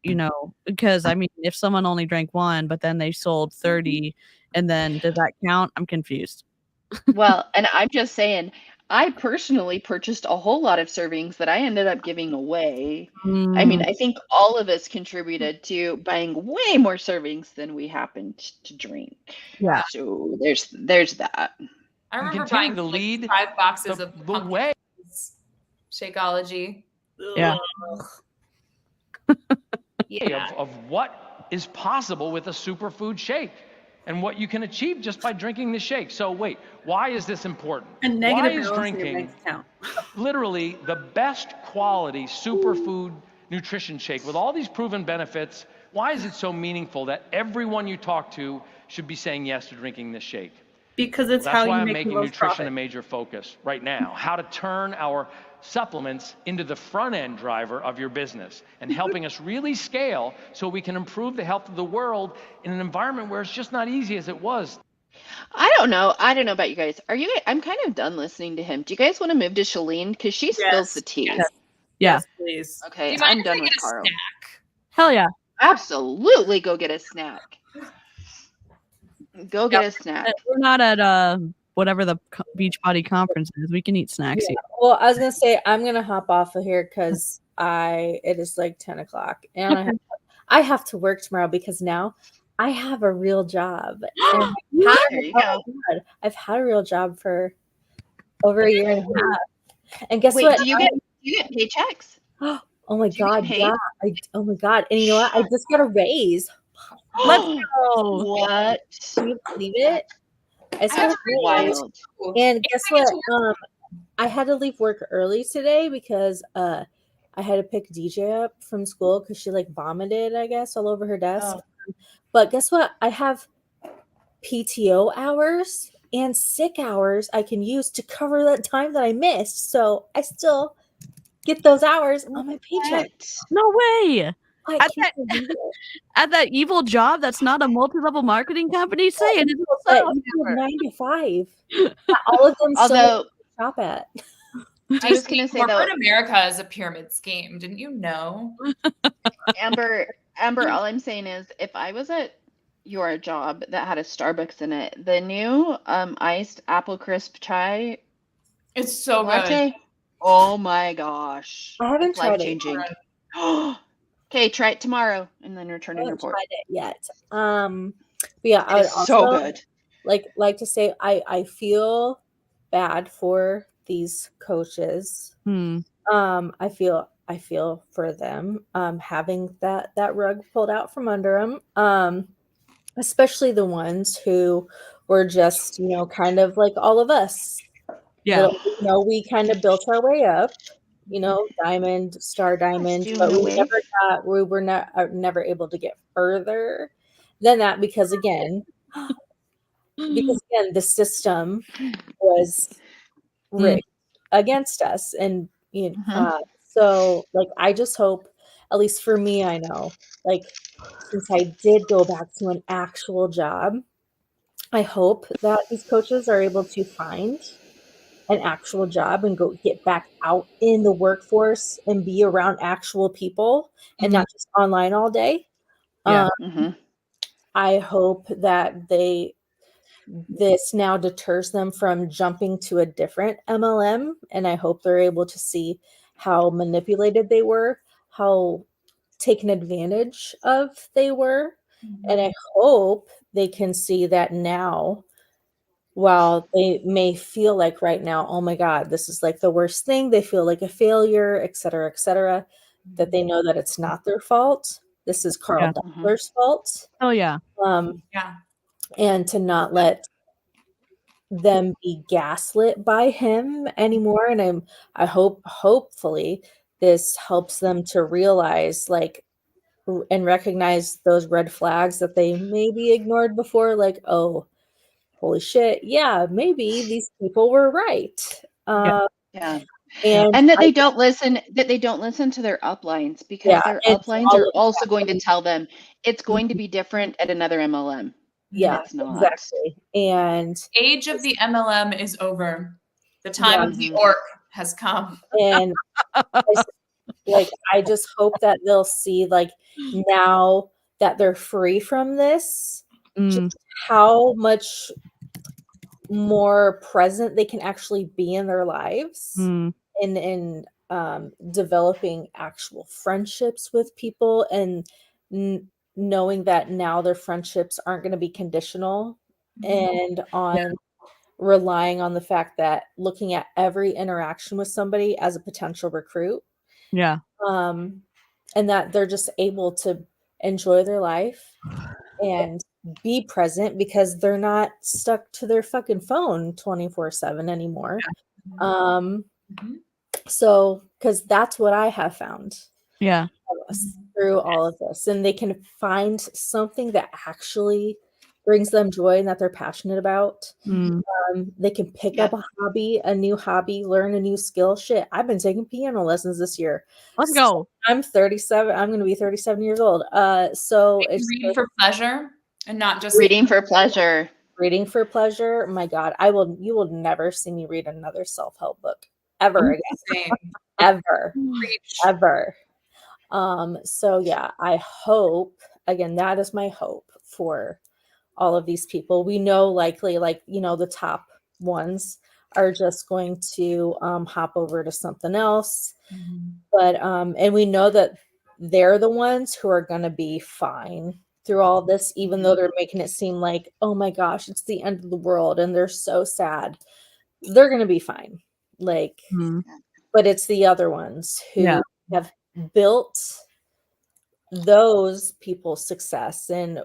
you know, because I mean if someone only drank 1 but then they sold 30, and then does that count? I'm confused. Well, and I'm just saying, I personally purchased a whole lot of servings that I ended up giving away. I mean, I think all of us contributed to buying way more servings than we happened to drink. Yeah. So there's that. I remember continue buying to like lead 5 boxes the of pumpkin way. Shakeology. Yeah. Yeah. Of what is possible with a superfood shake and what you can achieve just by drinking the shake. So wait, why is this important? A negative Why is balance in your drinking bank account. literally the best quality superfood nutrition shake with all these proven benefits? Why is it so meaningful that everyone you talk to should be saying yes to drinking this shake? Because it's That's how why you I'm make making the most nutrition profit. a major focus right now. How to turn our supplements into the front end driver of your business and helping us really scale so we can improve the health of the world in an environment where it's just not easy as it was. I don't know about you guys. I'm kind of done listening to him. Do you guys want to move to Shalene? Because she spills the tea. Yes. Yeah. Yes, please. Okay, Do you mind I'm if done I with get a Carl. snack? Hell yeah. Absolutely go get a snack. Go get a snack. We're not at whatever the Beachbody conference is. We can eat snacks Yeah. here. Well, I was gonna say I'm gonna hop off of here because it is like 10 o'clock and I have to work tomorrow because now I have a real job. And There you go. I've had a real job for over a year and a half. And guess Wait, what? do you get paychecks? Oh my do you God, get paid? yeah. Oh my God. And you know what? I just got a raise. Let's go. What? Can you believe it? I just got That's a raise. wild. And guess what? I had to leave work early today because I had to pick DJ up from school because she like vomited, I guess, all over her desk. But guess what? I have PTO hours and sick hours I can use to cover that time that I missed. So I still get those hours on my paycheck. No way. I At can't believe it. At that evil job that's not a multi-level marketing company, say it. It's But so you have 9 to 5. All of them Although still shop at. I was gonna say though, corporate America is a pyramid scheme. Didn't you know? Amber, all I'm saying is if I was at your job that had a Starbucks in it, the new iced apple crisp chai It's so latte. good. Oh my gosh. I haven't It's tried it. life-changing. Okay, try it tomorrow and then return I and haven't report. tried it yet. But yeah, I would It's so also good. like to say I feel bad for these coaches. I feel for them having that rug pulled out from under them, especially the ones who were just kind of like all of us. Yeah. We kind of built our way up, diamond, star diamond, doing but the we were never able to get further than that because again the system was rigged against us, and So like I just hope, at least for me, I know, like since I did go back to an actual job, I hope that these coaches are able to find an actual job and go get back out in the workforce and be around actual people and not just online all day. Yeah. I hope that this now deters them from jumping to a different MLM, and I hope they're able to see how manipulated they were, how taken advantage of they were, and I hope they can see that now. While they may feel like right now, oh my God, this is like the worst thing, they feel like a failure, et cetera, that they know that it's not their fault. This is Carl Doppler's fault. Oh yeah. And to not let them be gaslit by him anymore. And I hope, hopefully, this helps them to realize, like, and recognize those red flags that they maybe ignored before, like, oh, holy shit, yeah, maybe these people were right. And that they don't listen to their uplines, because their uplines are also going to tell them it's going to be different at another MLM. Yeah, it's not. exactly. And age of the MLM is over. The time of the orc has come. And I just hope that they'll see, like, now that they're free from this, just how much more present they can actually be in their lives and developing actual friendships with people, and knowing that now their friendships aren't going to be conditional and on relying on the fact that looking at every interaction with somebody as a potential recruit. And that they're just able to enjoy their life and be present because they're not stuck to their fucking phone 24/7 anymore. So, because that's what I have found through all of this, and they can find something that actually brings them joy and that they're passionate about. They can pick up a new hobby, learn a new skill. Shit, I've been taking piano lessons this year. Let's go. I'm 37. I'm going to be 37 years old. So it's read for pleasure and not just reading for pleasure. Reading for pleasure. My God, you will never see me read another self-help book ever again. Ever. So yeah, I hope, again, that is my hope for all of these people. We know likely, like, the top ones are just going to hop over to something else. But and we know that they're the ones who are going to be fine through all this, even though they're making it seem like, oh my gosh, it's the end of the world and they're so sad. They're going to be fine. Like, but it's the other ones who have built those people's success, and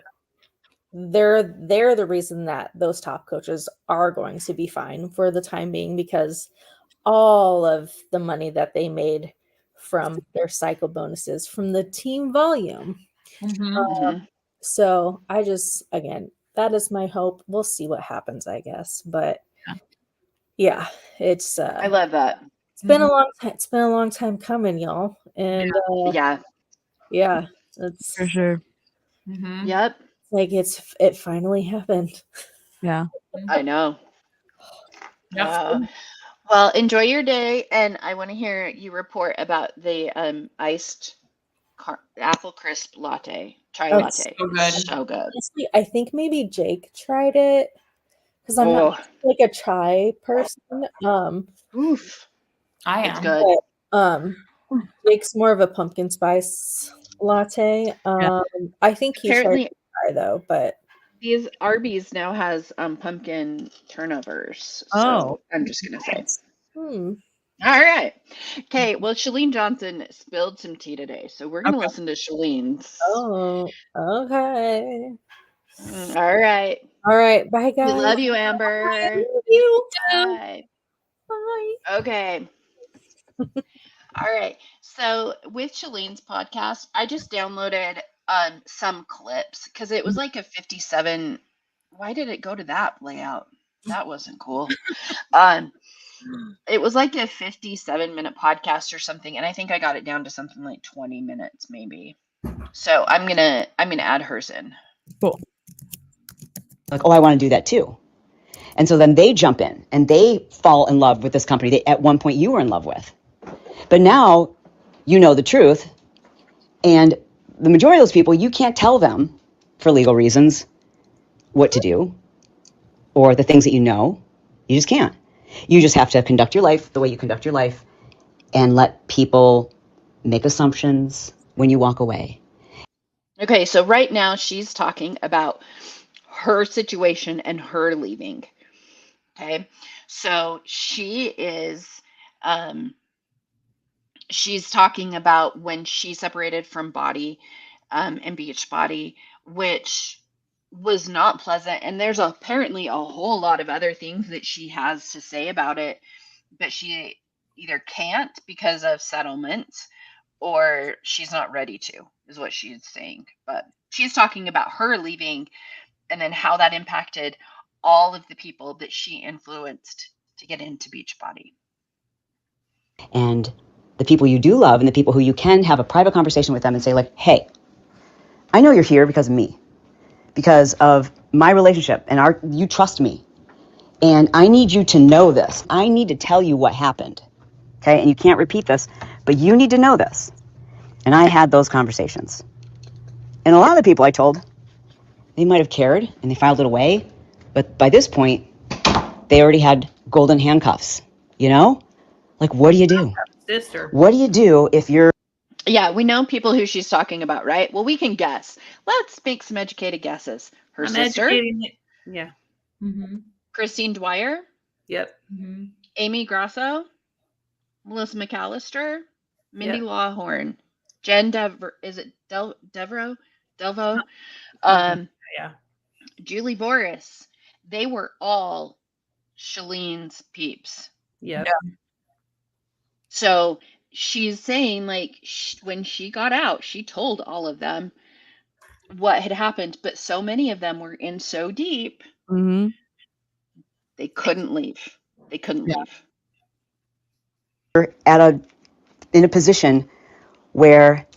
they're the reason that those top coaches are going to be fine for the time being, because all of the money that they made from their cycle bonuses from the team volume. So I just, again, that is my hope. We'll see what happens, I guess. But yeah, it's I love that. It's been a long time. It's been a long time coming, y'all. And yeah, it's for sure. Yep. Like it finally happened. Yeah. I know. Well, enjoy your day, and I want to hear you report about the iced apple crisp latte. Latte. So good. So good. Honestly, I think maybe Jake tried it because I'm not like a chai person. Oof. I am. It's good. But, Jake's more of a pumpkin spice latte. I think he Apparently, tried to try though, but these Arby's now has pumpkin turnovers. So I'm just gonna say. All right. Okay. Well, Shalene Johnson spilled some tea today, so we're gonna listen to Shalene's. Oh, okay. All right. All right. Bye, guys. We love you, Amber. I love you. Bye. Bye. Okay. All right. So with Shalene's podcast, I just downloaded some clips because it was like a 57. Why did it go to that layout? That wasn't cool. it was like a 57-minute podcast or something, and I think I got it down to something like 20 minutes maybe. So I'm gonna add hers in. Cool. Like, oh, I want to do that too. And so then they jump in and they fall in love with this company that at one point you were in love with. But now you know the truth. And the majority of those people, you can't tell them for legal reasons what to do or the things that you know. You just can't. You just have to conduct your life the way you conduct your life and let people make assumptions when you walk away. Okay, so right now she's talking about her situation and her leaving. Okay, so she is, she's talking about when she separated from Body and Beachbody, which was not pleasant. And there's apparently a whole lot of other things that she has to say about it, but she either can't because of settlements or she's not ready to, is what she's saying. But she's talking about her leaving and then how that impacted all of the people that she influenced to get into Beachbody. And the people you do love and the people who you can have a private conversation with them and say, like, hey, I know you're here because of me, because of my relationship, and you trust me. And I need you to know this. I need to tell you what happened. Okay? And you can't repeat this, but you need to know this. And I had those conversations. And a lot of the people I told, they might have cared and they filed it away. But by this point, they already had golden handcuffs, you know? Like, what do you do? Sister. What do you do if you're... Yeah, we know people who she's talking about, right? Well, we can guess. Let's make some educated guesses. Her sister? Yeah. Mm-hmm. Christine Dwyer? Yep. Mm-hmm. Amy Grasso? Melissa McAllister? Mindy Yep. Lawhorn? Jen Dever... Is it Delvo? Yeah. Julie Boris. They were all Shalene's peeps. Yep. Yeah. So she's saying, like, when she got out, she told all of them what had happened, but so many of them were in so deep, they couldn't leave. They couldn't leave. In a position where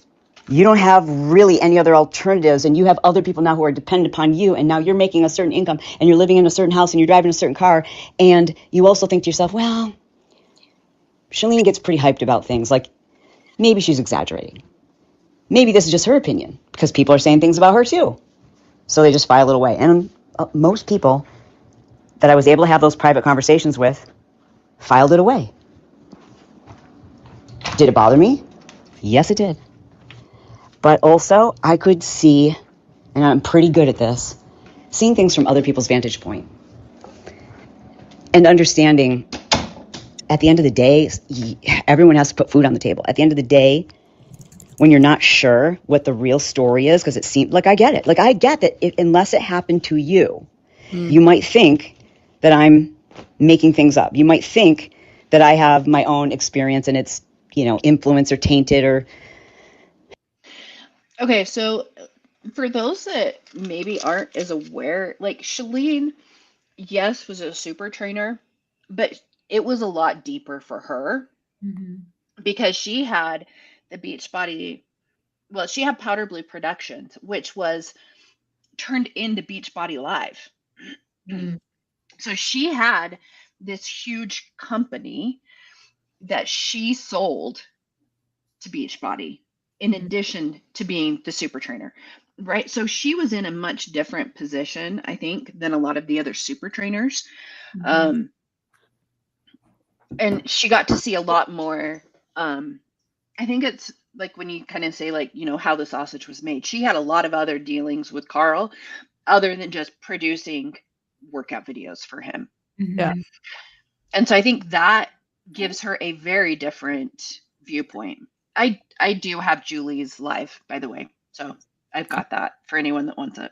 you don't have really any other alternatives, and you have other people now who are dependent upon you, and now you're making a certain income, and you're living in a certain house, and you're driving a certain car, and you also think to yourself, well, Shalene gets pretty hyped about things, like maybe she's exaggerating. Maybe this is just her opinion, because people are saying things about her too. So they just file it away. And most people that I was able to have those private conversations with filed it away. Did it bother me? Yes, it did. But also, I could see, and I'm pretty good at this, seeing things from other people's vantage point. And understanding, at the end of the day, everyone has to put food on the table. At the end of the day, when you're not sure what the real story is, because it seems, like, I get it. Like, I get that unless it happened to you, you might think that I'm making things up. You might think that I have my own experience and it's, influence or tainted or... Okay, so for those that maybe aren't as aware, like, Shalene, yes, was a super trainer, but it was a lot deeper for her because she had the Beachbody, well, she had Powder Blue Productions, which was turned into Beachbody Live. So she had this huge company that she sold to Beachbody in addition to being the super trainer, right? So she was in a much different position, I think, than a lot of the other super trainers. And she got to see a lot more. I think it's like when you kind of say, like, how the sausage was made. She had a lot of other dealings with Carl other than just producing workout videos for him. Yeah. And so I think that gives her a very different viewpoint. I do have Julie's live, by the way. So I've got that for anyone that wants it.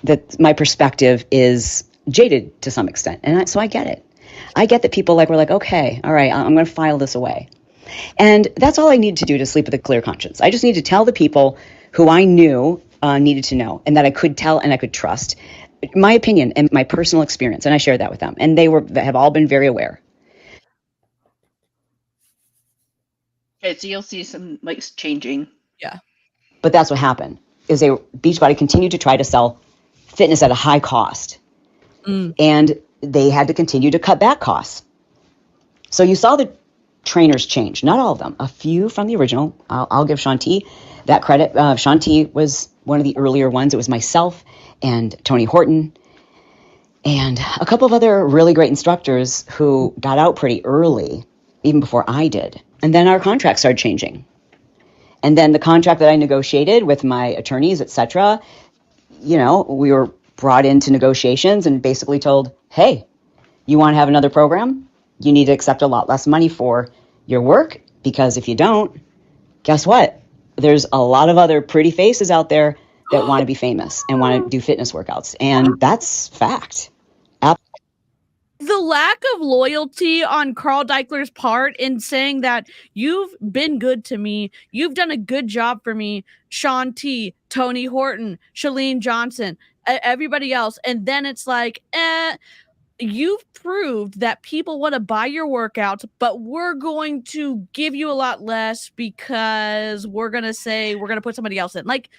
That my perspective is jaded to some extent. And so I get it. I get that people were like, okay, all right, I'm going to file this away. And that's all I need to do to sleep with a clear conscience. I just need to tell the people who I knew needed to know and that I could tell and I could trust. my opinion and my personal experience, and I shared that with them, and they have all been very aware. Okay, so you'll see some like changing. Yeah. But that's what happened, is Beachbody continued to try to sell fitness at a high cost. And they had to continue to cut back costs. So you saw the trainers change. Not all of them. A few from the original. I'll give Shanti that credit. Shanti was one of the earlier ones. It was myself and Tony Horton and a couple of other really great instructors who got out pretty early, even before I did. And then our contracts started changing. And then the contract that I negotiated with my attorneys, etc., we were brought into negotiations and basically told, hey, you want to have another program? You need to accept a lot less money for your work, because if you don't, guess what? There's a lot of other pretty faces out there that want to be famous and want to do fitness workouts. And that's fact. The lack of loyalty on Carl Deichler's part in saying that you've been good to me, you've done a good job for me, Sean T, Tony Horton, Shalene Johnson, everybody else. And then it's like, you've proved that people want to buy your workouts, but we're going to give you a lot less because we're going to put somebody else in. Like,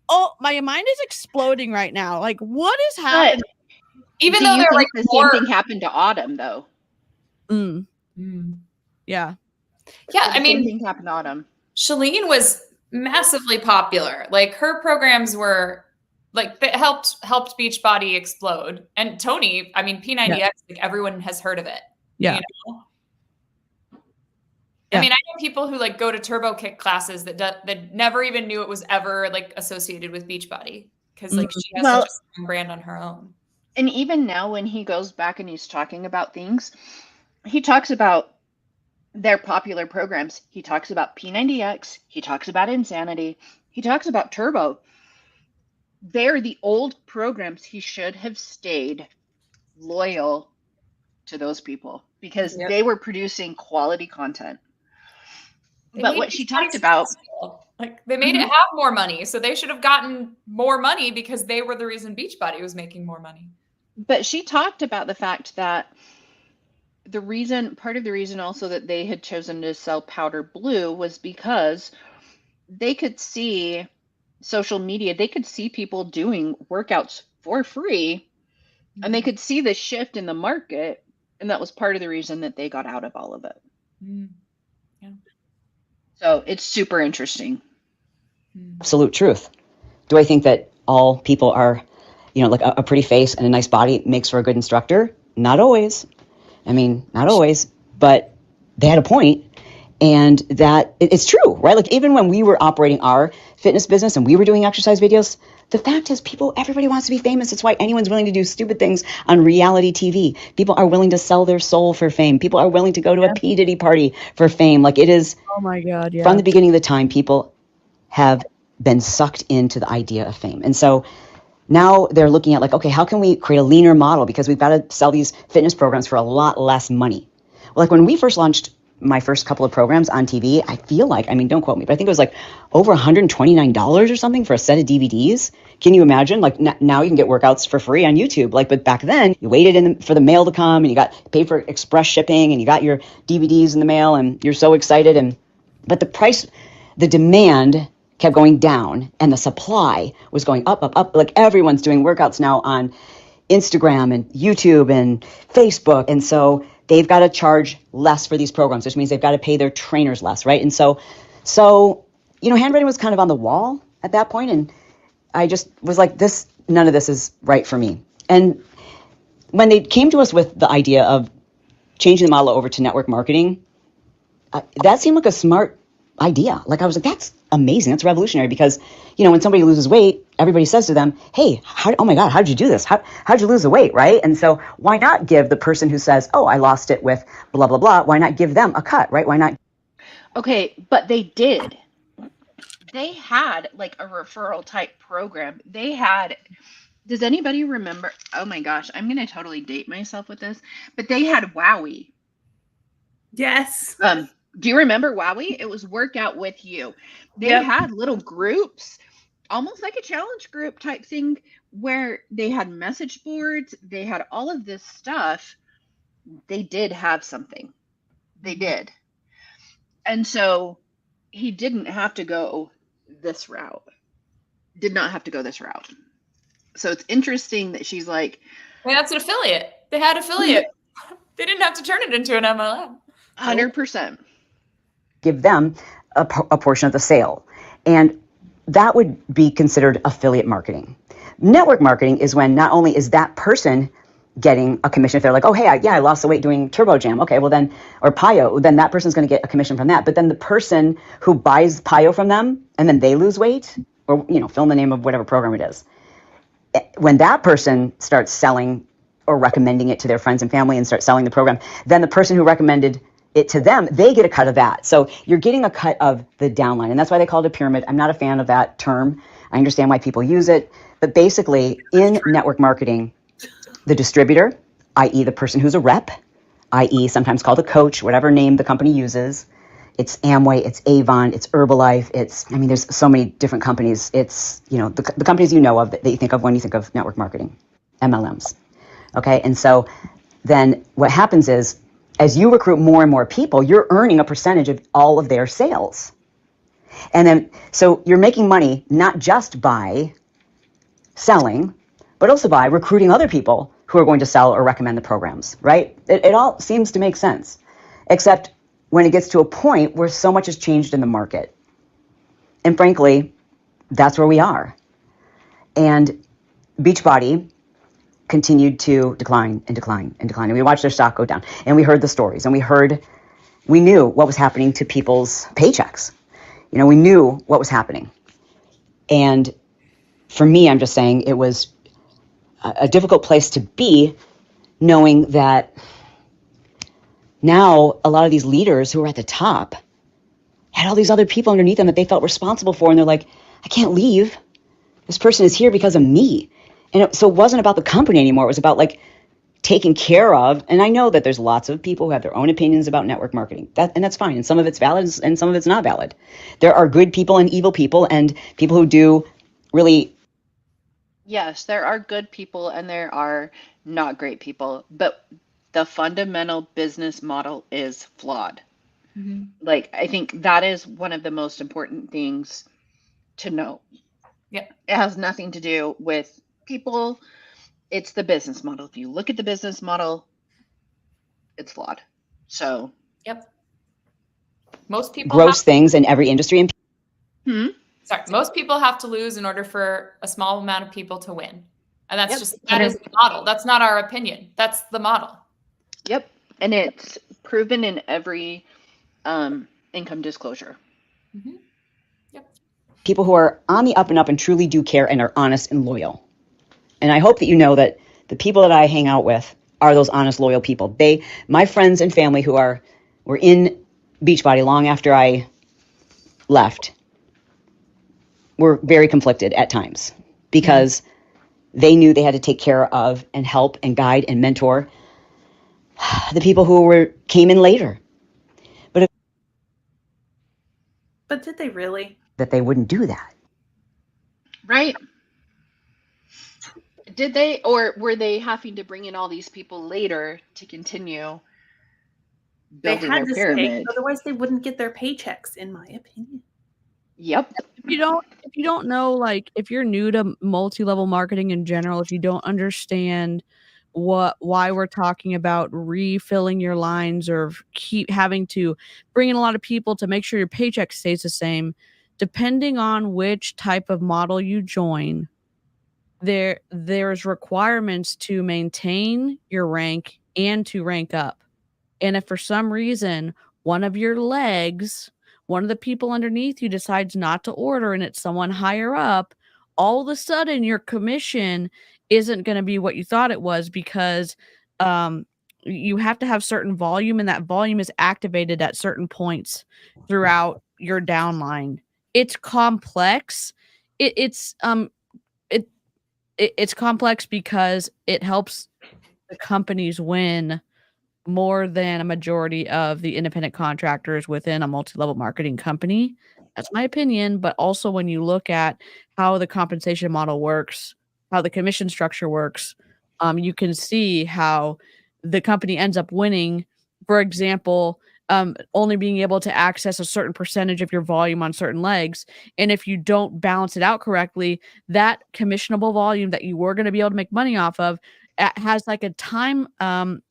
oh, my mind is exploding right now. Like, what is happening? But Even do though you they're think like the more... same thing happened to Autumn though? Yeah. Yeah, I mean, same thing happened to Autumn. Shalene was massively popular. Like her programs were like that helped Beachbody explode. And Tony, I mean, P90X, like everyone has heard of it. Yeah. You know? I mean, I know people who like go to Turbo Kick classes that never even knew it was ever like associated with Beachbody, because like she has such a strong brand on her own. And even now when he goes back and he's talking about things, he talks about their popular programs. He talks about P90X. He talks about Insanity. He talks about Turbo. They're the old programs. He should have stayed loyal to those people because they were producing quality content. But what she talked about, like they made it have more money, so they should have gotten more money because they were the reason Beachbody was making more money. But she talked about the fact that part of the reason also that they had chosen to sell powder blue was because they could see social media, they could see people doing workouts for free, and they could see the shift in the market, and that was part of the reason that they got out of all of it. Yeah. So it's super interesting. Absolute truth. Do I think that all people are, like a pretty face and a nice body makes for a good instructor? Not always. I mean, not always, but they had a point, and that it's true, right? Like even when we were operating our fitness business and we were doing exercise videos, the fact is everybody wants to be famous. It's why anyone's willing to do stupid things on reality TV. People are willing to sell their soul for fame. People are willing to go to a P. Diddy party for fame. Like it is, oh my God, from the beginning of the time, people have been sucked into the idea of fame. And so now they're looking at like, okay, how can we create a leaner model? Because we've got to sell these fitness programs for a lot less money. Well, like when we first launched my first couple of programs on TV, I feel like, I mean, don't quote me, but I think it was like over $129 or something for a set of DVDs. Can you imagine? Like now you can get workouts for free on YouTube. Like, but back then you waited for the mail to come and you got paid for express shipping and you got your DVDs in the mail and you're so excited. But the demand kept going down and the supply was going up. Like everyone's doing workouts now on Instagram and YouTube and Facebook. And so they've got to charge less for these programs, which means they've got to pay their trainers less, right? And so handwriting was kind of on the wall at that point, and I just was like, none of this is right for me. And when they came to us with the idea of changing the model over to network marketing, that seemed like a smart idea. Like I was like, that's amazing. That's revolutionary because, when somebody loses weight, everybody says to them, hey, oh my God, how'd you do this? How'd you lose the weight, right? And so why not give the person who says, oh, I lost it with blah, blah, blah, why not give them a cut, right? Why not? Okay, but they did. They had like a referral type program. Does anybody remember? Oh my gosh, I'm going to totally date myself with this, but they had Wowie. Yes. Do you remember Wowie? It was Workout With You. They had little groups almost like a challenge group type thing where they had message boards, they had all of this stuff. They did have something. They did. And so he didn't have to go this route. Did not have to go this route. So it's interesting that she's like, well, that's an affiliate. They had affiliate. They didn't have to turn it into an MLM. 100%. Give them a portion of the sale. And that would be considered affiliate marketing. Network marketing is when not only is that person getting a commission, if they're like, oh, hey, I lost the weight doing Turbo Jam. Okay, well then, or Pio, then that person's going to get a commission from that. But then the person who buys Pio from them and then they lose weight, or, fill in the name of whatever program it is. When that person starts selling or recommending it to their friends and family and start selling the program, then the person who recommended it to them, they get a cut of that. So you're getting a cut of the downline. And that's why they call it a pyramid. I'm not a fan of that term. I understand why people use it. But basically, in network marketing, the distributor, i.e. the person who's a rep, i.e. sometimes called a coach, whatever name the company uses, it's Amway, it's Avon, it's Herbalife, there's so many different companies. It's, the companies of that you think of when you think of network marketing, MLMs. Okay, and so then what happens is, as you recruit more and more people, you're earning a percentage of all of their sales. And then, so you're making money not just by selling, but also by recruiting other people who are going to sell or recommend the programs, right? It all seems to make sense, except when it gets to a point where so much has changed in the market. And frankly, that's where we are. And Beachbody continued to decline and decline and decline. And we watched their stock go down. And we heard the stories. And we knew what was happening to people's paychecks. We knew what was happening. And for me, I'm just saying it was a difficult place to be, knowing that now a lot of these leaders who are at the top had all these other people underneath them that they felt responsible for. And they're like, I can't leave. This person is here because of me. And so it wasn't about the company anymore. It was about taking care of. And I know that there's lots of people who have their own opinions about network marketing. And that's fine. And some of it's valid and some of it's not valid. There are good people and evil people and people who do really. Yes, there are good people and there are not great people. But the fundamental business model is flawed. Mm-hmm. I think that is one of the most important things to know. Yeah. It has nothing to do with people. It's the business model. If you look at the business model, it's flawed. So, yep. Most people gross things in every industry. Most people have to lose in order for a small amount of people to win. And that's that is the model. That's not our opinion. That's the model. Yep. And it's proven in every income disclosure. Mm-hmm. Yep. People who are on the up and truly do care and are honest and loyal. And I hope that you know that the people that I hang out with are those honest, loyal people. My friends and family who were in Beachbody long after I left were very conflicted at times because they knew they had to take care of and help and guide and mentor the people who came in later. But did they really? That they wouldn't do that. Right. Did they, or were they having to bring in all these people later to continue building their pyramid? Otherwise they wouldn't get their paychecks, in my opinion. Yep. If you don't know, if you're new to multi-level marketing in general, if you don't understand why we're talking about refilling your lines or keep having to bring in a lot of people to make sure your paycheck stays the same, depending on which type of model you join, there's requirements to maintain your rank and to rank up. And if for some reason one of your legs, one of the people underneath you decides not to order and it's someone higher up, all of a sudden your commission isn't going to be what you thought it was because you have to have certain volume, and that volume is activated at certain points throughout your downline. It's complex. It's complex because it helps the companies win more than a majority of the independent contractors within a multi-level marketing company. That's my opinion. But also when you look at how the compensation model works, how the commission structure works, you can see how the company ends up winning. For example, only being able to access a certain percentage of your volume on certain legs. And if you don't balance it out correctly, that commissionable volume that you were going to be able to make money off of has like a time,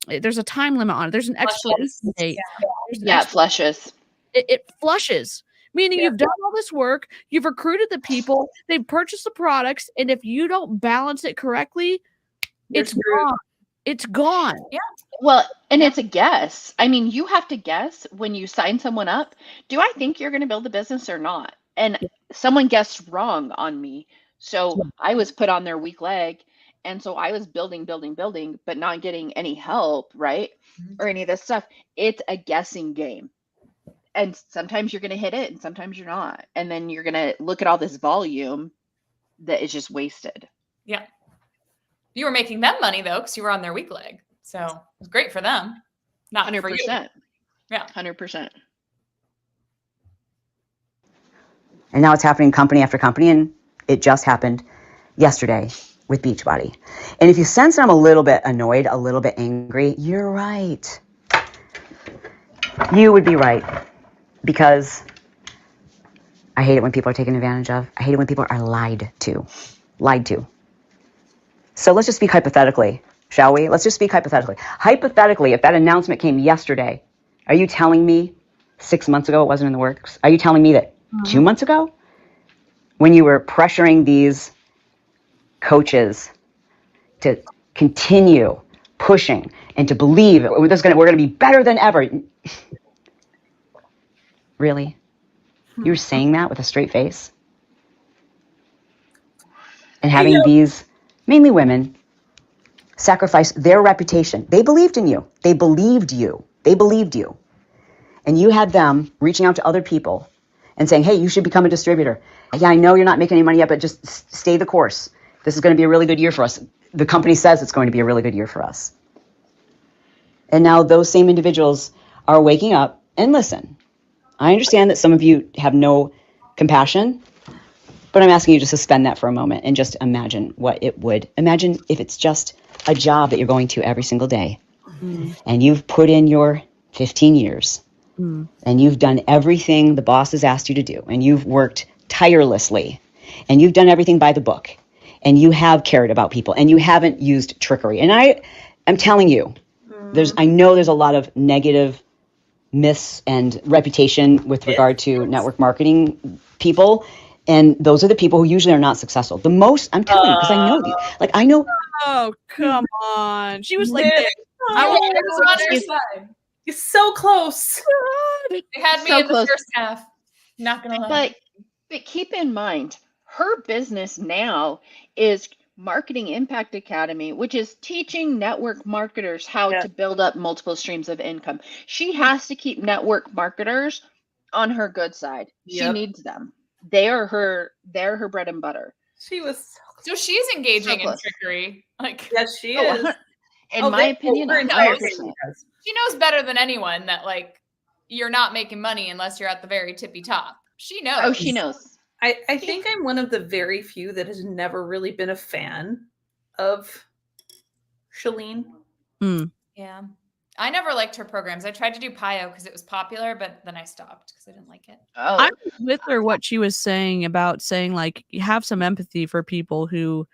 there's a time limit on it. There's an expiration date. Yeah, it flushes. It flushes, meaning you've done all this work, you've recruited the people, they've purchased the products, and if you don't balance it correctly, it's gone. It's gone. Yeah. Well, and it's a guess. I mean, you have to guess when you sign someone up, do I think you're going to build a business or not? And someone guessed wrong on me. So I was put on their weak leg. And so I was building, but not getting any help, right? Or any of this stuff. It's a guessing game. And sometimes you're going to hit it and sometimes you're not. And then you're going to look at all this volume that is just wasted. Yeah. You were making them money though, because you were on their weak leg. So it was great for them. Not 100%. For you. Yeah. 100%. And now it's happening company after company, and it just happened yesterday with Beachbody. And if you sense I'm a little bit annoyed, a little bit angry, you're right. You would be right. Because I hate it when people are taken advantage of. I hate it when people are lied to. Lied to. So let's just speak hypothetically, shall we? Let's just speak hypothetically. Hypothetically, if that announcement came yesterday, are you telling me 6 months ago it wasn't in the works? Are you telling me that 2 months ago, when you were pressuring these coaches to continue pushing and to believe we're going to be better than ever? Really? You're saying that with a straight face? And having these, mainly women, sacrifice their reputation. They believed in you. They believed you. They believed you. And you had them reaching out to other people and saying, hey, you should become a distributor. Yeah, I know you're not making any money yet, but just stay the course. This is going to be a really good year for us. The company says it's going to be a really good year for us. And now those same individuals are waking up and listen. I understand that some of you have no compassion, but I'm asking you to suspend that for a moment and just imagine what it would. Imagine if it's just a job that you're going to every single day. And you've put in your 15 years and you've done everything the boss has asked you to do, and you've worked tirelessly and you've done everything by the book, and you have cared about people and you haven't used trickery. And I'm telling you, I know there's a lot of negative myths and reputation with regard to network marketing people. And those are the people who usually are not successful. The most, I'm telling you, because I know these. Like, I know. Oh, come on. She was like, I was on her side. You're so close. They had me So in close. the first half. Not going to lie. But keep in mind, her business now is Marketing Impact Academy, which is teaching network marketers how to build up multiple streams of income. She has to keep network marketers on her good side. She needs them. They're her bread and butter. She was so she's engaging in trickery. Like, yes, she is. In my opinion, 100%. She knows better than anyone that like you're not making money unless you're at the very tippy top. She knows. Oh, she knows. I think I'm one of the very few that has never really been a fan of Shalene. Yeah. I never liked her programs. I tried to do Pio because it was popular, but then I stopped because I didn't like it. I was with her what she was saying about saying, like, you have some empathy for people who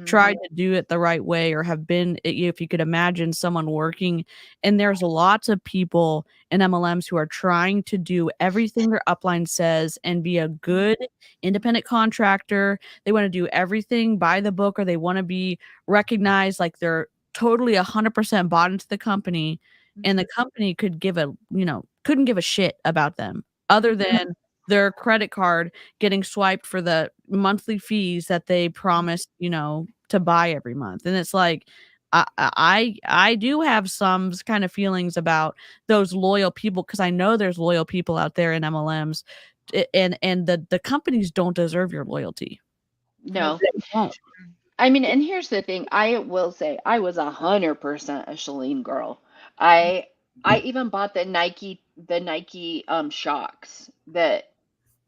tried to do it the right way or have been, if you could imagine someone working. And there's lots of people in MLMs who are trying to do everything their upline says and be a good independent contractor. They want to do everything by the book, or they want to be recognized like they're totally 100% bought into the company, and the company couldn't give a shit about them other than their credit card getting swiped for the monthly fees that they promised, to buy every month. And it's like, I do have some kind of feelings about those loyal people, because I know there's loyal people out there in MLMs, and the companies don't deserve your loyalty. No. I mean, and here's the thing. I will say I was 100% a Shalene girl. I even bought the Nike shocks that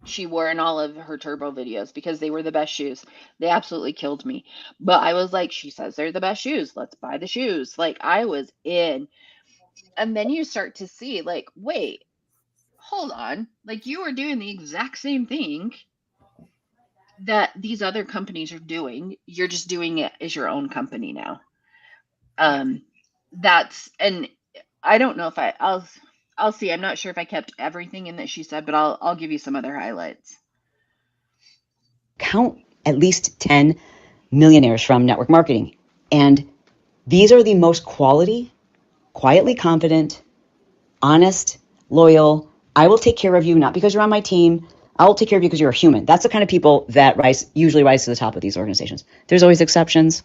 she wore in all of her turbo videos because they were the best shoes. They absolutely killed me. But I was like, she says they're the best shoes. Let's buy the shoes. Like I was in. And then you start to see like, wait, hold on. Like you are doing the exact same thing that these other companies are doing. You're just doing it as your own company now. That's, and I don't know if I'll see. I'm not sure if I kept everything in that she said, but I'll give you some other highlights. Count at least 10 millionaires from network marketing. And these are the most quietly confident, honest, loyal. I will take care of you, not because you're on my team. I will take care of you because you're a human. That's the kind of people that usually rise to the top of these organizations. There's always exceptions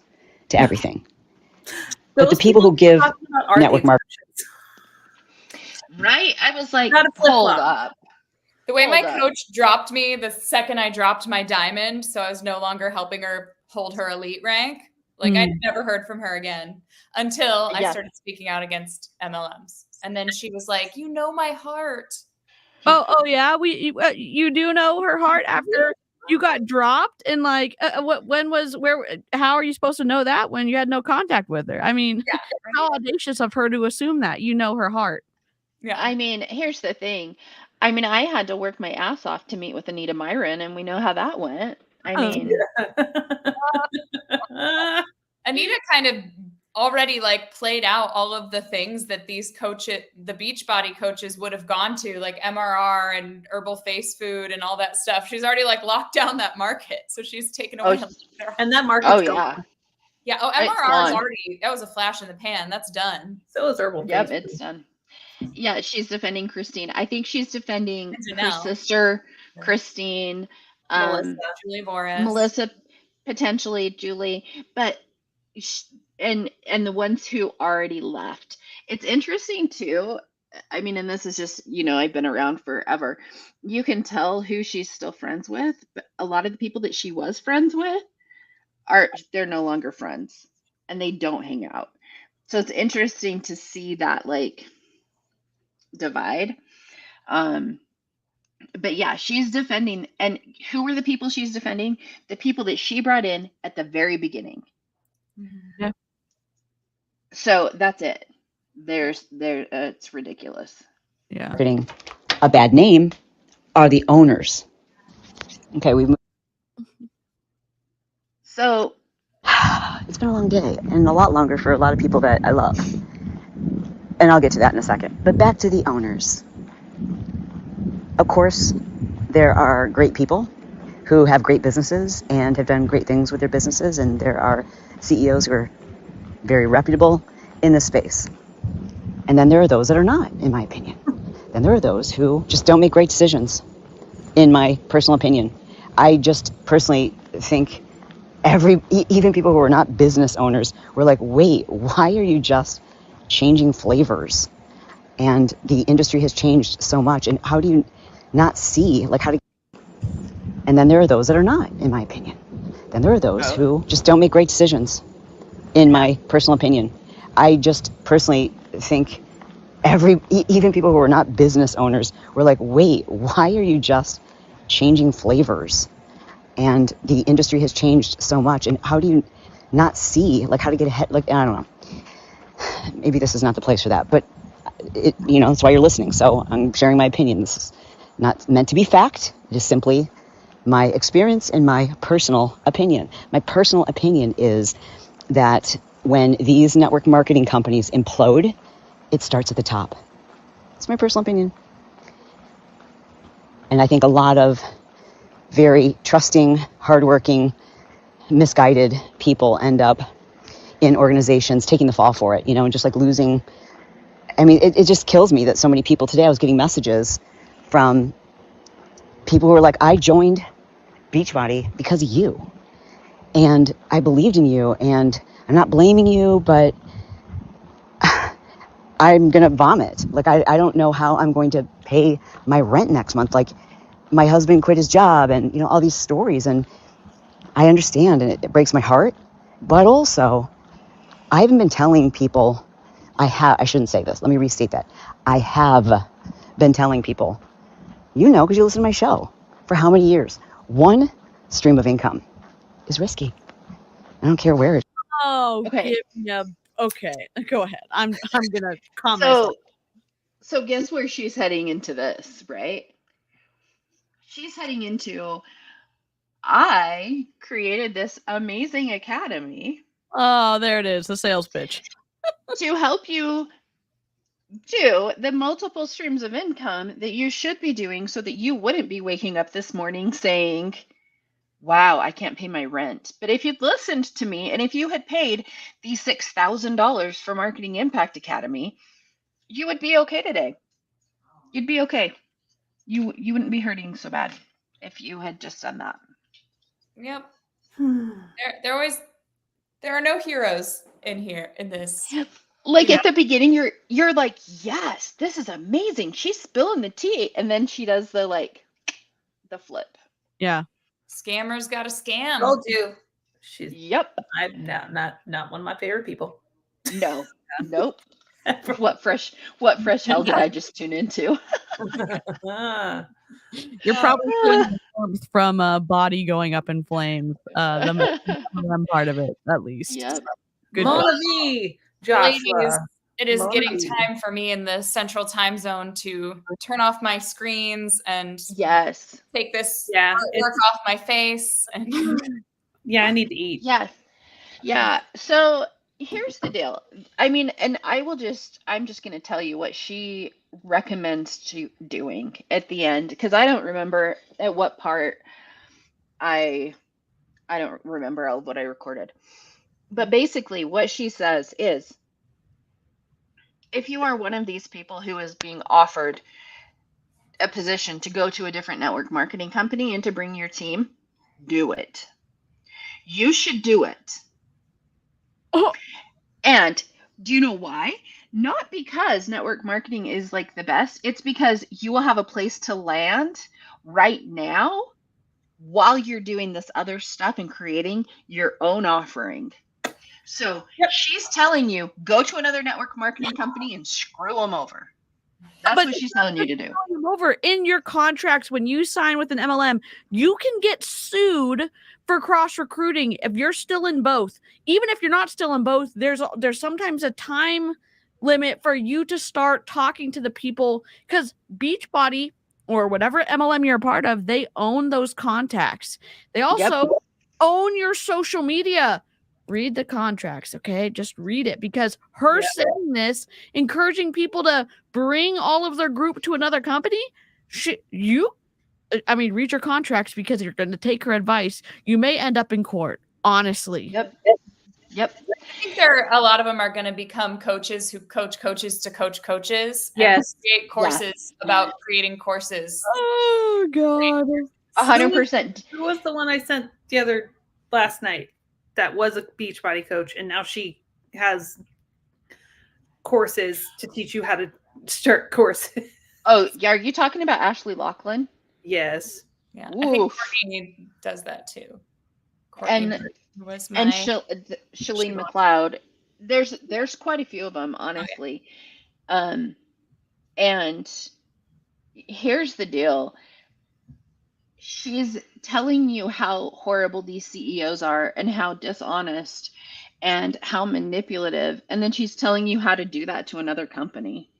to everything. But the people who give network marketing. Right? I was like, hold up. The way my coach dropped me the second I dropped my diamond, so I was no longer helping her hold her elite rank. Like I never heard from her again until I started speaking out against MLMs. And then she was like, "You know my heart." Oh yeah, you do know her heart after you got dropped, and like how are you supposed to know that when you had no contact with her? I mean, how audacious of her to assume that you know her heart. Yeah, I mean, here's the thing. I mean, I had to work my ass off to meet with Anita Myron, and we know how that went. I mean, Anita kind of already like played out all of the things that these the Beachbody coaches would have gone to, like MRR and herbal face food and all that stuff. She's already like locked down that market, so she's taken away. And that market's gone. Yeah. Oh, MRR is already, that was a flash in the pan. That's done. So is herbal. Yep, it's done. Yeah, she's defending Christine. I think she's defending her sister, Christine, Melissa, potentially Julie, but and the ones who already left. It's interesting too. I mean, and this is just, I've been around forever. You can tell who she's still friends with, but a lot of the people that she was friends with they're no longer friends and they don't hang out. So it's interesting to see that like divide. But yeah, she's defending. And who were the people she's defending? The people that she brought in at the very beginning. Yeah. So that's it. It's ridiculous. Yeah. Getting a bad name are the owners. Okay, So it's been a long day and a lot longer for a lot of people that I love. And I'll get to that in a second. But back to the owners. Of course, there are great people who have great businesses and have done great things with their businesses. And there are CEOs who are very reputable in this space. And then there are those that are not, in my opinion. Then there are those who just don't make great decisions, in my personal opinion. I just personally think even people who are not business owners were like, wait, why are you just changing flavors? And the industry has changed so much. And how do you not see, like, and then there are those that are not, in my opinion. Then there are those who just don't make great decisions, in my personal opinion. I just personally think even people who are not business owners were like, wait, why are you just changing flavors? And the industry has changed so much. And how do you not see, like, how to get ahead? Like, I don't know. Maybe this is not the place for that, but that's why you're listening. So I'm sharing my opinion. This is not meant to be fact. It is simply my experience and my personal opinion. My personal opinion is that when these network marketing companies implode, it starts at the top. It's my personal opinion. And I think a lot of very trusting, hardworking, misguided people end up in organizations taking the fall for it, and just like losing. I mean, it just kills me that so many people today, I was getting messages from people who were like, I joined Beachbody because of you. And I believed in you, and I'm not blaming you, but I'm going to vomit. Like, I don't know how I'm going to pay my rent next month. Like, my husband quit his job and, all these stories. And I understand, and it breaks my heart. But also, I haven't been telling people, I shouldn't say this. Let me restate that. I have been telling people, because you listen to my show. For how many years? One stream of income is risky. I don't care where it is. Oh, Okay. give me a okay. Go ahead. I'm gonna calm myself. So guess where she's heading into this, right? She's heading into, I created this amazing academy Oh, there it is, the sales pitch. to help you do the multiple streams of income that you should be doing so that you wouldn't be waking up this morning saying, wow, I can't pay my rent. But if you'd listened to me and if you had paid the $6,000 for Marketing Impact Academy, you would be okay today. You'd be okay. You wouldn't be hurting so bad if you had just done that. Yep. There are no heroes in here in this. Like at the beginning, you're like, yes, this is amazing. She's spilling the tea, and then she does the flip. Yeah. Scammers got a scam. Told you. She's Yep. not one of my favorite people. No. Nope. What fresh hell did I just tune into? You're probably feeling the warmth from body going up in flames. The part of it, at least. Yep. Good. Mona V, Joshua. Ladies, it is Mona getting V. time for me in the central time zone to turn off my screens and Yes. take this Yeah, work off my face. And Yeah, I need to eat. Yes. Yeah. So here's the deal. I mean, and I'm just going to tell you what she recommends to doing at the end, because I don't remember at what part I don't remember all of what I recorded. But basically what she says is, if you are one of these people who is being offered a position to go to a different network marketing company and to bring your team, do it. You should do it. Oh. And do you know why? Not because network marketing is like the best. It's because you will have a place to land right now while you're doing this other stuff and creating your own offering. So she's telling you, go to another network marketing company and screw them over. That's what she's telling you to do. Over in your contracts, when you sign with an MLM, you can get sued for cross recruiting if you're still in both. Even if you're not still in both, there's sometimes a time limit for you to start talking to the people, because Beachbody or whatever MLM you're a part of, they own those contacts. They also own your social media. Read the contracts, okay? Just read it, because her saying this, encouraging people to bring all of their group to another company, read your contracts, because you're going to take her advice. You may end up in court, honestly. Yep. I think a lot of them are going to become coaches who coach coaches to coach coaches. Yes. And create courses about creating courses. Oh, God. 100%. Who was the one I sent last night? That was a Beachbody coach, and now she has courses to teach you how to start courses. Oh, yeah. Are you talking about Ashley Laughlin? Yes. Yeah. I think Courtney does that too. And Shalene McLeod. There's quite a few of them, honestly. And here's the deal. She's telling you how horrible these CEOs are and how dishonest and how manipulative. And then she's telling you how to do that to another company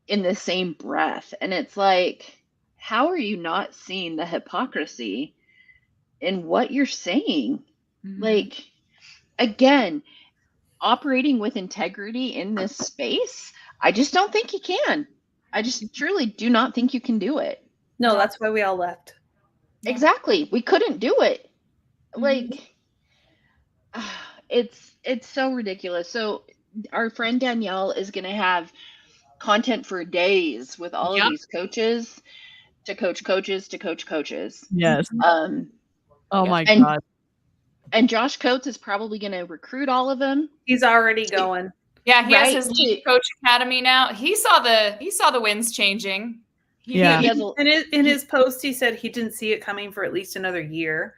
in the same breath. And it's like, how are you not seeing the hypocrisy in what you're saying? Mm-hmm. Like, again, operating with integrity in this space, I just don't think you can. I just truly do not think you can do it. No, that's why we all left. Exactly. We couldn't do it. Like, it's so ridiculous. So our friend Danielle is going to have content for days with all of these coaches to coach coaches to coach coaches. Yes. Oh my God. And Josh Coates is probably going to recruit all of them. He's already going. Yeah, he has his lead coach academy now. He saw the winds changing. In his post, he said he didn't see it coming for at least another year.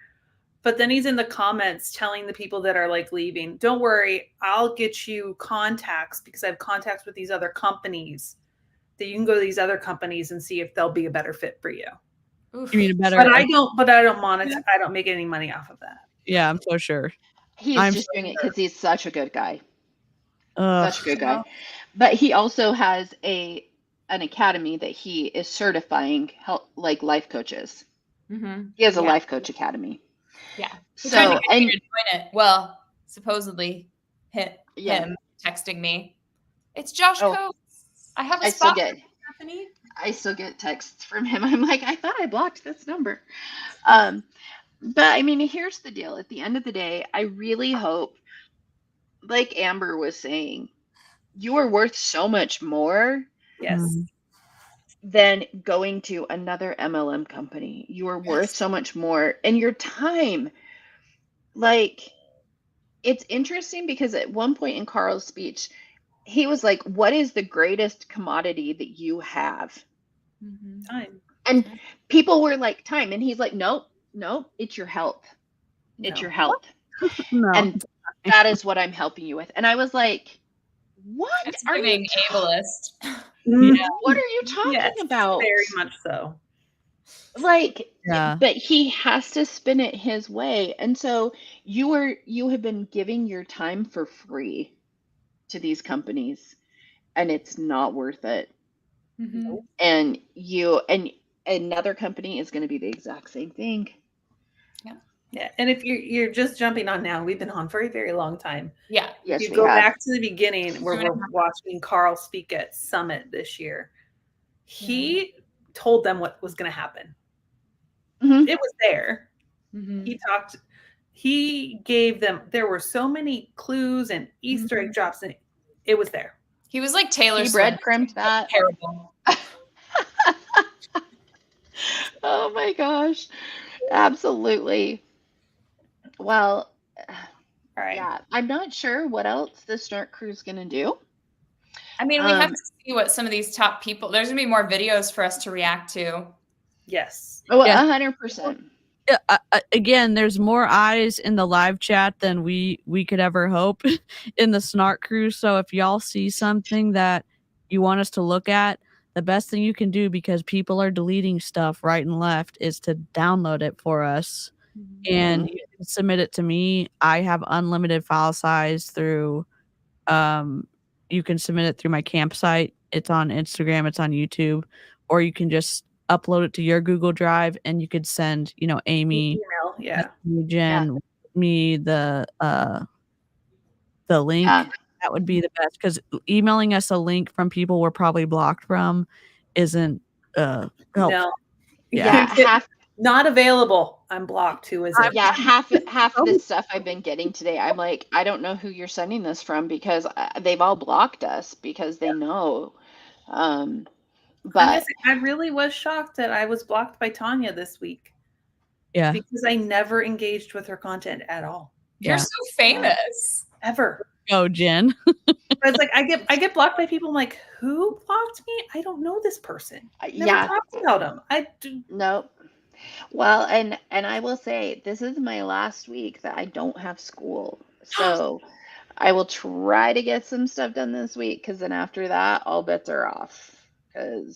But then he's in the comments telling the people that are like leaving, don't worry, I'll get you contacts, because I have contacts with these other companies that you can go to these other companies and see if they'll be a better fit for you. You mean a better? But I don't monetize. I don't make any money off of that. Yeah, I'm so sure. He's just doing it because he's such a good guy. Ugh. Such a good guy. But he also has an academy that he is certifying like life coaches. Mm-hmm. He has a life coach academy. Yeah. So trying to get and you to join it. Well, supposedly him texting me. It's Josh Coates. I have a spot. I still get texts from him. I'm like, I thought I blocked this number. But I mean, here's the deal. At the end of the day, I really hope, like Amber was saying, you are worth so much more. Yes. Than going to another MLM company. You are worth so much more. And your time. Like, it's interesting because at one point in Carl's speech, he was like, what is the greatest commodity that you have? Time. And people were like, time. And he's like, nope, it's your health. It's your health. And that is what I'm helping you with. And I was like, what are you being ableist? Yeah. What are you talking about? Very much so. Like, but he has to spin it his way. And so you have been giving your time for free to these companies, and it's not worth it. Mm-hmm. And another company is going to be the exact same thing. Yeah, and if you're just jumping on now, we've been on for a very long time. Yeah. Yes, if you we go have. back to the beginning where we're watching Carl speak at Summit this year, he told them what was going to happen. Mm-hmm. It was there. Mm-hmm. He gave them, there were so many clues and Easter egg drops, and it was there. He was like Taylor He Swift. breadcrumbed that. Terrible. Oh my gosh. Absolutely. Well, all right. Yeah, I'm not sure what else the Snark crew is going to do. I mean, we have to see what some of these top people, there's going to be more videos for us to react to. Yes. Oh, 100%. Again, there's more eyes in the live chat than we could ever hope in the Snark crew. So if y'all see something that you want us to look at, the best thing you can do, because people are deleting stuff right and left, is to download it for us. And you can submit it to me. I have unlimited file size through you can submit it through my campsite. It's on Instagram, it's on YouTube, or you can just upload it to your Google Drive, and you could send, Amy, Jen, me the link. That would be the best, because emailing us a link from people we're probably blocked from isn't helpful. No. Yeah, not available. I'm blocked. Who is it? Yeah, half of the stuff I've been getting today, I'm like, I don't know who you're sending this from, because they've all blocked us because they know. But I really was shocked that I was blocked by Tanya this week. Yeah, because I never engaged with her content at all. You're so famous. Ever. Oh, Jen. It's like I get blocked by people. I'm like, who blocked me? I don't know this person. Never talked about them. Nope. Well, and I will say, this is my last week that I don't have school. So I will try to get some stuff done this week, because then after that, all bets are off. Because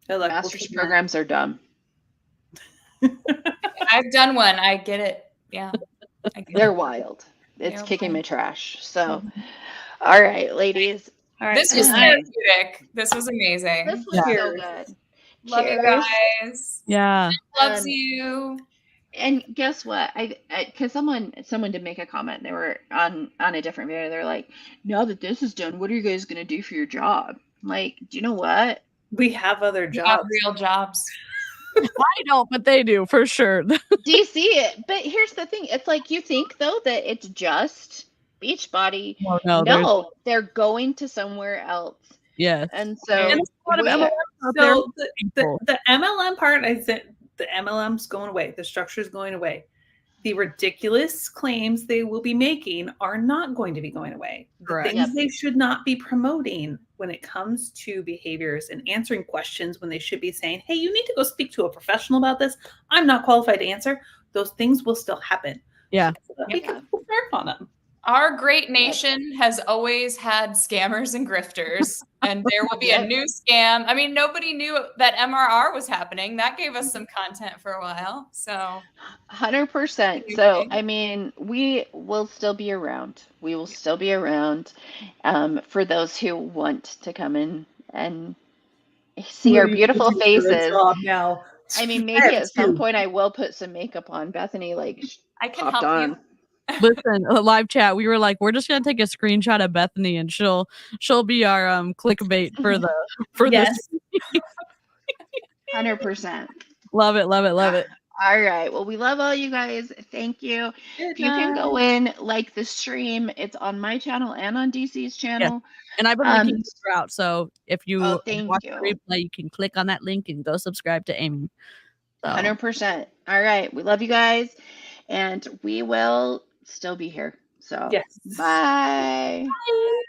master's programs are dumb. I've done one. I get it. Yeah. They're wild. It's kicking my trash. So, all right, ladies. All right. This was therapeutic. This was amazing. This was so good. Love you guys. Yeah. Loves you. And guess what? Because someone did make a comment. They were on a different video. They're like, now that this is done, what are you guys going to do for your job? I'm like, do you know what? We have other jobs. We have real jobs. I don't, but they do for sure. Do you see it? But here's the thing. It's like, you think though that it's just Beachbody. No, they're going to somewhere else. Yes. And so the MLM part, I said the MLM's going away. The structure is going away. The ridiculous claims they will be making are not going to be going away. The things they should not be promoting when it comes to behaviors and answering questions, when they should be saying, hey, you need to go speak to a professional about this. I'm not qualified to answer. Those things will still happen. Yeah. So that we can start on them. Our great nation has always had scammers and grifters, and there will be a new scam. I mean, nobody knew that MRR was happening. That gave us some content for a while. So 100%. So, I mean, we will still be around. We will still be around for those who want to come in and see our beautiful faces. Now. I mean, maybe at some point I will put some makeup on. Bethany, like, I can popped help on. you. Listen, live chat. We were like, we're just gonna take a screenshot of Bethany, and she'll be our clickbait for Yes. this. 100%. Love it, love it, love it. All right. Well, we love all you guys. Thank you. If you can go in, like the stream, it's on my channel and on DC's channel. And I've been linking throughout. So if you watch the replay, you can click on that link and go subscribe to Amy. So. 100%. All right. We love you guys. And we will still be here. So yes. Bye. Bye.